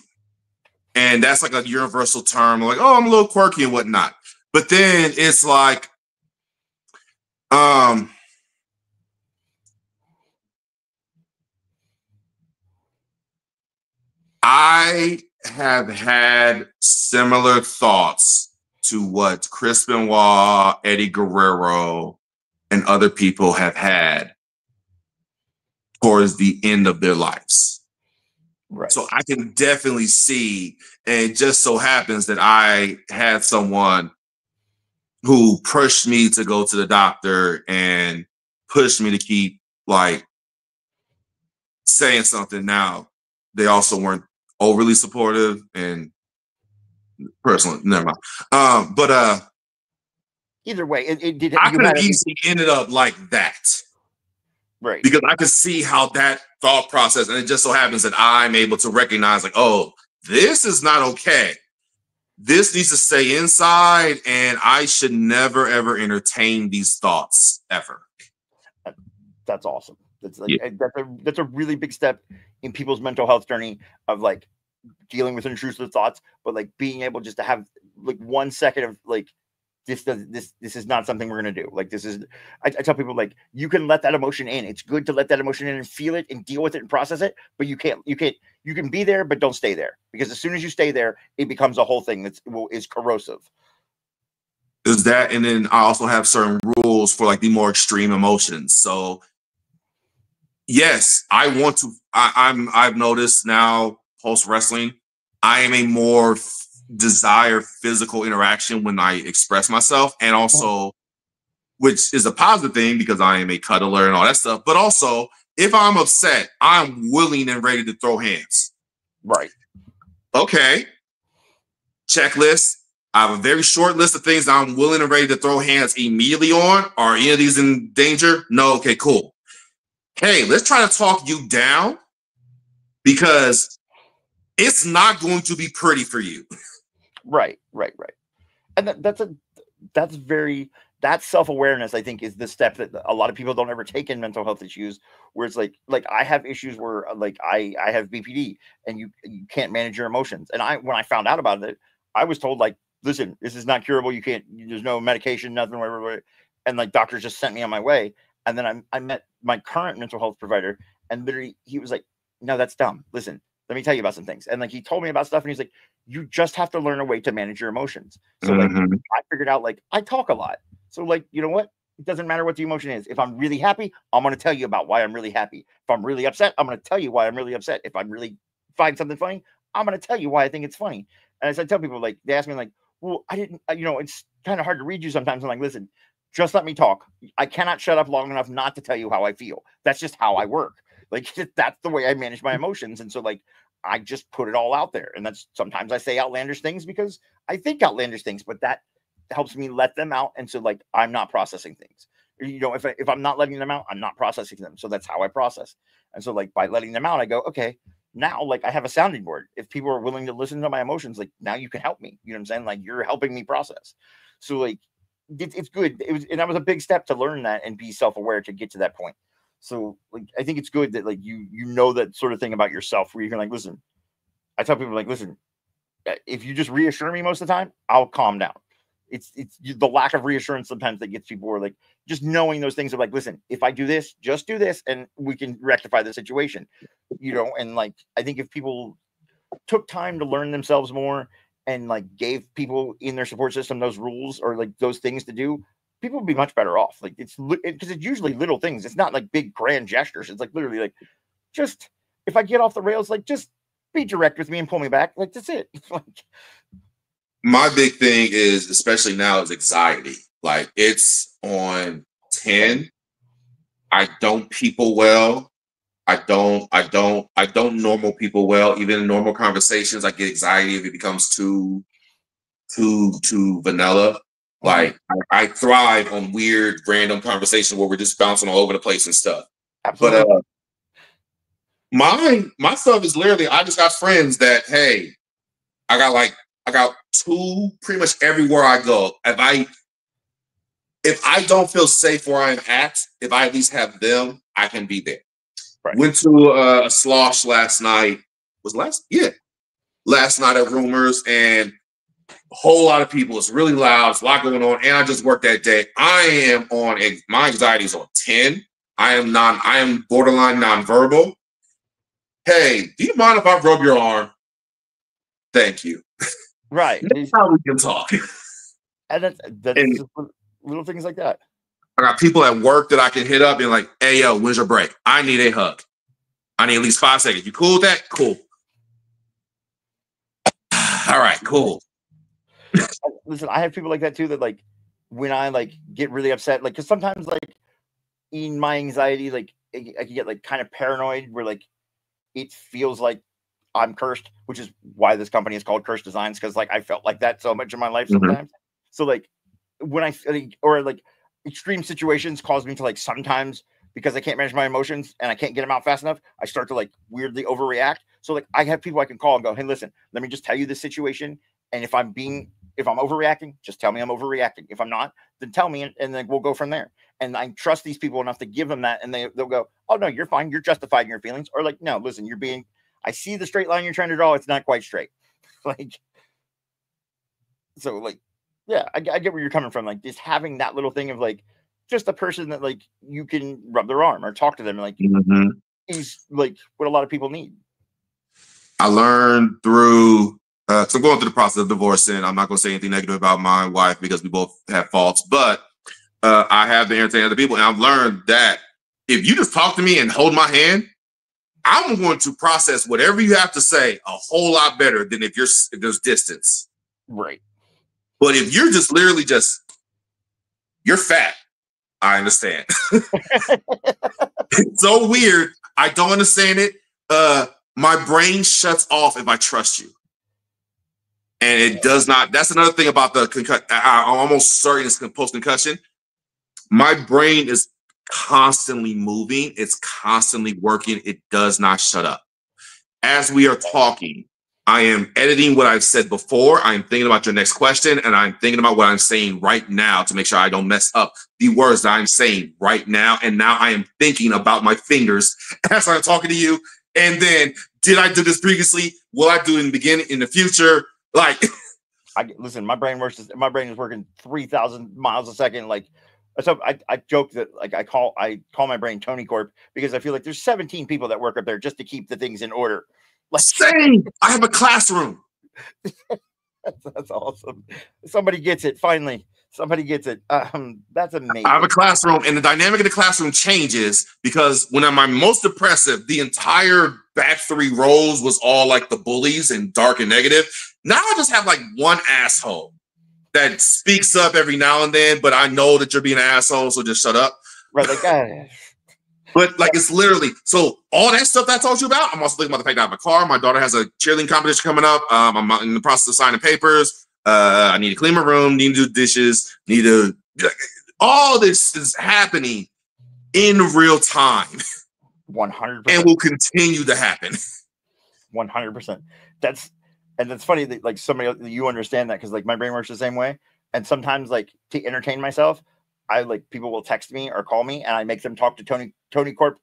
And that's like a universal term, like, oh, I'm a little quirky and whatnot. But then it's like, I have had similar thoughts to what Chris Benoit, Eddie Guerrero, and other people have had towards the end of their lives. Right. So I can definitely see, and it just so happens that I had someone who pushed me to go to the doctor and pushed me to keep like saying something. Now, they also weren't overly supportive, and personally, never mind. But either way, it did. I could have easily ended up like that. Right. Because I could see how that thought process, and it just so happens that I'm able to recognize, like, oh, this is not okay. This needs to stay inside, and I should never, ever entertain these thoughts ever. That's awesome. That's like that's a really big step in people's mental health journey of like dealing with intrusive thoughts, but like being able just to have like 1 second of like, this is not something we're going to do. Like, this is, I tell people, like, you can let that emotion in. It's good to let that emotion in and feel it and deal with it and process it, but you can be there, but don't stay there, because as soon as you stay there, it becomes a whole thing is corrosive. Is that, and then I also have certain rules for like the more extreme emotions. So yes, I've noticed now post wrestling, I am a more desire physical interaction when I express myself, and also, which is a positive thing because I am a cuddler and all that stuff, but also if I'm upset, I'm willing and ready to throw hands. Right. Okay. Checklist. I have a very short list of things that I'm willing and ready to throw hands immediately on. Are any of these in danger? No. Okay, cool. Hey, let's try to talk you down, because it's not going to be pretty for you. Right. And that self-awareness, I think, is the step that a lot of people don't ever take in mental health issues, where it's like I have issues where like I have BPD, and you can't manage your emotions. And when I found out about it, I was told, like, listen, this is not curable. There's no medication, nothing, whatever. And like doctors just sent me on my way. And then I met my current mental health provider, and literally he was like, no, that's dumb. Listen, let me tell you about some things. And like, he told me about stuff, and he's like, you just have to learn a way to manage your emotions. So like, I figured out, like, I talk a lot. So like, you know what? It doesn't matter what the emotion is. If I'm really happy, I'm going to tell you about why I'm really happy. If I'm really upset, I'm going to tell you why I'm really upset. If I'm really find something funny, I'm going to tell you why I think it's funny. And as I tell people, like, they ask me like, well, I didn't, it's kind of hard to read you sometimes. I'm like, listen, just let me talk. I cannot shut up long enough not to tell you how I feel. That's just how I work. Like, that's the way I manage my emotions. And so like, I just put it all out there. And that's, sometimes I say outlandish things because I think outlandish things, but that helps me let them out. And so like, I'm not processing things. If I'm not letting them out, I'm not processing them. So that's how I process. And so like, by letting them out, I go, okay, now like I have a sounding board. If people are willing to listen to my emotions, like, now you can help me. You know what I'm saying? Like, you're helping me process. So like, it's good. And that was a big step to learn that and be self-aware to get to that point. So like, I think it's good that like you know that sort of thing about yourself, where you can like, listen, I tell people like, listen, if you just reassure me most of the time, I'll calm down. It's the lack of reassurance sometimes that gets people, or like just knowing those things of like, listen, if I do this, just do this, and we can rectify the situation, and like, I think if people took time to learn themselves more and like gave people in their support system those rules or like those things to do, people would be much better off. Like, because it's usually little things. It's not like big grand gestures. It's like literally like, just, if I get off the rails, like, just be direct with me and pull me back. Like, that's it. Like, my big thing is, especially now, is anxiety. Like, it's on 10. I don't people well. I don't normal people well. Even in normal conversations, I get anxiety if it becomes too vanilla. Like, I thrive on weird, random conversations where we're just bouncing all over the place and stuff. Absolutely. But my stuff is literally, I just got friends that, hey, I got two pretty much everywhere I go. if I don't feel safe where I'm at, if I at least have them, I can be there. Right. Went to a slosh last night. Last night at Rumors, and a whole lot of people. It's really loud. It's a lot going on, and I just worked that day. I am on my anxiety is on 10. I am borderline nonverbal. Hey, do you mind if I rub your arm? Thank you. Right. That's how we can talk. And that's just little things like that. I got people at work that I can hit up and like, hey, yo, when's your break? I need a hug. I need at least 5 seconds. You cool with that? Cool. All right, cool. Listen, I have people like that too, that like when I like get really upset, like, because sometimes like in my anxiety, like I can get like kind of paranoid where like it feels like I'm cursed, which is why this company is called Cursed Designs, because like I felt like that so much in my life sometimes. So like when I or like extreme situations cause me to like sometimes, because I can't manage my emotions and I can't get them out fast enough, I start to like weirdly overreact. So like I have people I can call and go, hey, listen, let me just tell you this situation. And if I'm overreacting, just tell me I'm overreacting. If I'm not, then tell me, and then we'll go from there. And I trust these people enough to give them that, and they'll go, oh no, you're fine. You're justified in your feelings. Or like, no, listen, I see the straight line you're trying to draw. It's not quite straight. Like, so like, yeah, I get where you're coming from. Like just having that little thing of like, just a person that like you can rub their arm or talk to them, like is like what a lot of people need. I learned through so I'm going through the process of divorce, and I'm not going to say anything negative about my wife because we both have faults, but I have to entertain other people, and I've learned that if you just talk to me and hold my hand, I'm going to process whatever you have to say a whole lot better than if there's distance. Right. But if you're just literally you're fat, I understand. It's so weird. I don't understand it. My brain shuts off if I trust you. And it does not. That's another thing about the concussion. I'm almost certain it's post-concussion. My brain is constantly moving. It's constantly working. It does not shut up. As we are talking, I am editing what I've said before. I am thinking about your next question, and I'm thinking about what I'm saying right now to make sure I don't mess up the words that I'm saying right now. And now I am thinking about my fingers as I'm talking to you. And then, did I do this previously? Will I do it in the beginning, in the future? Like, listen, my brain is working 3,000 miles a second. Like, so I joke that like I call my brain Tony Corp, because I feel like there's 17 people that work up there just to keep the things in order. Like, same. I have a classroom. That's awesome. Somebody gets it. Finally, somebody gets it. That's amazing. I have a classroom, and the dynamic of the classroom changes because when I'm most depressive, the entire back 3 rows was all like the bullies and dark and negative. Now I just have like one asshole that speaks up every now and then, but I know that you're being an asshole, so just shut up. Right, like But like it's literally, so all that stuff that I told you about, I'm also thinking about the fact that I have a car. My daughter has a cheerleading competition coming up. I'm in the process of signing papers. I need to clean my room, need to do dishes, all this is happening in real time. 100%. And will continue to happen. 100%. That's funny that like somebody, you understand that, because like my brain works the same way. And sometimes like to entertain myself, people will text me or call me, and I make them talk to Tony Corp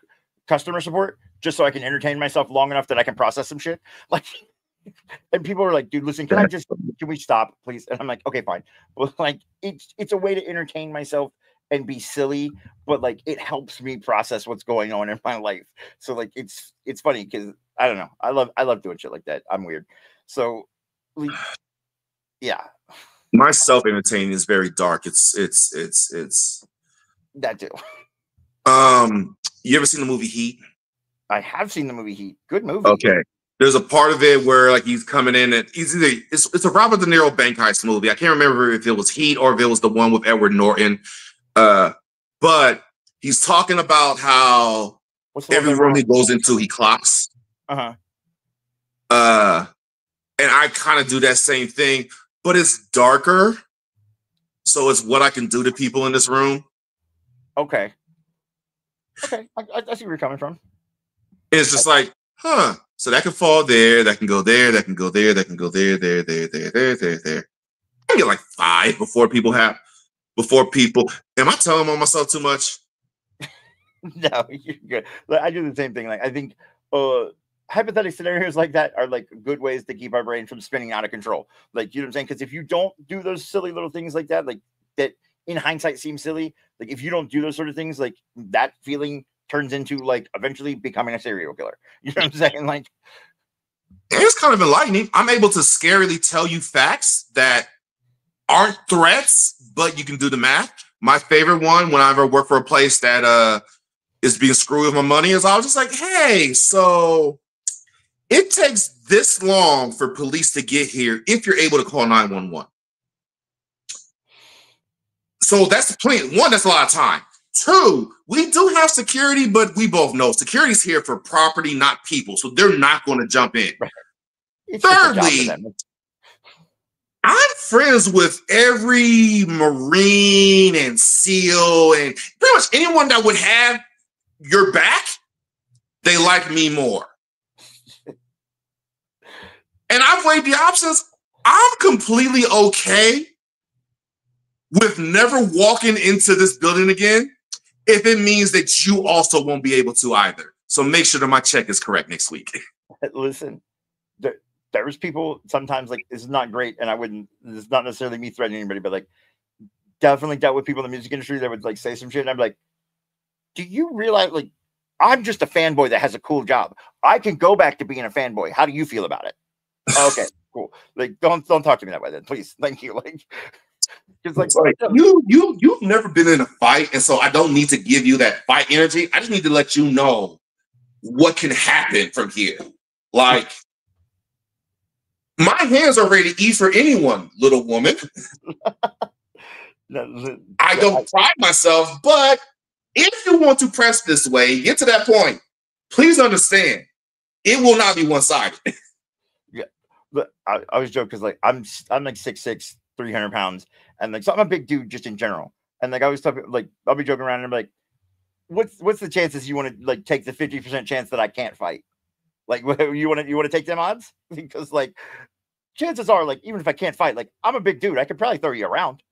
customer support just so I can entertain myself long enough that I can process some shit. Like, and people are like, dude, listen, can we stop, please? And I'm like, okay, fine. But like, it's a way to entertain myself and be silly, but like it helps me process what's going on in my life. So like, it's funny because I don't know. I love doing shit like that. I'm weird. So yeah. My self-entertaining is very dark. It's that too. You ever seen the movie Heat? I have seen the movie Heat. Good movie. Okay. There's a part of it where like he's coming in and it's a Robert De Niro bank heist movie. I can't remember if it was Heat or if it was the one with Edward Norton. But he's talking about how every room he goes into, he clocks. Uh-huh. And I kind of do that same thing, but it's darker. So it's what I can do to people in this room. Okay. I see where you're coming from. It's just like, huh. So that can fall there, that can go there, that can go there, that can go there. I get like 5 before people have. before people. Am I telling on myself too much? No, you're good. Like, I do the same thing. Like I think hypothetical scenarios like that are like good ways to keep our brain from spinning out of control. Like you know what I'm saying? Because if you don't do those silly little things like that, like that in hindsight seem silly, like if you don't do those sort of things, like that feeling turns into like eventually becoming a serial killer. You know what I'm saying? Like it's kind of enlightening. I'm able to scarily tell you facts that aren't threats, but you can do the math. My favorite one, when I ever work for a place that is being screwed with my money, is I was just like, hey, so it takes this long for police to get here if you're able to call 911. So that's plenty. One, that's a lot of time. Two, we do have security, but we both know security's here for property, not people. So they're not going to jump in. it's Thirdly, I'm friends with every Marine and SEAL and pretty much anyone that would have your back. They like me more. And I've weighed the options. I'm completely okay with never walking into this building again if it means that you also won't be able to either. So make sure that my check is correct next week. Listen, there's people sometimes like this is not great, and I wouldn't. This is not necessarily me threatening anybody, but like definitely dealt with people in the music industry that would like say some shit, and I'm like, do you realize like I'm just a fanboy that has a cool job? I can go back to being a fanboy. How do you feel about it? Okay, cool. Like don't talk to me that way then, please. Thank you. Like. It's like you've never been in a fight, and so I don't need to give you that fight energy. I just need to let you know what can happen from here. Like my hands are ready to eat for anyone, little woman. I don't pride myself, but if you want to press this way, get to that point, please understand it will not be one-sided. Yeah, but I always joke because like I'm like 6'6", 300 pounds, and like so I'm a big dude just in general, and like I always talk like I'll be joking around and I'm like, what's the chances you want to like take the 50% chance that I can't fight? Like you want to take them odds? Because like chances are like even if I can't fight, like I'm a big dude, I could probably throw you around.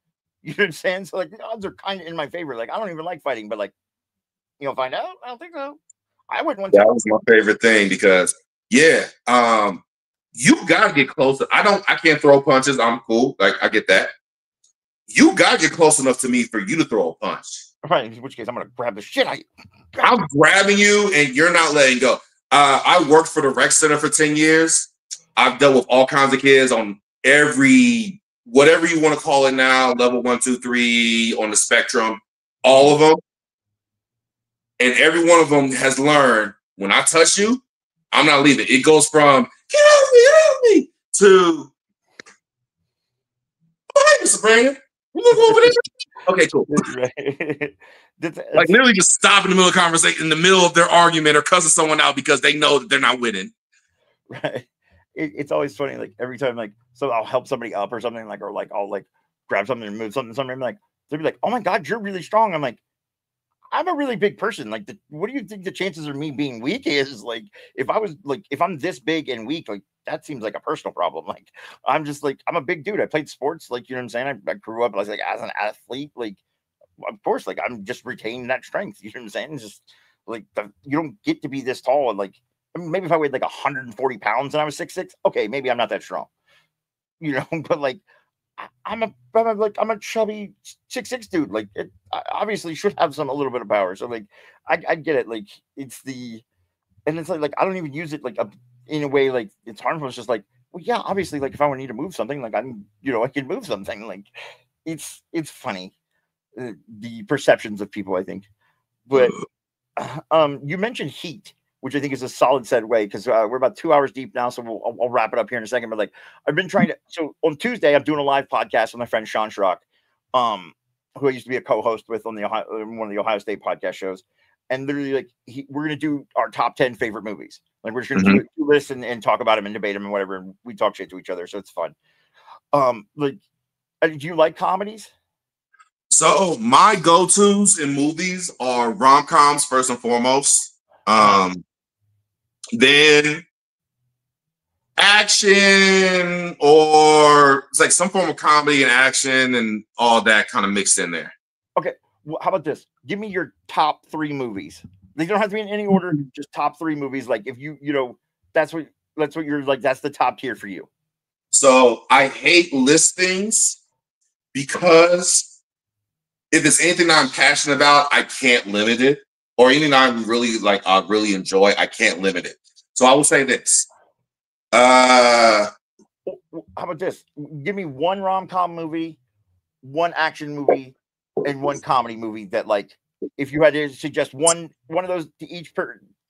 You know what I'm saying? So like the odds are kind of in my favor. Like I don't even like fighting, but like you'll find out. I don't think so. I wouldn't want to. That was my favorite thing because you gotta get closer. I can't throw punches. I'm cool. Like I get that. You gotta get close enough to me for you to throw a punch. Right. In which case I'm gonna grab the shit out of you. I'm grabbing you and you're not letting go. I worked for the rec center for 10 years. I've dealt with all kinds of kids on every whatever you want to call it now, level 1, 2, 3 on the spectrum, all of them. And every one of them has learned when I touch you, I'm not leaving. It goes from get off me to hey, Mr. Brandon, you look over there. Okay, cool. Right. Like literally just stop in the middle of conversation, in the middle of their argument, or cussing someone out because they know that they're not winning. Right. It's always funny. Like every time, like so I'll help somebody up or something, like or like I'll like grab something and move something. Something like they'll be like, "Oh my god, you're really strong." I'm like, I'm a really big person. Like, what do you think the chances of me being weak is? Like, if I'm this big and weak, like that seems like a personal problem. Like, I'm just like, I'm a big dude. I played sports. Like, you know what I'm saying? I grew up like as an athlete. Like, of course, like I'm just retaining that strength. You know what I'm saying? It's just like you don't get to be this tall. And like, I mean, maybe if I weighed like 140 pounds and I was 6'6", okay, maybe I'm not that strong. You know, but like, I'm a chubby 6'6" dude. Like, I obviously should have a little bit of power. So like, I get it. Like, it's like I don't even use it like in a way like it's harmful. It's just like, well, yeah, obviously, like if I would need to move something, like I can move something. Like, it's funny the perceptions of people, I think. But you mentioned Heat, which I think is a solid segue because we're about 2 hours deep now. So I'll wrap it up here in a second. But like, I've been trying to. So on Tuesday, I'm doing a live podcast with my friend Sean Schrock, who I used to be a co-host with on one of the Ohio State podcast shows. And literally, like, we're gonna do our top 10 favorite movies. Like, we're just gonna do this and talk about them and debate them and whatever. And we talk shit to each other, so it's fun. Like, do you like comedies? So my go-tos in movies are rom-coms first and foremost. Then action, or it's like some form of comedy and action and all that kind of mixed in there. Okay, how about this? Give me your top 3 movies. They don't have to be in any order, just top 3 movies. Like if you know, that's what you're like, that's the top tier for you. So I hate listings because if it's anything that I'm passionate about, I can't limit it. Or anything I'm really like, I really enjoy, I can't limit it. So I will say this. How about this? Give me one rom-com movie, one action movie, and one comedy movie that, like, if you had to suggest one of those to each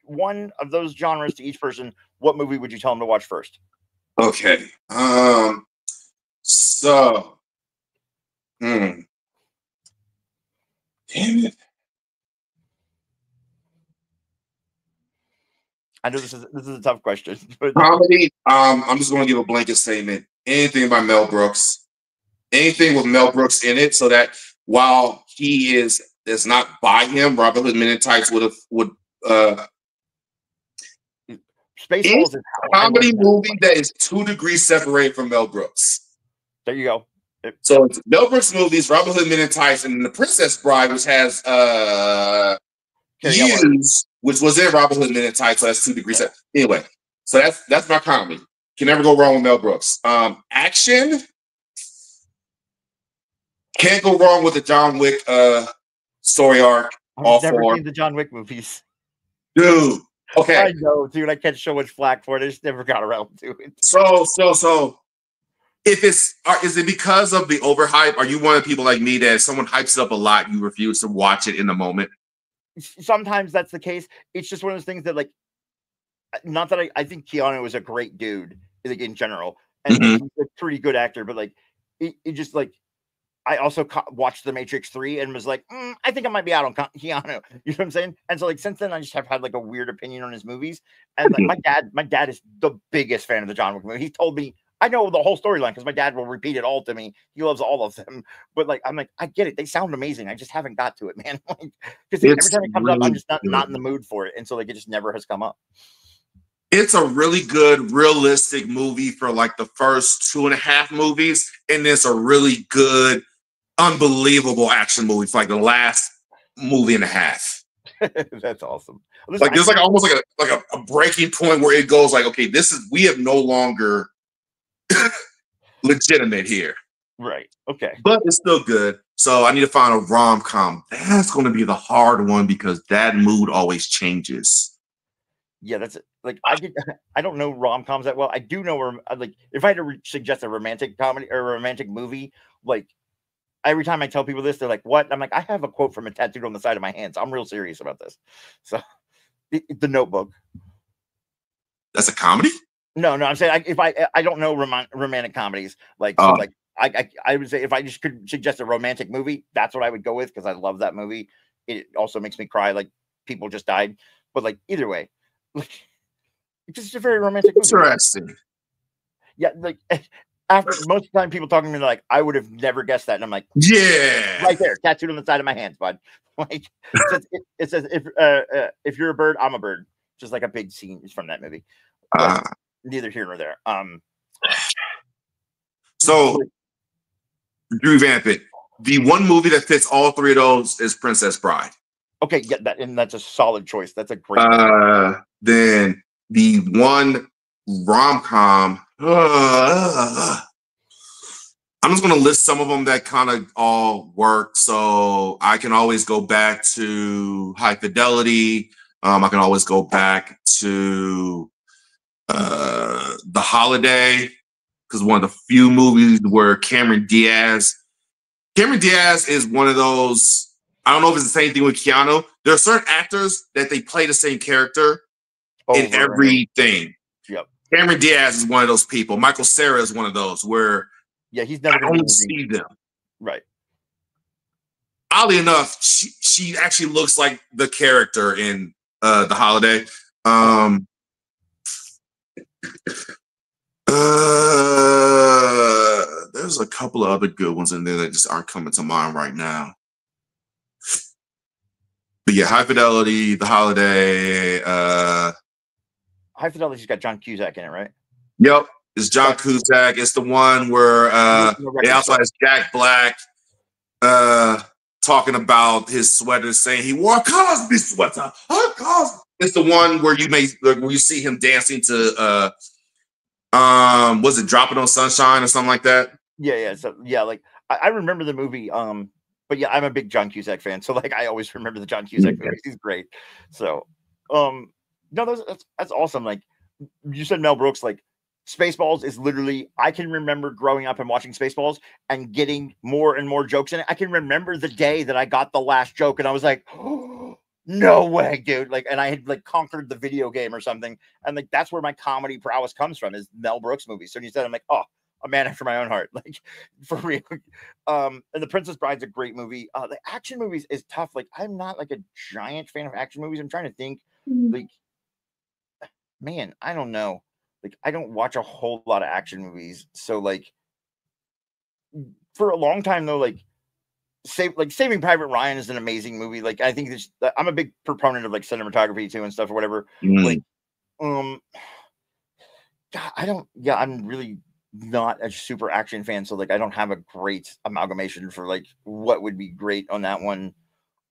one of those genres to each person, what movie would you tell them to watch first? Okay. So damn it. I know this is a tough question. But Comedy, I'm just gonna give a blanket statement. Anything by Mel Brooks, anything with Mel Brooks in it, so that while he is not by him, Robin Hood Men in Tights would Spaceballs is comedy movie that is 2 degrees separated from Mel Brooks. There you go. So it's Mel Brooks movies, Robin Hood Men in Tights, and The Princess Bride, which has Hughes, which was in Robin Hood Men in Tights, so that's 2 degrees. Anyway, so that's my comedy. Can never go wrong with Mel Brooks. Action, can't go wrong with the John Wick story arc. I've never seen the John Wick movies, dude. Okay, I know, dude. I catch so much flack for it. I just never got around to it. So, if is it because of the overhype? Are you one of the people like me that if someone hypes it up a lot, you refuse to watch it in the moment? Sometimes that's the case. It's just one of those things that, like, not that I think Keanu is a great dude, like, in general, and he's a pretty good actor, but like, it just like, I also watched The Matrix 3 and was like, I think I might be out on Keanu. You know what I'm saying? And so, like, since then, I just have had like a weird opinion on his movies. And like, my dad is the biggest fan of the John Wick movie. He told me I know the whole storyline because my dad will repeat it all to me. He loves all of them. But like, I'm like, I get it. They sound amazing. I just haven't got to it, man. Because every time it comes up, I'm just not in the mood for it. And so like, it just never has come up. It's a really good, realistic movie for like the first 2.5 movies. And it's a really good, unbelievable action movie for like the last movie and a half. That's awesome. Listen, like there's like almost like a breaking point where it goes like, okay, we have no longer legitimate here. Right. Okay. But it's still good. So I need to find a rom-com. That's going to be the hard one because that mood always changes. Yeah, that's it. Like I don't know rom-coms that well. I do know like if I had to suggest a romantic comedy or a romantic movie, like every time I tell people this, they're like, "What?" I'm like, I have a quote from it tattooed on the side of my hands. I'm real serious about this. So, The Notebook. That's a comedy? No, I'm saying I don't know romantic comedies. Like, so like I would say if I just could suggest a romantic movie, that's what I would go with because I love that movie. It also makes me cry. Like people just died, but like either way, like it's just a very romantic movie. Interesting. Yeah, like after most of the time people talking to me like I would have never guessed that, and I'm like, yeah, right there, tattooed on the side of my hands, bud. Like it says if you're a bird, I'm a bird. Just like a big scene from that movie. Neither here nor there. So revamp it. The one movie that fits all 3 of those is Princess Bride. Okay, yeah, that's a solid choice. That's a great then the one rom-com. I'm just gonna list some of them that kind of all work. So I can always go back to High Fidelity. I can always go back to The Holiday, because one of the few movies where Cameron Diaz is one of those. I don't know if it's the same thing with Keanu. There are certain actors that they play the same character in everything. Yep. Cameron Diaz is one of those people. Michael Cera is one of those where he's never going to see them. Right. Oddly enough, she actually looks like the character in The Holiday. There's a couple of other good ones in there that just aren't coming to mind right now. But yeah, High Fidelity, The Holiday. High Fidelity's got John Cusack in it, right? Yep, it's John Cusack. It's the one where it also has Jack Black talking about his sweater, saying he wore a Cosby sweater. It's the one where where you see him dancing to was it Dropping on Sunshine or something like that? Yeah. So yeah, like I remember the movie. But yeah, I'm a big John Cusack fan, so like I always remember the John Cusack movies. He's great. So no, that's awesome. Like you said, Mel Brooks, like Spaceballs is literally, I can remember growing up and watching Spaceballs and getting more and more jokes in it. I can remember the day that I got the last joke and I was like, oh, no way, dude. Like, and I had like conquered the video game or something. And like, that's where my comedy prowess comes from, is Mel Brooks movies. So you said, I'm like, oh, a man after my own heart, like for real. And The Princess Bride's a great movie. The action movies is tough. Like, I'm not like a giant fan of action movies. I'm trying to think, like, man, I don't know. Like, I don't watch a whole lot of action movies. So like for a long time though, like Saving Private Ryan is an amazing movie. Like, I think this, I'm a big proponent of like cinematography too and stuff or whatever. Like, God, I'm really not a super action fan. So like, I don't have a great amalgamation for like what would be great on that one.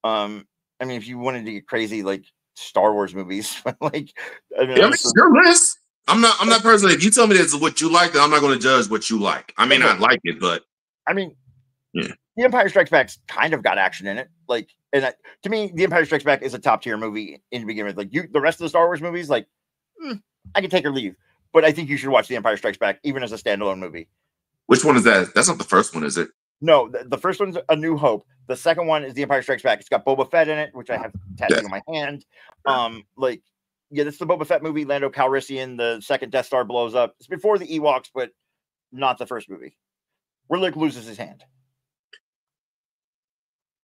I mean, if you wanted to get crazy, like Star Wars movies, like, I mean, your list. I'm not personally. If you tell me that's what you like, then I'm not going to judge what you like. I may not like it, but I mean, yeah. The Empire Strikes Back's kind of got action in it. Like, and to me, The Empire Strikes Back is a top tier movie in the beginning. Like, the rest of the Star Wars movies, like, I can take or leave. But I think you should watch The Empire Strikes Back, even as a standalone movie. Which one is that? That's not the first one, is it? No, the first one's A New Hope. The second one is The Empire Strikes Back. It's got Boba Fett in it, which I have tattooed on my hand. Like, yeah, this is the Boba Fett movie. Lando Calrissian, the second Death Star blows up. It's before the Ewoks, but not the first movie. Where Luke loses his hand.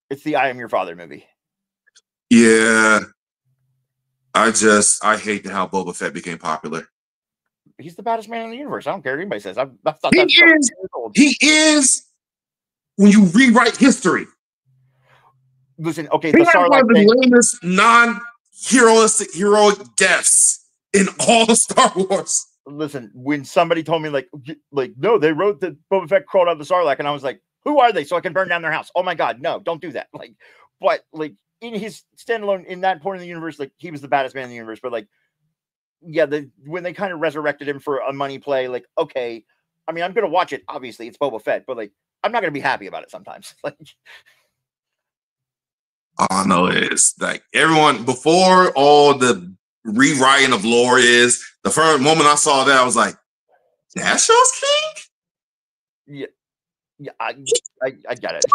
It's the I Am Your Father movie. Yeah. I hate how Boba Fett became popular. He's the baddest man in the universe. I don't care what anybody says. I thought he is when you rewrite history. Listen, okay, the Sarlacc thing. The lamest heroic deaths in all of Star Wars. Listen, when somebody told me like no, they wrote that Boba Fett crawled out of the Sarlacc, and I was like, who are they? So I can burn down their house. Oh my God, no, don't do that. Like, but like in his standalone, in that point of the universe, like he was the baddest man in the universe. But like, yeah, when they kind of resurrected him for a money play, like, okay, I mean, I'm gonna watch it. Obviously, it's Boba Fett, but like, I'm not gonna be happy about it sometimes. Like, oh no, it's like everyone before all the rewriting of lore is the first moment I saw that I was like, that show's king. Yeah. Yeah, I get it.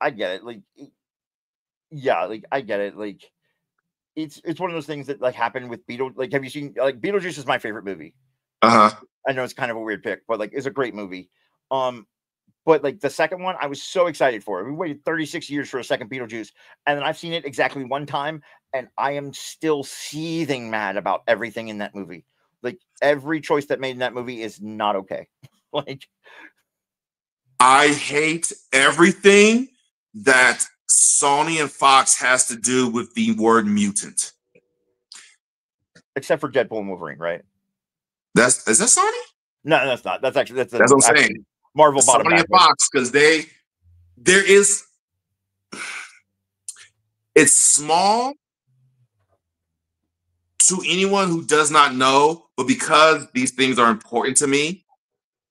I get it. Like, yeah, like I get it. Like, it's one of those things that like happened with Beetlejuice. Like, have you seen like Beetlejuice is my favorite movie? I know it's kind of a weird pick, but like it's a great movie. But like the second one, I was so excited for it. We waited 36 years for a second Beetlejuice, and then I've seen it exactly one time, and I am still seething mad about everything in that movie. Like every choice that made in that movie is not okay. Like, I hate everything that Sony and Fox has to do with the word mutant. Except for Deadpool and Wolverine, right? Is that Sony? No, that's not. That's what I'm saying. Marvel bought Sony and Fox, because it's small to anyone who does not know, but because these things are important to me,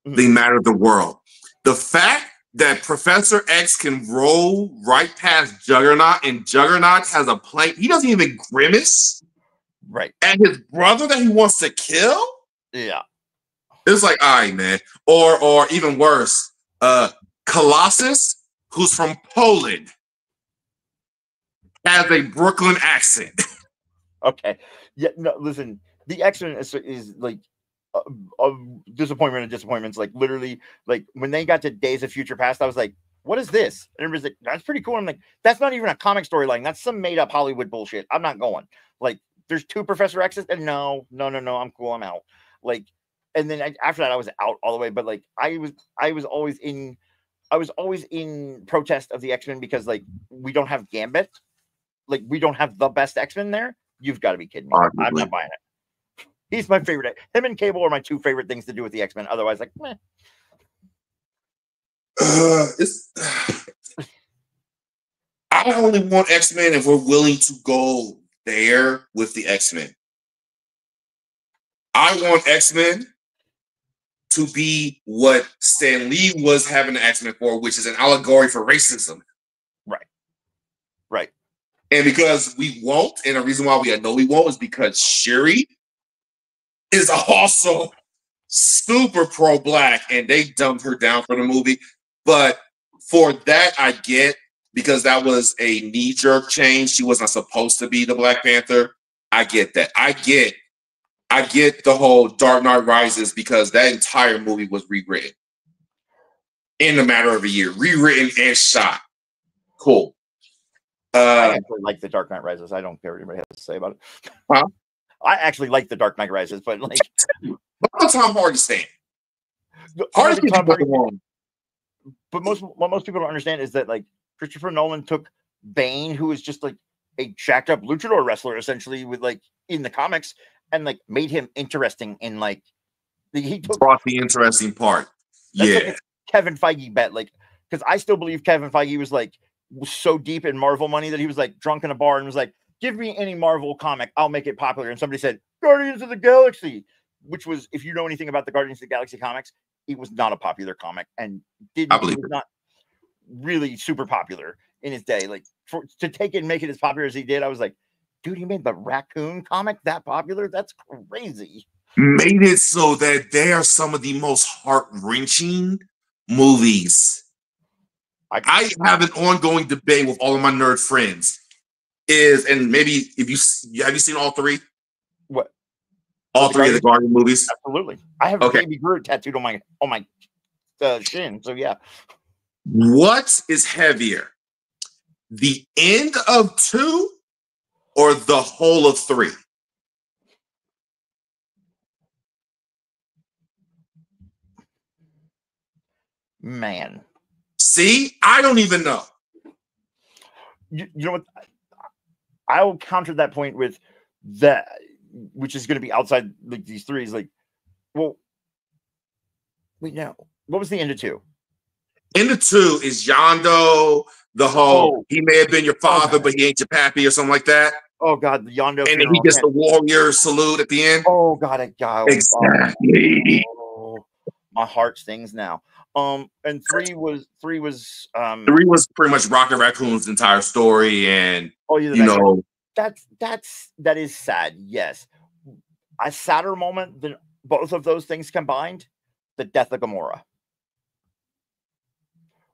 they matter to the world. The fact that Professor X can roll right past Juggernaut, and Juggernaut has a plane, he doesn't even grimace. Right. And his brother that he wants to kill? Yeah. It's like, all right, man. Or even worse, Colossus, who's from Poland, has a Brooklyn accent. Okay. Yeah, no, listen, the X-Men is like a disappointment of disappointments. Like literally, like when they got to Days of Future Past, I was like, what is this? And everybody's like, that's pretty cool. I'm like, that's not even a comic storyline. That's some made up Hollywood bullshit. I'm not going. Like, there's 2 Professor X's, and no, I'm cool. I'm out. Like, and then after that, I was out all the way. But like, I was always in protest of the X-Men because like we don't have Gambit. Like, we don't have the best X-Men there. You've got to be kidding me. I'm not buying it. He's my favorite. Him and Cable are my two favorite things to do with the X-Men. Otherwise, like, meh. I only want X-Men if we're willing to go there with the X-Men. I want X-Men to be what Stan Lee was having the X-Men for, which is an allegory for racism. Right. And because we won't, and the reason why we know we won't is because Shuri is also super pro-black, and they dumped her down for the movie. But for that, I get, because that was a knee-jerk change. She wasn't supposed to be the Black Panther. I get that. I get the whole Dark Knight Rises, because that entire movie was rewritten in a matter of a year. Rewritten and shot. Cool. I actually like The Dark Knight Rises. I don't care what anybody has to say about it. Huh? I actually like The Dark Knight Rises, but like, I'm a Tom Hardy fan. But what most people don't understand is that like Christopher Nolan took Bane, who is just like a jacked up luchador wrestler, essentially, with like in the comics, and like made him interesting in like brought the interesting part. Yeah, like Kevin Feige bet, like, because I still believe Kevin Feige was so deep in Marvel money that he was like drunk in a bar and was like, give me any Marvel comic, I'll make it popular. And somebody said Guardians of the Galaxy, which was, if you know anything about the Guardians of the Galaxy comics, it was not a popular comic and was not really super popular in his day. Like, to take it and make it as popular as he did, I was like, dude, he made the Raccoon comic that popular? That's crazy. Made it so that they are some of the most heart-wrenching movies. I have an ongoing debate with all of my nerd friends. And maybe have you seen all three? What? All three of the Guardian movies? Absolutely. I have a Baby Groot tattooed on my shin. So yeah. What is heavier, the end of 2 or the whole of 3? Man. See, I don't even know. You know what? I'll counter that point with that, which is going to be outside like these threes. Like, well, wait, now, what was the end of 2? End of 2 is Yondu, the whole, he may have been your father, but he ain't your pappy or something like that. Oh, God, the Yondu. And then he gets the warrior salute at the end. Oh, God, exactly. Oh, my heart stings now. And 3 was three was pretty much Rocket Raccoon's entire story, and that is sad. Yes, a sadder moment than both of those things combined: the death of Gamora.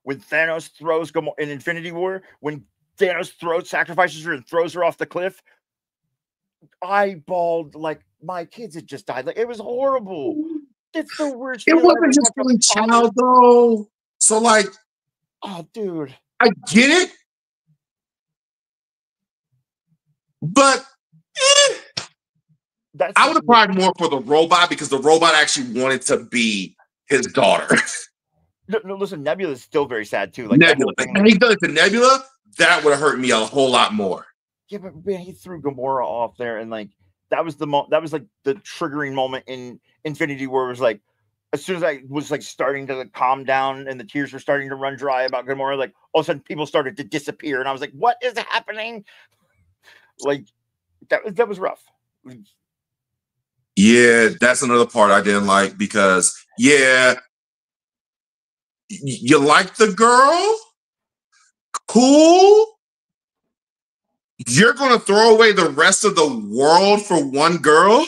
When Thanos throws Gamora in Infinity War, when Thanos sacrifices her and throws her off the cliff, I bawled like my kids had just died. Like, it was horrible. It's the worst. It wasn't just really child though. So like, oh, dude, I get it, but I would have cried more for the robot, because the robot actually wanted to be his daughter. No, listen, Nebula is still very sad too. Like Nebula, he does it to Nebula, that would have hurt me a whole lot more. Yeah, but man, he threw Gamora off there, and like that was like the triggering moment in Infinity War. Was like, as soon as I was like starting to calm down and the tears were starting to run dry about Gamora, like all of a sudden people started to disappear, and I was like, "What is happening?" Like that was rough. Yeah, that's another part I didn't like, because you like the girl, cool. You're gonna throw away the rest of the world for one girl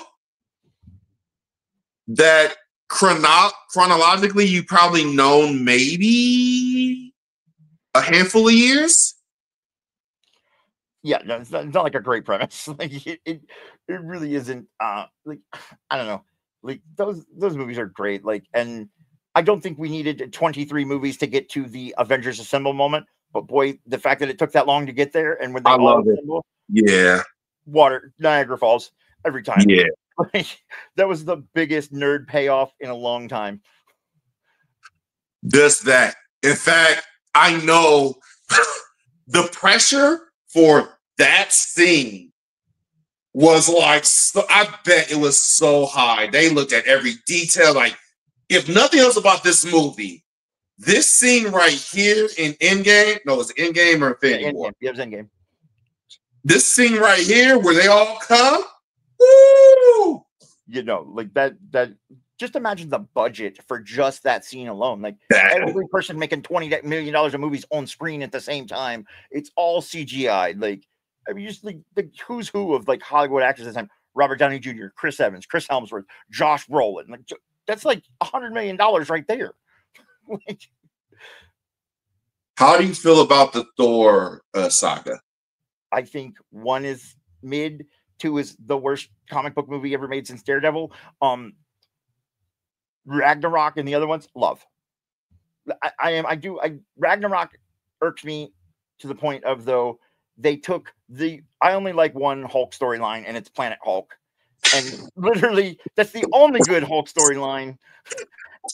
that chronologically you probably known maybe a handful of years. Yeah, no, it's not like a great premise. Like it really isn't. Like, I don't know. Like those movies are great. Like, and I don't think we needed 23 movies to get to the Avengers Assemble moment. But boy, the fact that it took that long to get there, and when they all assemble, Niagara Falls every time. Yeah, like, that was the biggest nerd payoff in a long time. Just that. In fact, I know the pressure for that scene was like, I bet it was so high. They looked at every detail. Like, if nothing else about this movie, this scene right here in Endgame, no, it's Endgame or Infinity War. Yeah, it was Endgame. This scene right here where they all come, woo! You know, like that just imagine the budget for just that scene alone. Like every person making $20 million of movies on screen at the same time. It's all CGI. Like, I mean, just like the who's who of like Hollywood actors at the time: Robert Downey Jr., Chris Evans, Chris Hemsworth, Josh Brolin. Like, that's like $100 million right there. Like, how do you feel about the Thor saga? I think 1 is mid, 2 is the worst comic book movie ever made since Daredevil. Ragnarok and the other ones, love. Ragnarok irks me to the point of, though, they took I only like one Hulk storyline, and it's Planet Hulk. And literally, that's the only good Hulk storyline.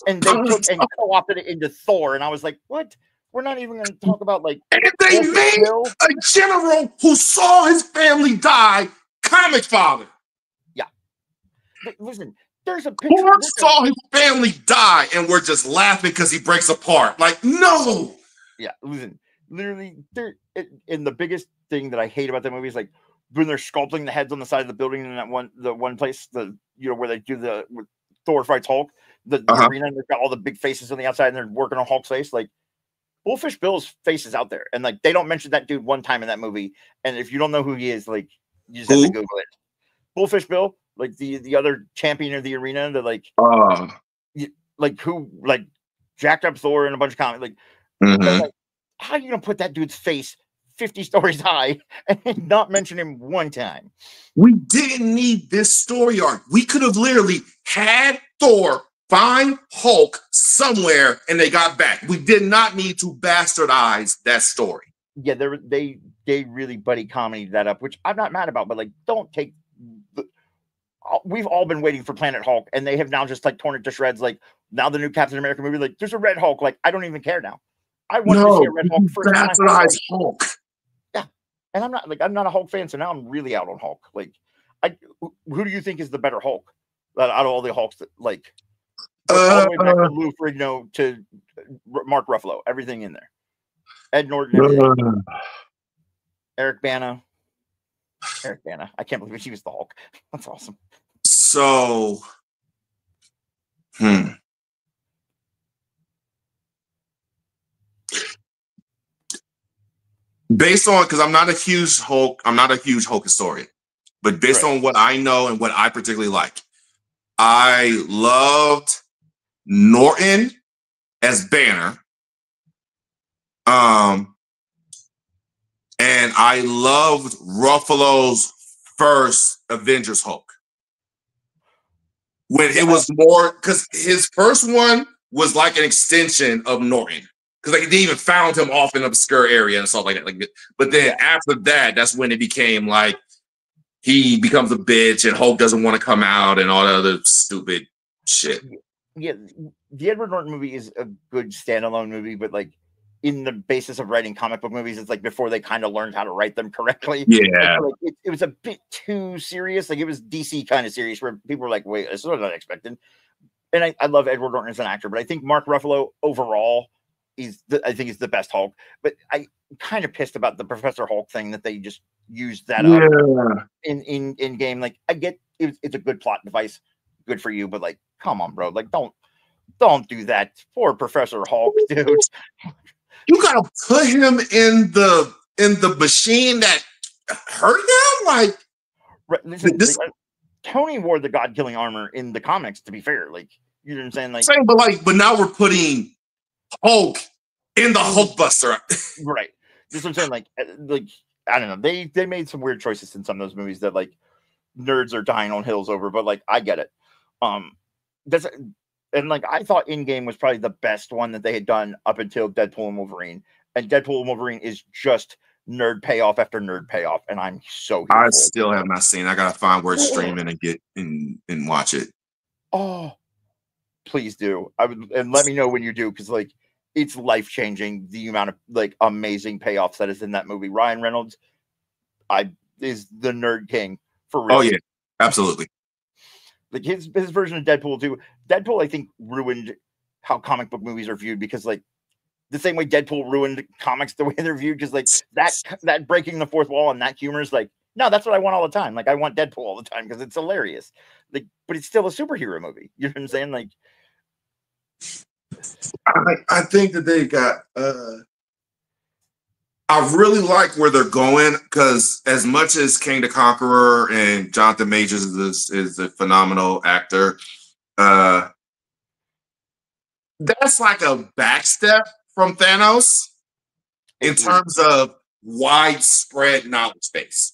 And they took and co-opted it into Thor, and I was like, what? We're not even going to talk about, like, and they made a general who saw his family die comic father. Yeah. Listen, there's a picture. Who saw his family die, and we're just laughing because he breaks apart. Like, no. Yeah, listen, literally, and the biggest thing that I hate about that movie is, like, when they're sculpting the heads on the side of the building in the one place, where they do where Thor fights Hulk, the arena, and they've got all the big faces on the outside, and they're working on Hulk's face. Like, Bullfish Bill's face is out there, and like they don't mention that dude one time in that movie. And if you don't know who he is, like, you just have to Google it. Bullfish Bill, like the other champion of the arena, that like who like jacked up Thor and a bunch of comics. Like, like, how are you gonna put that dude's face 50 stories high and not mention him one time? We didn't need this story arc. We could have literally had Thor find Hulk somewhere and they got back. We did not need to bastardize that story. Yeah, they really buddy comedy that up, which I'm not mad about, but like, don't take we've all been waiting for Planet Hulk, and they have now just like torn it to shreds. Like, now the new Captain America movie, like, there's a Red Hulk. Like, I don't even care now. I want to see a Red Hulk first time. Bastardize Hulk. Yeah, and I'm not a Hulk fan, so now I'm really out on Hulk. Like, who do you think is the better Hulk out of all the Hulks that, like, all the way back to Lou Ferrigno to Mark Ruffalo, everything in there. Ed Norton, Eric Bana. I can't believe he was the Hulk. That's awesome. So, based on, because I'm not a huge Hulk historian, but based on what I know and what I particularly like, I loved Norton as Banner. And I loved Ruffalo's first Avengers Hulk. When it was more, because his first one was like an extension of Norton. Because like they even found him off in an obscure area and stuff like that. But then after that, that's when it became like he becomes a bitch and Hulk doesn't want to come out and all that other stupid shit. Yeah, the Edward Norton movie is a good standalone movie, but like, in the basis of writing comic book movies, it's like before they kind of learned how to write them correctly. Yeah. Like, it was a bit too serious. Like, it was DC kind of serious where people were like, wait, this is what I expected. And I love Edward Norton as an actor, but I think Mark Ruffalo overall is the best Hulk. But I'm kind of pissed about the Professor Hulk thing that they just used that up in game. Like, I get it's a good plot device, good for you, but like, come on, bro. Like, don't do that. Poor Professor Hulk, dude. You gotta put him in the machine that hurt him. Like, listen, Tony wore the God-killing armor in the comics. To be fair, like, you know what I'm saying? Like, but now we're putting Hulk in the Hulkbuster. Right. This is what I'm saying. Like, I don't know. They made some weird choices in some of those movies that like nerds are dying on hills over. But like, I get it. And like, I thought Endgame was probably the best one that they had done up until Deadpool and Wolverine. And Deadpool and Wolverine is just nerd payoff after nerd payoff. And I'm so I still have not seen. I gotta find where it's streaming and get and watch it. Oh, please do. And let me know when you do, because like, it's life changing the amount of like amazing payoffs that is in that movie. Ryan Reynolds, is the nerd king for real. Oh yeah, absolutely. Like his version of Deadpool too. Deadpool, I think, ruined how comic book movies are viewed because like the same way Deadpool ruined comics the way they're viewed because like that breaking the fourth wall and that humor is like, no, that's what I want all the time. Like I want Deadpool all the time because it's hilarious. Like, but it's still a superhero movie. You know what I'm saying? Like, I think that they got. I really like where they're going because as much as King the Conqueror and Jonathan Majors is a phenomenal actor, that's like a backstep from Thanos in terms of widespread knowledge base.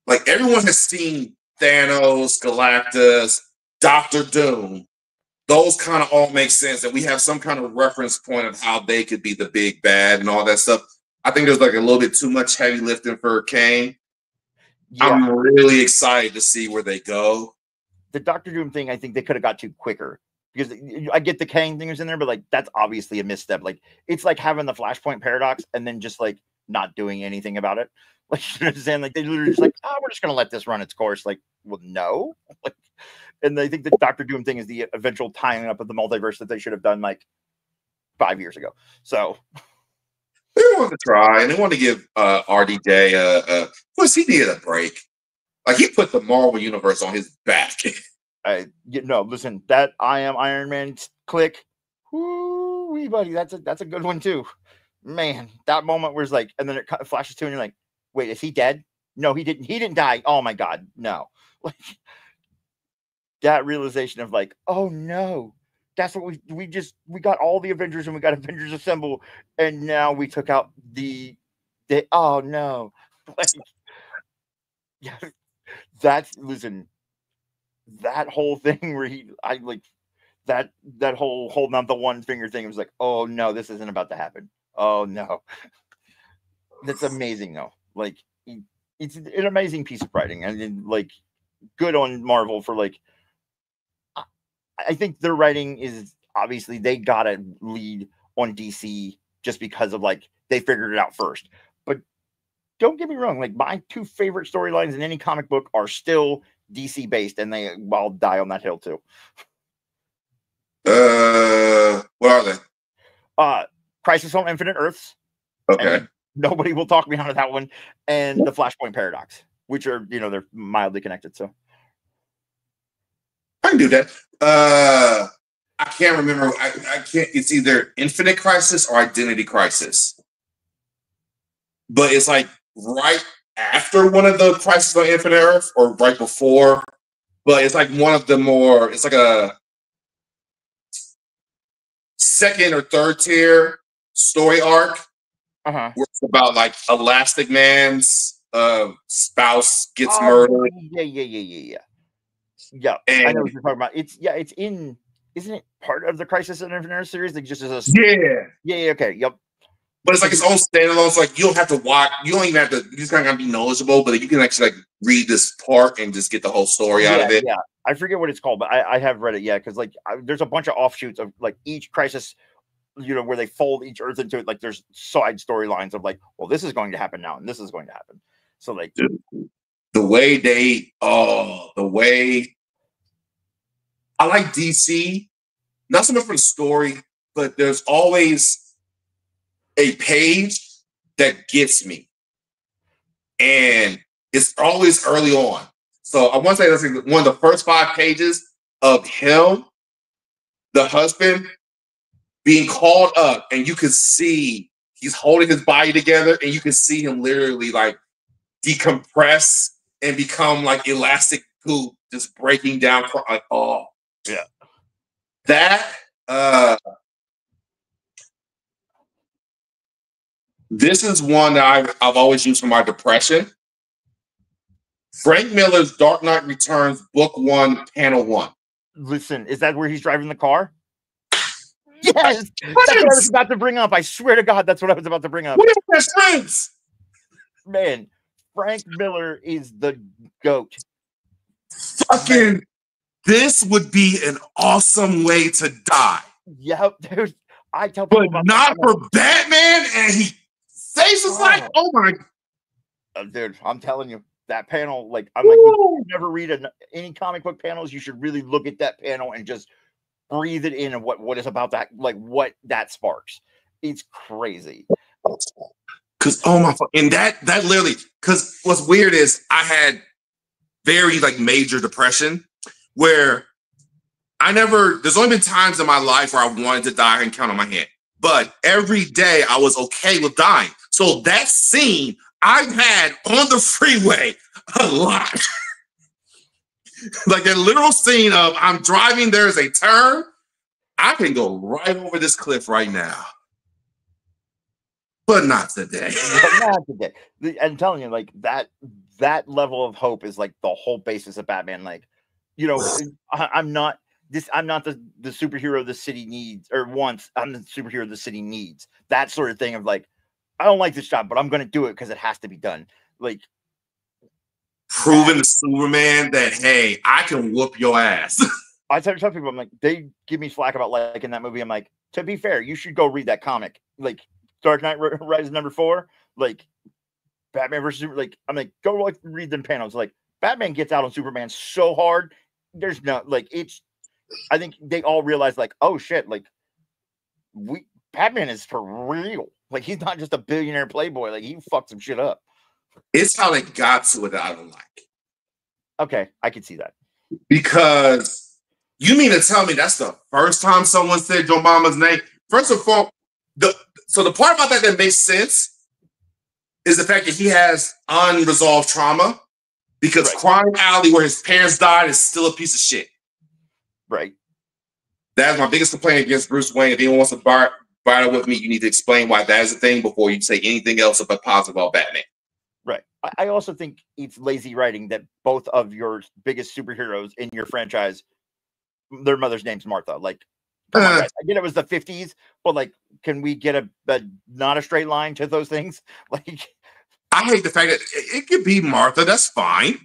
Like everyone has seen Thanos, Galactus, Doctor Doom. Those kind of all make sense, and we have some kind of reference point of how they could be the big bad and all that stuff. I think there's like a little bit too much heavy lifting for Kang. Yeah. I'm really excited to see where they go. The Doctor Doom thing, I think they could have got to quicker because I get the Kang thing was in there, but like that's obviously a misstep. Like it's like having the Flashpoint paradox and then just like not doing anything about it. Like you know what I'm saying? Like they literally just like, oh, we're just gonna let this run its course. Like, well, no. Like, and I think the Doctor Doom thing is the eventual tying up of the multiverse that they should have done like 5 years ago. So they wanted to try and they wanted to give RDJ plus he needed a break. Like he put the Marvel universe on his back. Listen, that I Am Iron Man click. Woo, buddy, that's a good one too. Man, that moment where it's like, and then it flashes to, and you're like, wait, is he dead? No, he didn't. He didn't die. Oh my God, no. Like that realization of like, oh no, that's what we got all the Avengers and we got Avengers Assemble, and now we took out the oh no, like yeah, that's listen, that whole thing where that whole holding out the one finger thing was like, oh no, this isn't about to happen. Oh no, that's amazing though. Like it's an amazing piece of writing, and like good on Marvel for like. I think their writing is obviously they got a lead on DC just because of like they figured it out first. But don't get me wrong, like my two favorite storylines in any comic book are still DC based, and I'll die on that hill too. What are they? Crisis on Infinite Earths. Okay. Nobody will talk me out of that one, and the Flashpoint Paradox, which are they're mildly connected. So I can do that. I can't remember. I can't. It's either Infinite Crisis or Identity Crisis, but it's like right after one of the Crisis on Infinite Earth or right before. But it's like one of the more. It's like a second or third tier story arc. Where it's about like Elastic Man's spouse gets murdered. Yeah, and I know what you're talking about. It's in, isn't it part of the Crisis on Infinite Earth series? Like just as a yeah, okay, yep. But it's like its own standalone. It's like you don't have to watch. You don't even have to. You just kind of be knowledgeable, but you can actually like read this part and just get the whole story out of it. Yeah, I forget what it's called, but I have read it. Yeah, because like there's a bunch of offshoots of like each Crisis, where they fold each Earth into it. Like there's side storylines of like, well, this is going to happen now, and this is going to happen. So like the way I like DC, not so much for the story, but there's always a page that gets me. And it's always early on. So I want to say that's one of the first 5 pages of him, the husband, being called up, and you can see he's holding his body together, and you can see him literally like decompress and become like elastic poop, just breaking down. Like, oh, yeah. That this is one that I've always used for my depression. Frank Miller's Dark Knight Returns, Book 1, Panel 1. Listen, is that where he's driving the car? Yes, that's what I was about to bring up. I swear to God, that's what I was about to bring up. What are his friends? Man, Frank Miller is the GOAT. Fucking, this would be an awesome way to die. Yep, dude. I tell people but not for Batman, and he saves his life. Oh my, dude, I'm telling you, that panel, like I'm like, you never read any comic book panels. You should really look at that panel and just breathe it in and what is about that, like what that sparks. It's crazy. Cause oh my, and that literally, cause what's weird is I had very like major depression where there's only been times in my life where I wanted to die and count on my hand, but every day I was okay with dying. So that scene I've had on the freeway a lot. Like a literal scene of I'm driving, there's a turn, I can go right over this cliff right now. But not today. Not today. I'm telling you, like that level of hope is like the whole basis of Batman. Like, you know, I'm not the superhero the city needs or wants. I'm the superhero the city needs. That sort of thing of like, I don't like this job, but I'm going to do it because it has to be done. Like, proving to Superman that, hey, I can whoop your ass. I tell people, I'm like, they give me flack about liking that movie. I'm like, to be fair, you should go read that comic. Like, Dark Knight Rises #4, like Batman versus Superman. Like, I'm like, go like read them panels. Like, Batman gets out on Superman so hard. There's no like it's. I think they all realize like, oh shit, like Batman is for real. Like, he's not just a billionaire playboy. Like, he fucked some shit up. It's how they got to it that I don't like. Okay, I can see that. Because you mean to tell me that's the first time someone said your mama's name? First of all, the part about that makes sense is the fact that he has unresolved trauma because Crime Alley, where his parents died, is still a piece of shit. Right. That's my biggest complaint against Bruce Wayne. If anyone wants to battle with me, you need to explain why that is a thing before you say anything else about positive about Batman. Right. I also think it's lazy writing that both of your biggest superheroes in your franchise, their mother's name's Martha. Like, come on, guys. I get it was the 50s, but like, can we get a not a straight line to those things? Like, I hate the fact that it could be Martha. That's fine.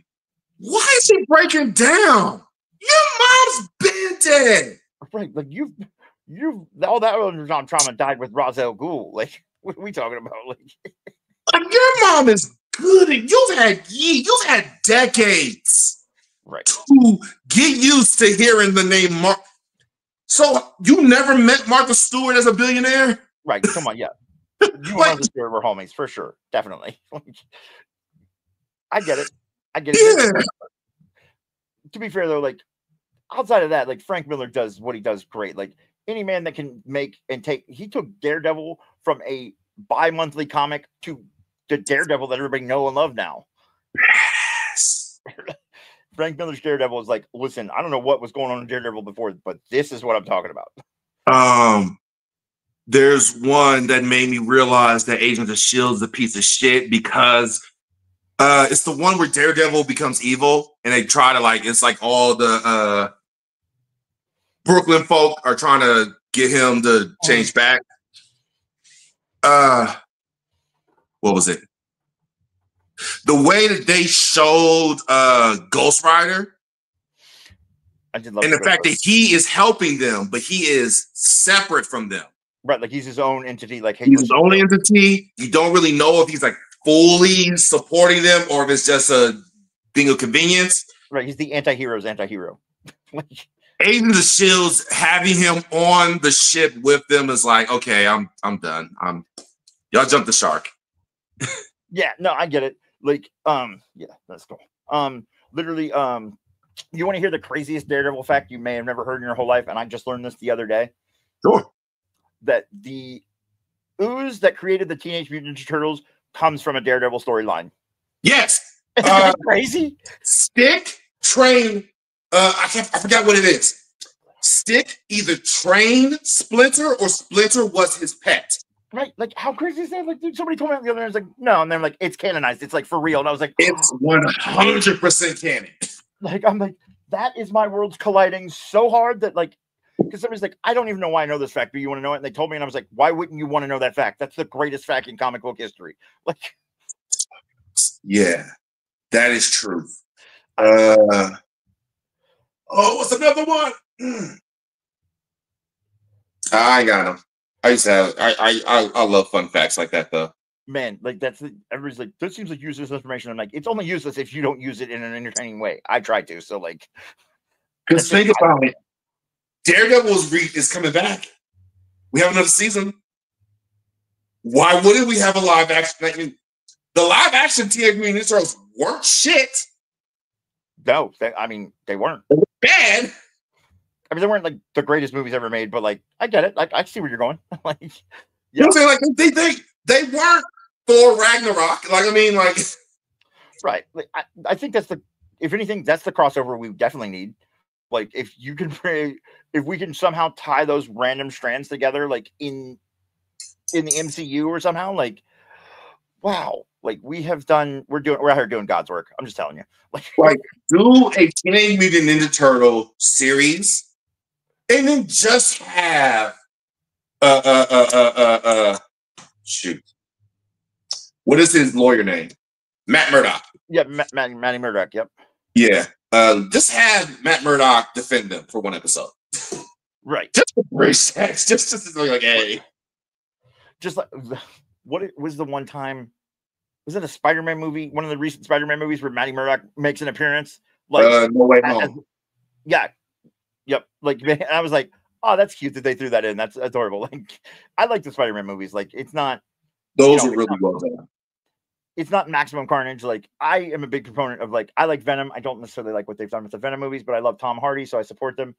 Why is he breaking down? Your mom's been dead. Right. Like, you've all that trauma died with Ra's al Ghul. Like, what are we talking about? Like, your mom is good. You've had decades, right, to get used to hearing the name Martha. So you never met Martha Stewart as a billionaire? Right. Come on, yeah. You and Martha Stewart were homies for sure, definitely. I get it. Yeah. To be fair though, like outside of that, like Frank Miller does what he does great. Like any man that can make and take, he took Daredevil from a bi-monthly comic to the Daredevil that everybody know and love now. Yes. Frank Miller's Daredevil is like, listen, I don't know what was going on in Daredevil before, but this is what I'm talking about. There's one that made me realize that Agents of S.H.I.E.L.D. is a piece of shit because it's the one where Daredevil becomes evil and they try to like, it's like all the Brooklyn folk are trying to get him to change back. What was it? The way that they showed Ghost Rider and the fact that he is helping them, but he is separate from them. Right, like he's his own entity. Like he's his own entity. You don't really know if he's like fully supporting them or if it's just a thing of convenience. Right, he's the anti-hero's anti-hero. Agents of S.H.I.E.L.D. having him on the ship with them is like, okay, I'm done. Y'all jumped the shark. Yeah, no, I get it. Like, yeah, that's cool. Literally, you want to hear the craziest Daredevil fact you may have never heard in your whole life, and I just learned this the other day. Sure. That the ooze that created the Teenage Mutant Ninja Turtles comes from a Daredevil storyline. Yes. Isn't that crazy? Stick, Train, I forgot what it is. Stick either trained Splinter or Splinter was his pet. Right, like how crazy is that? Like, dude, somebody told me the other day, I was like, no, and they're like, it's canonized. It's like for real, and I was like, it's 100% canon. Like, I'm like, that is my worlds colliding so hard that like, because somebody's like, I don't even know why I know this fact. Do you want to know it? And they told me, and I was like, why wouldn't you want to know that fact? That's the greatest fact in comic book history. Like, yeah, that is true. What's another one? I got him. I used to have. I love fun facts like that though. man, like everybody's like, this seems like useless information. I'm like, it's only useless if you don't use it in an entertaining way. I try to, so like, because think about it, Daredevil is coming back. We have another season. Why wouldn't we have a live action? I mean, the live action Teenage Mutant Ninja Turtles weren't shit. No, I mean, they weren't. They were bad. I mean, they weren't like the greatest movies ever made, but like, I get it. Like, I see where you're going. Like, yeah. You know what I'm saying? Like, they weren't Thor Ragnarok. Like, I mean, like, right. Like, I think if anything, that's the crossover we definitely need. Like, if we can somehow tie those random strands together, like in the MCU or somehow, like, wow, like we're out here doing God's work. I'm just telling you. Like do a Teenage Mutant Ninja Turtle series, and then just have shoot, what is his lawyer name? Matt Murdock. Yeah, Matty Murdock. Yep. Yeah. Just have Matt Murdock defend them for one episode. Right. Just for great sex. Just like, hey. Just like, what was the one time? Was it a Spider-Man movie? One of the recent Spider-Man movies where Matty Murdock makes an appearance? Like, No Way Home. Yeah. Yep. Like, I was like, oh, that's cute that they threw that in. That's adorable. Like, I like the Spider-Man movies. Like, it's not. Those are really well done. It's not Maximum Carnage. Like, I am a big proponent of, like, I like Venom. I don't necessarily like what they've done with the Venom movies, but I love Tom Hardy, so I support them.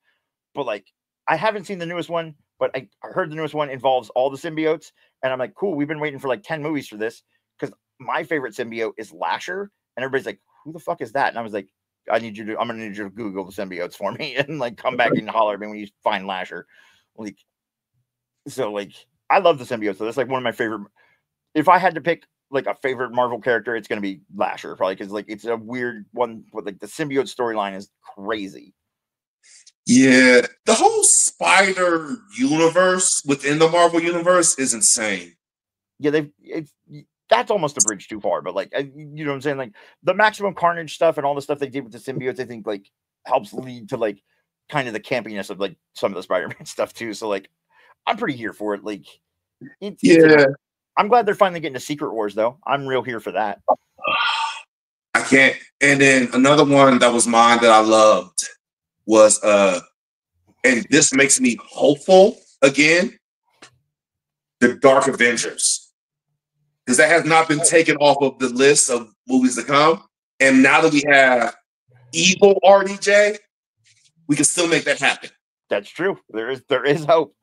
But like, I haven't seen the newest one, but I heard the newest one involves all the symbiotes, and I'm like, cool. We've been waiting for like 10 movies for this because my favorite symbiote is Lasher, and everybody's like, who the fuck is that? And I was like, I'm gonna need you to Google the symbiotes for me and like come back and holler at me when you find Lasher. Like, so like, I love the symbiotes. So that's like one of my favorite. If I had to pick like a favorite Marvel character, it's gonna be Lasher, probably because like it's a weird one. But like the symbiote storyline is crazy. Yeah, the whole Spider universe within the Marvel universe is insane. Yeah, that's almost a bridge too far, but like, you know what I'm saying? Like the Maximum Carnage stuff and all the stuff they did with the symbiotes, I think like helps lead to like kind of the campiness of like some of the Spider-Man stuff too. So like, I'm pretty here for it. Like, I'm glad they're finally getting to Secret Wars though. I'm real here for that. I can't. And then another one that was mine that I loved was and this makes me hopeful again, the Dark Avengers. Because that has not been taken off of the list of movies to come. And now that we have evil RDJ, we can still make that happen. That's true. There is hope.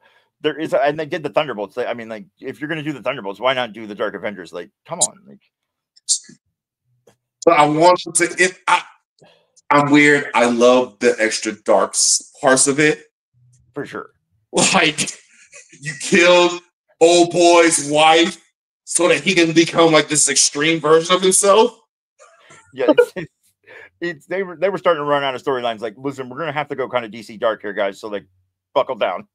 There is, and they did the Thunderbolts. I mean, like, if you're gonna do the Thunderbolts, why not do the Dark Avengers? Like, come on. Like, but I want to. I'm weird. I love the extra dark parts of it. For sure. Like, you killed old boy's wife so that he can become like this extreme version of himself. Yeah, they were starting to run out of storylines. Like, listen, we're gonna have to go kind of DC dark here, guys. So like, buckle down.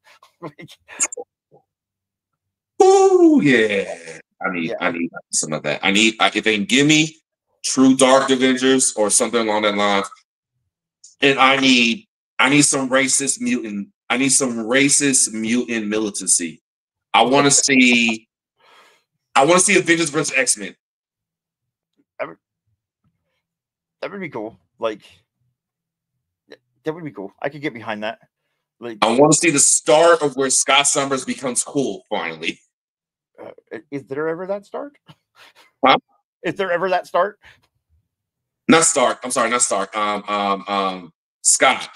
Oh yeah, I need some of that. If they can give me true Dark Avengers or something along that line, and I need some racist mutant. I need some racist mutant militancy. I want to see Avengers versus X-Men. That would be cool. Like, that would be cool. I could get behind that. Like, I want to see the start of where Scott Summers becomes cool finally. Is there ever that start? Huh? Is there ever that start? Not Stark. I'm sorry, not Stark. Scott.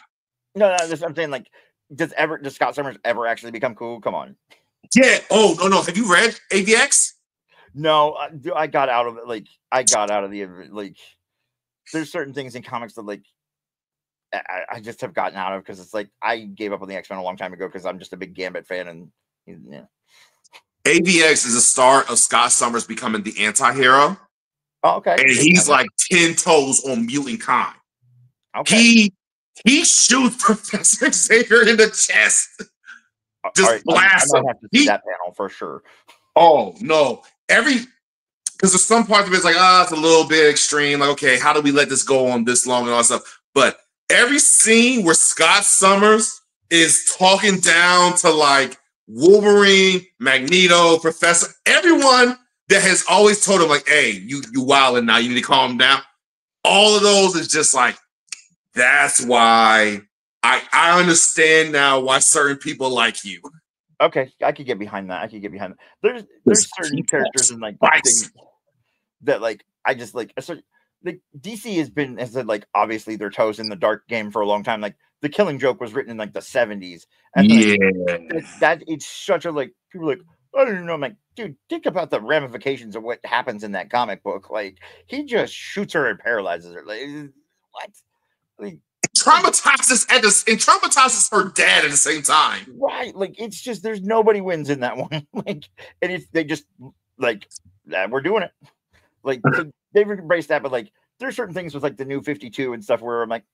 No, I'm saying, like, does Scott Summers ever actually become cool? Come on. Yeah. Oh no. Have you read AVX? No, I got out of it. Like, I got out of the like. There's certain things in comics that like I just have gotten out of because it's like I gave up on the X-Men a long time ago because I'm just a big Gambit fan and yeah. AVX is the start of Scott Summers becoming the anti-hero. Oh, okay. And he's like 10 toes on mutant kind. Okay. He shoots Professor Xavier in the chest. Just blast him. I might have to see that panel for sure. Oh no. Because there's some parts of it's like, it's a little bit extreme. Like, okay, how do we let this go on this long and all that stuff? But every scene where Scott Summers is talking down to like Wolverine, Magneto, Professor, everyone that has always told him like, "Hey, you wilding now. You need to calm down." All of those is just like, that's why I understand now why certain people like you. Okay, I could get behind that. I could get behind that. There's certain characters in like things that like I just like. Like DC has said like obviously their toes in the dark game for a long time. Like the Killing Joke was written in like the 70s, and like, that it's such a like people are like, I don't know. I'm like, dude, think about the ramifications of what happens in that comic book. Like he just shoots her and paralyzes her. Like what? Like, traumatizes and traumatizes her dad at the same time. Right. Like it's just there's nobody wins in that one. Like and it's they just like we're doing it. Like so they've embraced that, but like there's certain things with like the new 52 and stuff where I'm like,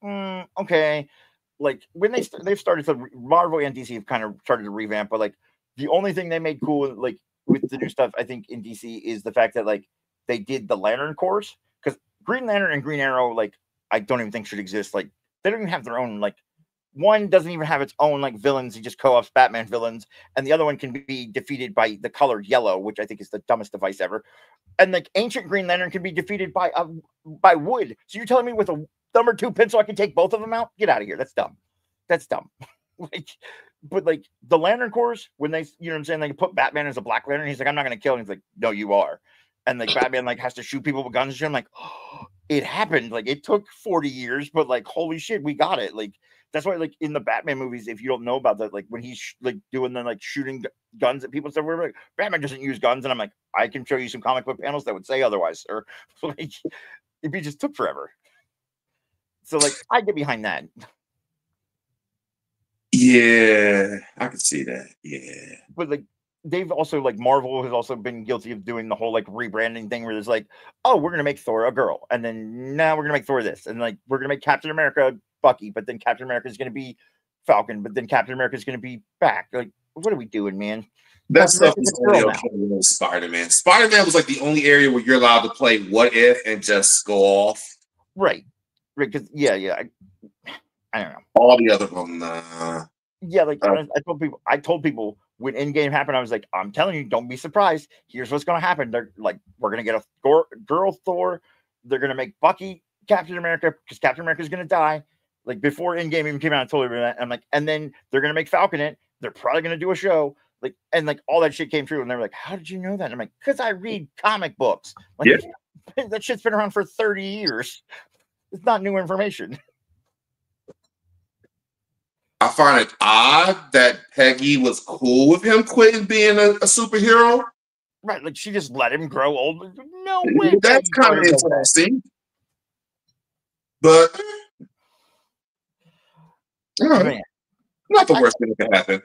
okay. Like when they've started to Marvel and DC have kind of started to revamp, but like the only thing they made cool like with the new stuff I think in DC is the fact that like they did the Lantern Corps because Green Lantern and Green Arrow like I don't even think should exist. Like they don't even have their own like one doesn't even have its own like villains. He just co-ops Batman villains, and the other one can be defeated by the color yellow, which I think is the dumbest device ever. And like ancient Green Lantern can be defeated by wood. So you're telling me with a number 2 pencil I can take both of them out? Get out of here. That's dumb. That's dumb. Like, but like the Lantern Corps, when they, you know what I'm saying, they put Batman as a Black Lantern. He's like, I'm not gonna kill him. He's like, no, you are. And like Batman like has to shoot people with guns and shit. I'm like, oh, it happened. Like it took 40 years, but like holy shit, we got it. Like that's why like in the Batman movies, if you don't know about that, like when he's like doing the like shooting guns at people and stuff, we're like Batman doesn't use guns, and I'm like, I can show you some comic book panels that would say otherwise, sir. Like it just took forever. So like I get behind that. Yeah, I can see that. Yeah. But like they've also like Marvel has also been guilty of doing the whole like rebranding thing where there's like, oh, we're gonna make Thor a girl, and then now we're gonna make Thor this, and like we're gonna make Captain America Bucky, but then Captain America is gonna be Falcon, but then Captain America is gonna be back. Like, what are we doing, man? That stuff is only okay with Spider-Man. Spider-Man was like the only area where you're allowed to play what if and just go off. Right. Because I don't know. All the other ones, nah. Yeah, like I told people when Endgame happened, I was like, I'm telling you, don't be surprised. Here's what's gonna happen. They're like, we're gonna get a girl Thor. They're gonna make Bucky Captain America because Captain America is gonna die. Like before Endgame even came out, I told everyone that. I'm like, and then they're gonna make Falcon it. They're probably gonna do a show. Like, and like all that shit came true, and they were like, how did you know that? And I'm like, because I read comic books. Like that shit's been around for 30 years. It's not new information. I find it odd that Peggy was cool with him quitting being a superhero. Right, like she just let him grow old. No way. That's kind of interesting. But not the worst thing that can happen.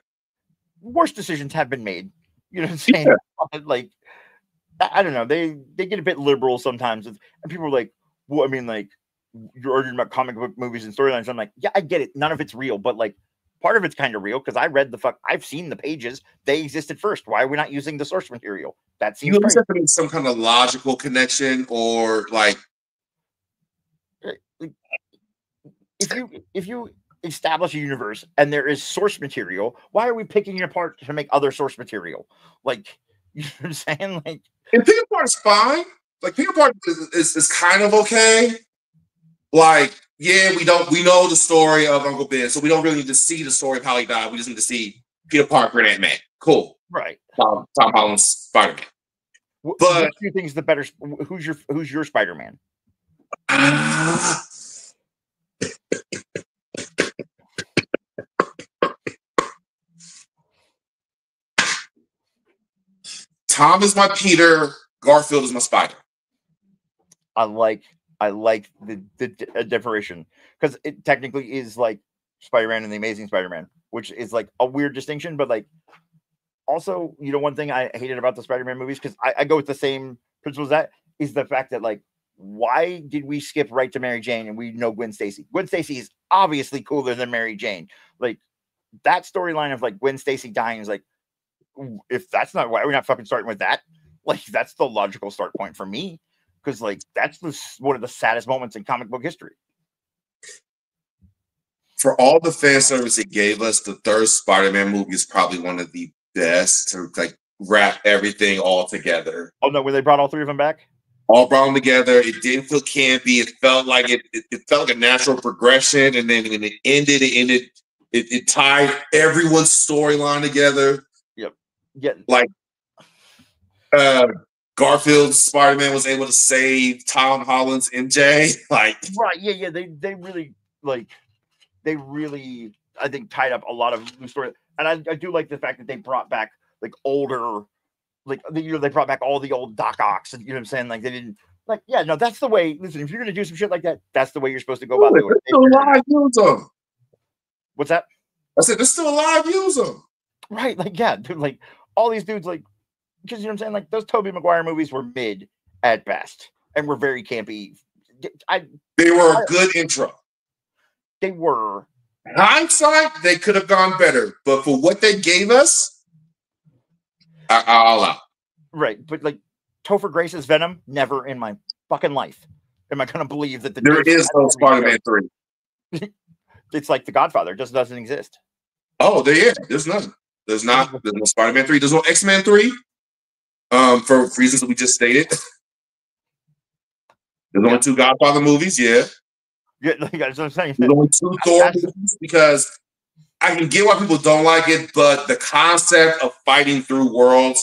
Worse decisions have been made. You know what I'm saying? Yeah. Like, I don't know. They get a bit liberal sometimes, and people are like, "Well, I mean, like, you're arguing about comic book movies and storylines." I'm like, yeah, I get it. None of it's real, but like, part of it's kind of real because I read I've seen the pages. They existed first. Why are we not using the source material? That seems like some kind of logical connection, or like, if you establish a universe and there is source material, why are we picking it apart to make other source material? Like, you know what I'm saying? Like, and picking apart is fine. Like, picking apart is kind of okay. Like, yeah, we know the story of Uncle Ben, so we don't really need to see the story of how he died. We just need to see Peter Parker and Ant-Man. Cool. Right. Tom Holland's Spider-Man. But who thinks the better? Who's your Spider-Man? Tom is my Peter. Garfield is my Spider. I like the differentiation because it technically is like Spider-Man and the Amazing Spider-Man, which is like a weird distinction, but like also, you know, one thing I hated about the Spider-Man movies, because I go with the same principles, that is the fact that like, why did we skip right to Mary Jane and we know Gwen Stacy? Gwen Stacy is obviously cooler than Mary Jane. Like that storyline of like Gwen Stacy dying is like, if that's not, why are we not fucking starting with that? Like that's the logical start point for me. Because like that's one of the saddest moments in comic book history. For all the fan service it gave us, the third Spider-Man movie is probably one of the best to like wrap everything all together. Oh no, when they brought all three of them back? All brought them together. It didn't feel campy. It felt like it felt like a natural progression. And then when it ended, it tied everyone's storyline together. Yep. Yeah. Like Garfield's Spider-Man was able to save Tom Holland's MJ. Like right, yeah. They really I think tied up a lot of new story. And I do like the fact that they brought back like older, like they brought back all the old Doc Ocks, and you know what I'm saying? Like they didn't no, that's the way. Listen, if you're gonna do some shit like that, that's the way you're supposed to go about doing it. Still alive, use them. What's that? I said they're still alive, use them. Right, like dude, like all these dudes, like because you know what I'm saying, like those Tobey Maguire movies were mid at best and were very campy. They were a good intro. They were. Hindsight, they could have gone better, but for what they gave us, I'll allow. Right, but like Topher Grace's Venom, never in my fucking life am I going to believe that there is no Spider-Man 3. It's like The Godfather, it just doesn't exist. Oh, there's none. There's no Spider-Man 3. There's no X-Men 3. For reasons that we just stated. There's only 2 Godfather movies, yeah. Yeah, that's what I'm saying. There's only 2 Thor movies because I can get why people don't like it, but the concept of fighting through worlds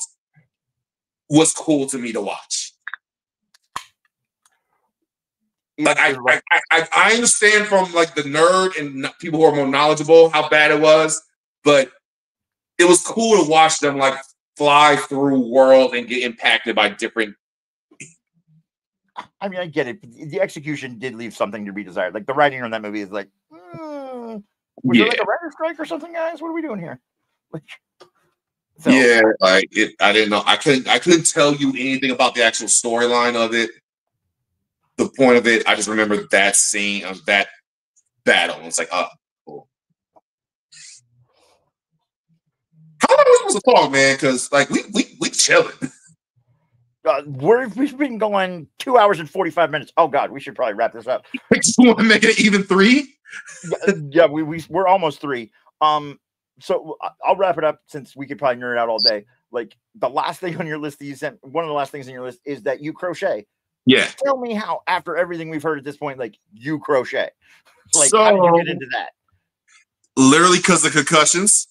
was cool to me to watch. Like I understand from like the nerd and people who are more knowledgeable how bad it was, but it was cool to watch them like fly through world and get impacted by different. I mean, I get it. The execution did leave something to be desired. Like the writing on that movie is like, was there like a writer's strike or something, guys? What are we doing here? Like, so. Yeah, like it. I didn't know. I couldn't tell you anything about the actual storyline of it. The point of it, I just remember that scene of that battle. It's like, cool. How long are we supposed to talk, man? Because like we chilling. We've been going 2 hours and 45 minutes. Oh God, we should probably wrap this up. You want to make it even 3? Yeah, we're almost 3. So I'll wrap it up since we could probably nerd out all day. Like the last thing on your list that you sent, one of the last things on your list is that you crochet. Yeah. Tell me how, after everything we've heard at this point, like you crochet. Like how did you get into that? Literally because of concussions.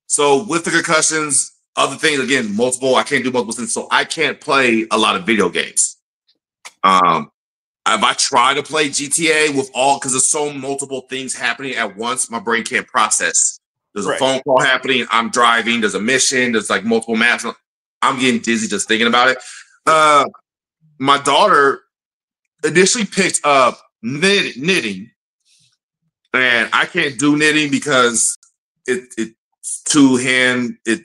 So with the concussions, other things, again, multiple, I can't do multiple things. So I can't play a lot of video games. If I try to play GTA with because there's so multiple things happening at once, my brain can't process. There's a phone call happening. I'm driving. There's a mission. There's like multiple maps. I'm getting dizzy just thinking about it. My daughter initially picked up knitting, and I can't do knitting because it's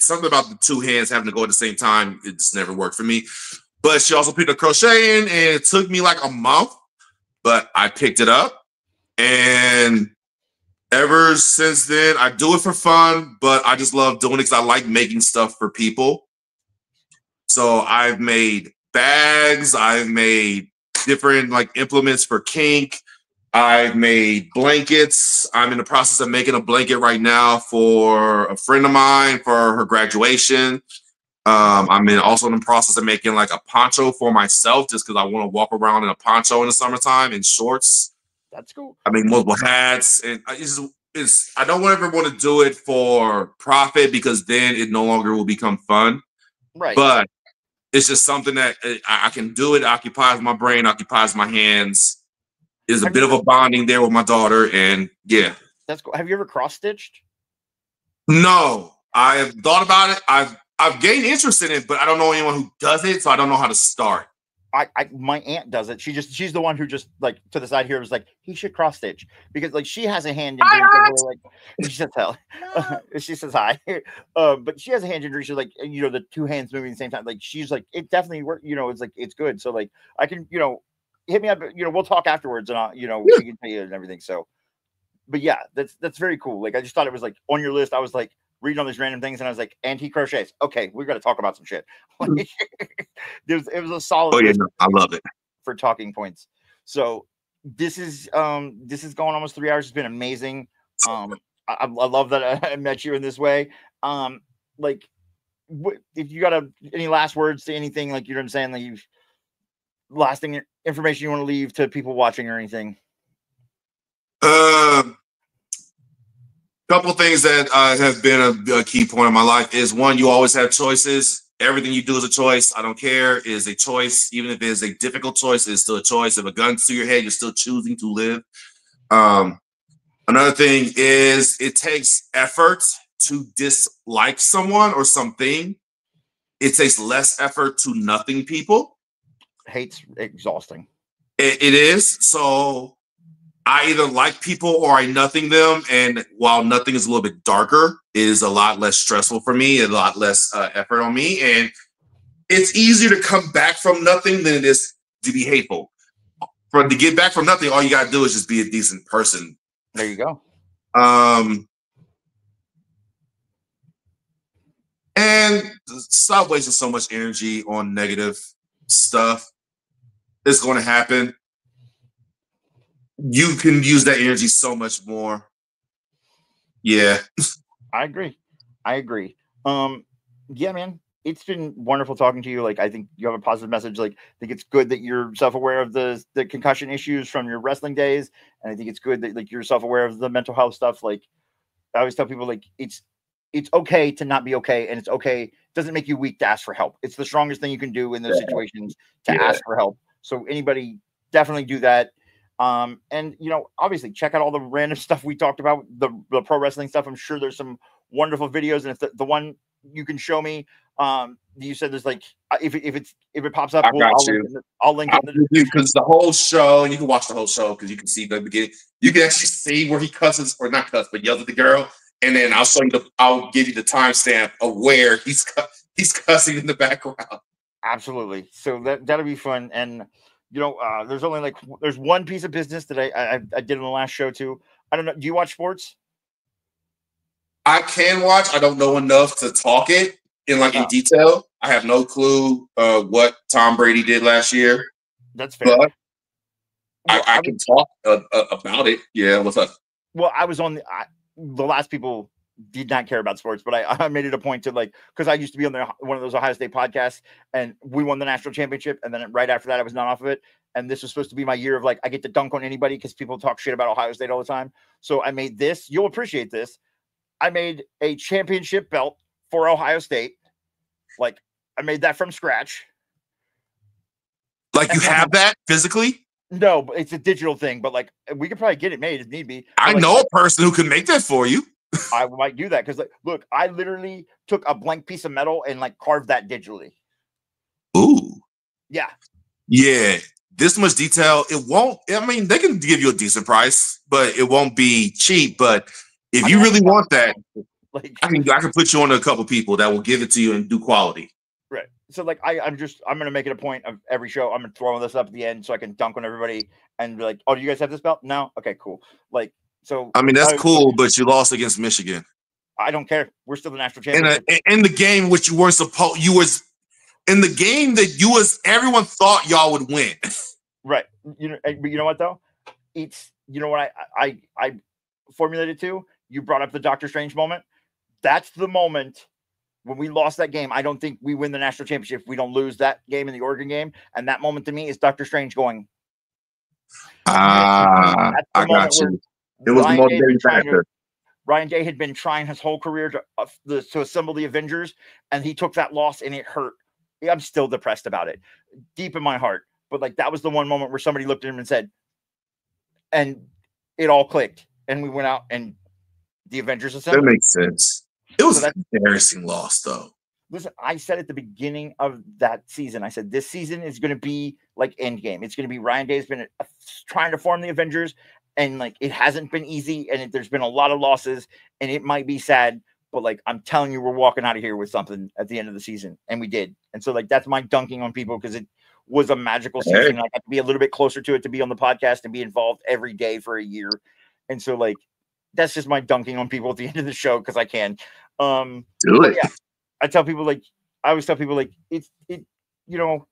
something about the 2 hands having to go at the same time. It just never worked for me. But she also picked up crocheting, and it took me like a month, but I picked it up. And ever since then, I do it for fun, but I just love doing it because I like making stuff for people. So I've made bags. I've made different like implements for kink. I've made blankets. I'm in the process of making a blanket right now for a friend of mine for her graduation. I'm also in the process of making like a poncho for myself just because I want to walk around in a poncho in the summertime in shorts. That's cool. I make multiple hats, and I don't ever want to do it for profit because then it no longer will become fun. Right. But it's just something that I can do. It occupies my brain, occupies my hands. There's a bit of a bonding there with my daughter, and yeah. That's cool. Have you ever cross-stitched? No. I have thought about it. I've gained interest in it, but I don't know anyone who does it, so I don't know how to start. My aunt does it. She's the one who just like to the side here was like, he should cross stitch because like she has a hand injury. Like she says hell. She says hi. But she has a hand injury. She's like, the 2 hands moving at the same time. Like she's like, it definitely works, it's like it's good. So like I can, hit me up, we'll talk afterwards and she can tell you and everything. So but yeah, that's very cool. Like I just thought it was like on your list. I was like reading all these random things, and I was like, and he crochets. Okay, we've got to talk about some shit. Like, it was a solid. Oh yeah, no, I love it for talking points. So this is going almost 3 hours. It's been amazing. I love that I met you in this way. Like if you got any last words to anything, like, you know what I'm saying, like, you've lasting information you want to leave to people watching or anything. Couple things that have been a key point in my life is, one, you always have choices. Everything you do is a choice. I don't care, is a choice. Even if it's a difficult choice, it's still a choice. If a gun's to your head, you're still choosing to live. Another thing is, it takes effort to dislike someone or something. It takes less effort to nothing people. Hate's exhausting. It is. So I either like people or I nothing them. And while nothing is a little bit darker, it is a lot less stressful for me, a lot less effort on me. And it's easier to come back from nothing than it is to be hateful. To get back from nothing, all you got to do is just be a decent person. There you go. And stop wasting so much energy on negative stuff. It's going to happen. You can use that energy so much more. Yeah. I agree. Yeah, man. It's been wonderful talking to you. Like, I think you have a positive message. Like, I think it's good that you're self-aware of the concussion issues from your wrestling days. And I think it's good that, like, you're self-aware of the mental health stuff. Like, I always tell people, like, it's okay to not be okay. And it's okay. It doesn't make you weak to ask for help. It's the strongest thing you can do in those situations, to ask for help. So anybody, definitely do that. And, you know, obviously check out all the random stuff we talked about, the pro wrestling stuff. I'm sure there's some wonderful videos. And if the one you can show me, you said there's, like, if it pops up, I'll link it because the whole show, and you can watch the whole show because you can see the beginning. You can actually see where he cusses, or not cuss, but yells at the girl. And then I'll give you the timestamp of where he's cussing in the background. Absolutely. So that'll be fun. And, you know, there's one piece of business that I did in the last show too. I don't know. Do you watch sports? I can watch. I don't know enough to talk it in detail. I have no clue what Tom Brady did last year. That's fair. But I can talk about it. Yeah, what's up? Well, I was on the last people did not care about sports, but I made it a point to, like, because I used to be on one of those Ohio State podcasts, and we won the national championship. And then right after that, I was not off of it. And this was supposed to be my year of, like, I get to dunk on anybody because people talk shit about Ohio State all the time. So I made this. You'll appreciate this. I made a championship belt for Ohio State. Like, I made that from scratch. Like, you have that physically? No, but it's a digital thing. But, like, we could probably get it made if need be. I know a person who can make that for you. I might do that because, like, look, I literally took a blank piece of metal and, like, carved that digitally. Ooh. Yeah. Yeah. This much detail, it won't. I mean, they can give you a decent price, but it won't be cheap. But if you really want that, like, I can put you on a couple people that will give it to you and do quality. Right. So, like, I'm gonna make it a point of every show. I'm gonna throw this up at the end so I can dunk on everybody and be like, "Oh, do you guys have this belt?" No. Okay, cool. Like, so. I mean, that's cool, but you lost against Michigan. I don't care. We're still the national champions. In the game which you weren't supposed, in the game that everyone thought y'all would win. Right. But you know what though? It's, you know what I formulated too. You brought up the Doctor Strange moment. That's the moment when we lost that game. I don't think we win the national championship if we don't lose that game in the Oregon game. And that moment to me is Doctor Strange going. I got you. It was more than factor. Ryan Day had been trying his whole career to assemble the Avengers, and he took that loss, and it hurt. I'm still depressed about it, deep in my heart. But, like, that was the one moment where somebody looked at him and said, and it all clicked, and we went out and the Avengers assembled. That makes sense. It was an embarrassing loss, though. Listen, I said at the beginning of that season, I said, this season is going to be like Endgame. It's going to be Ryan Day's been trying to form the Avengers, and, like, it hasn't been easy, and there's been a lot of losses, and it might be sad, but, like, I'm telling you, we're walking out of here with something at the end of the season, and we did. And so, like, that's my dunking on people because it was a magical season. I got to be a little bit closer to it, to be on the podcast and be involved every day for a year. And so, like, that's just my dunking on people at the end of the show because I can. Do it. Yeah, I tell people, like, I always tell people, like, it, you know,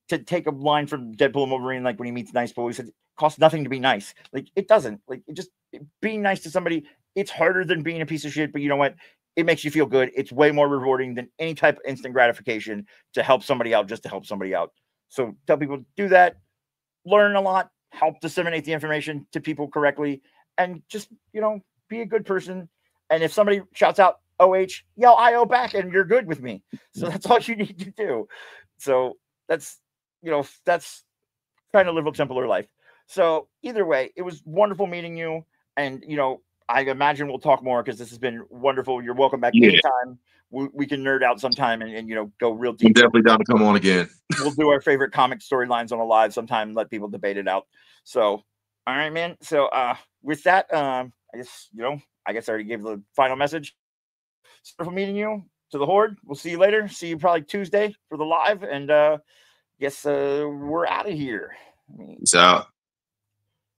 to take a line from Deadpool and Wolverine, like, when he meets Nice Boy, he said, it costs nothing to be nice. Like, it doesn't. Like, being nice to somebody, it's harder than being a piece of shit. But you know what? it makes you feel good. It's way more rewarding than any type of instant gratification to help somebody out, just to help somebody out. So tell people to do that, learn a lot, help disseminate the information to people correctly, and just, be a good person. And if somebody shouts out OH, yell IO back, and you're good with me. So that's all you need to do. So that's trying to live a simpler life. So either way, it was wonderful meeting you. And, I imagine we'll talk more because this has been wonderful. You're welcome back anytime. We can nerd out sometime and go real deep. I'm definitely down to come on again. We'll do our favorite comic storylines on a live sometime, let people debate it out. So, all right, man. So with that, I guess I already gave the final message. Wonderful meeting you. To the Horde. We'll see you later. See you probably Tuesday for the live. And guess we're out of here. Peace out.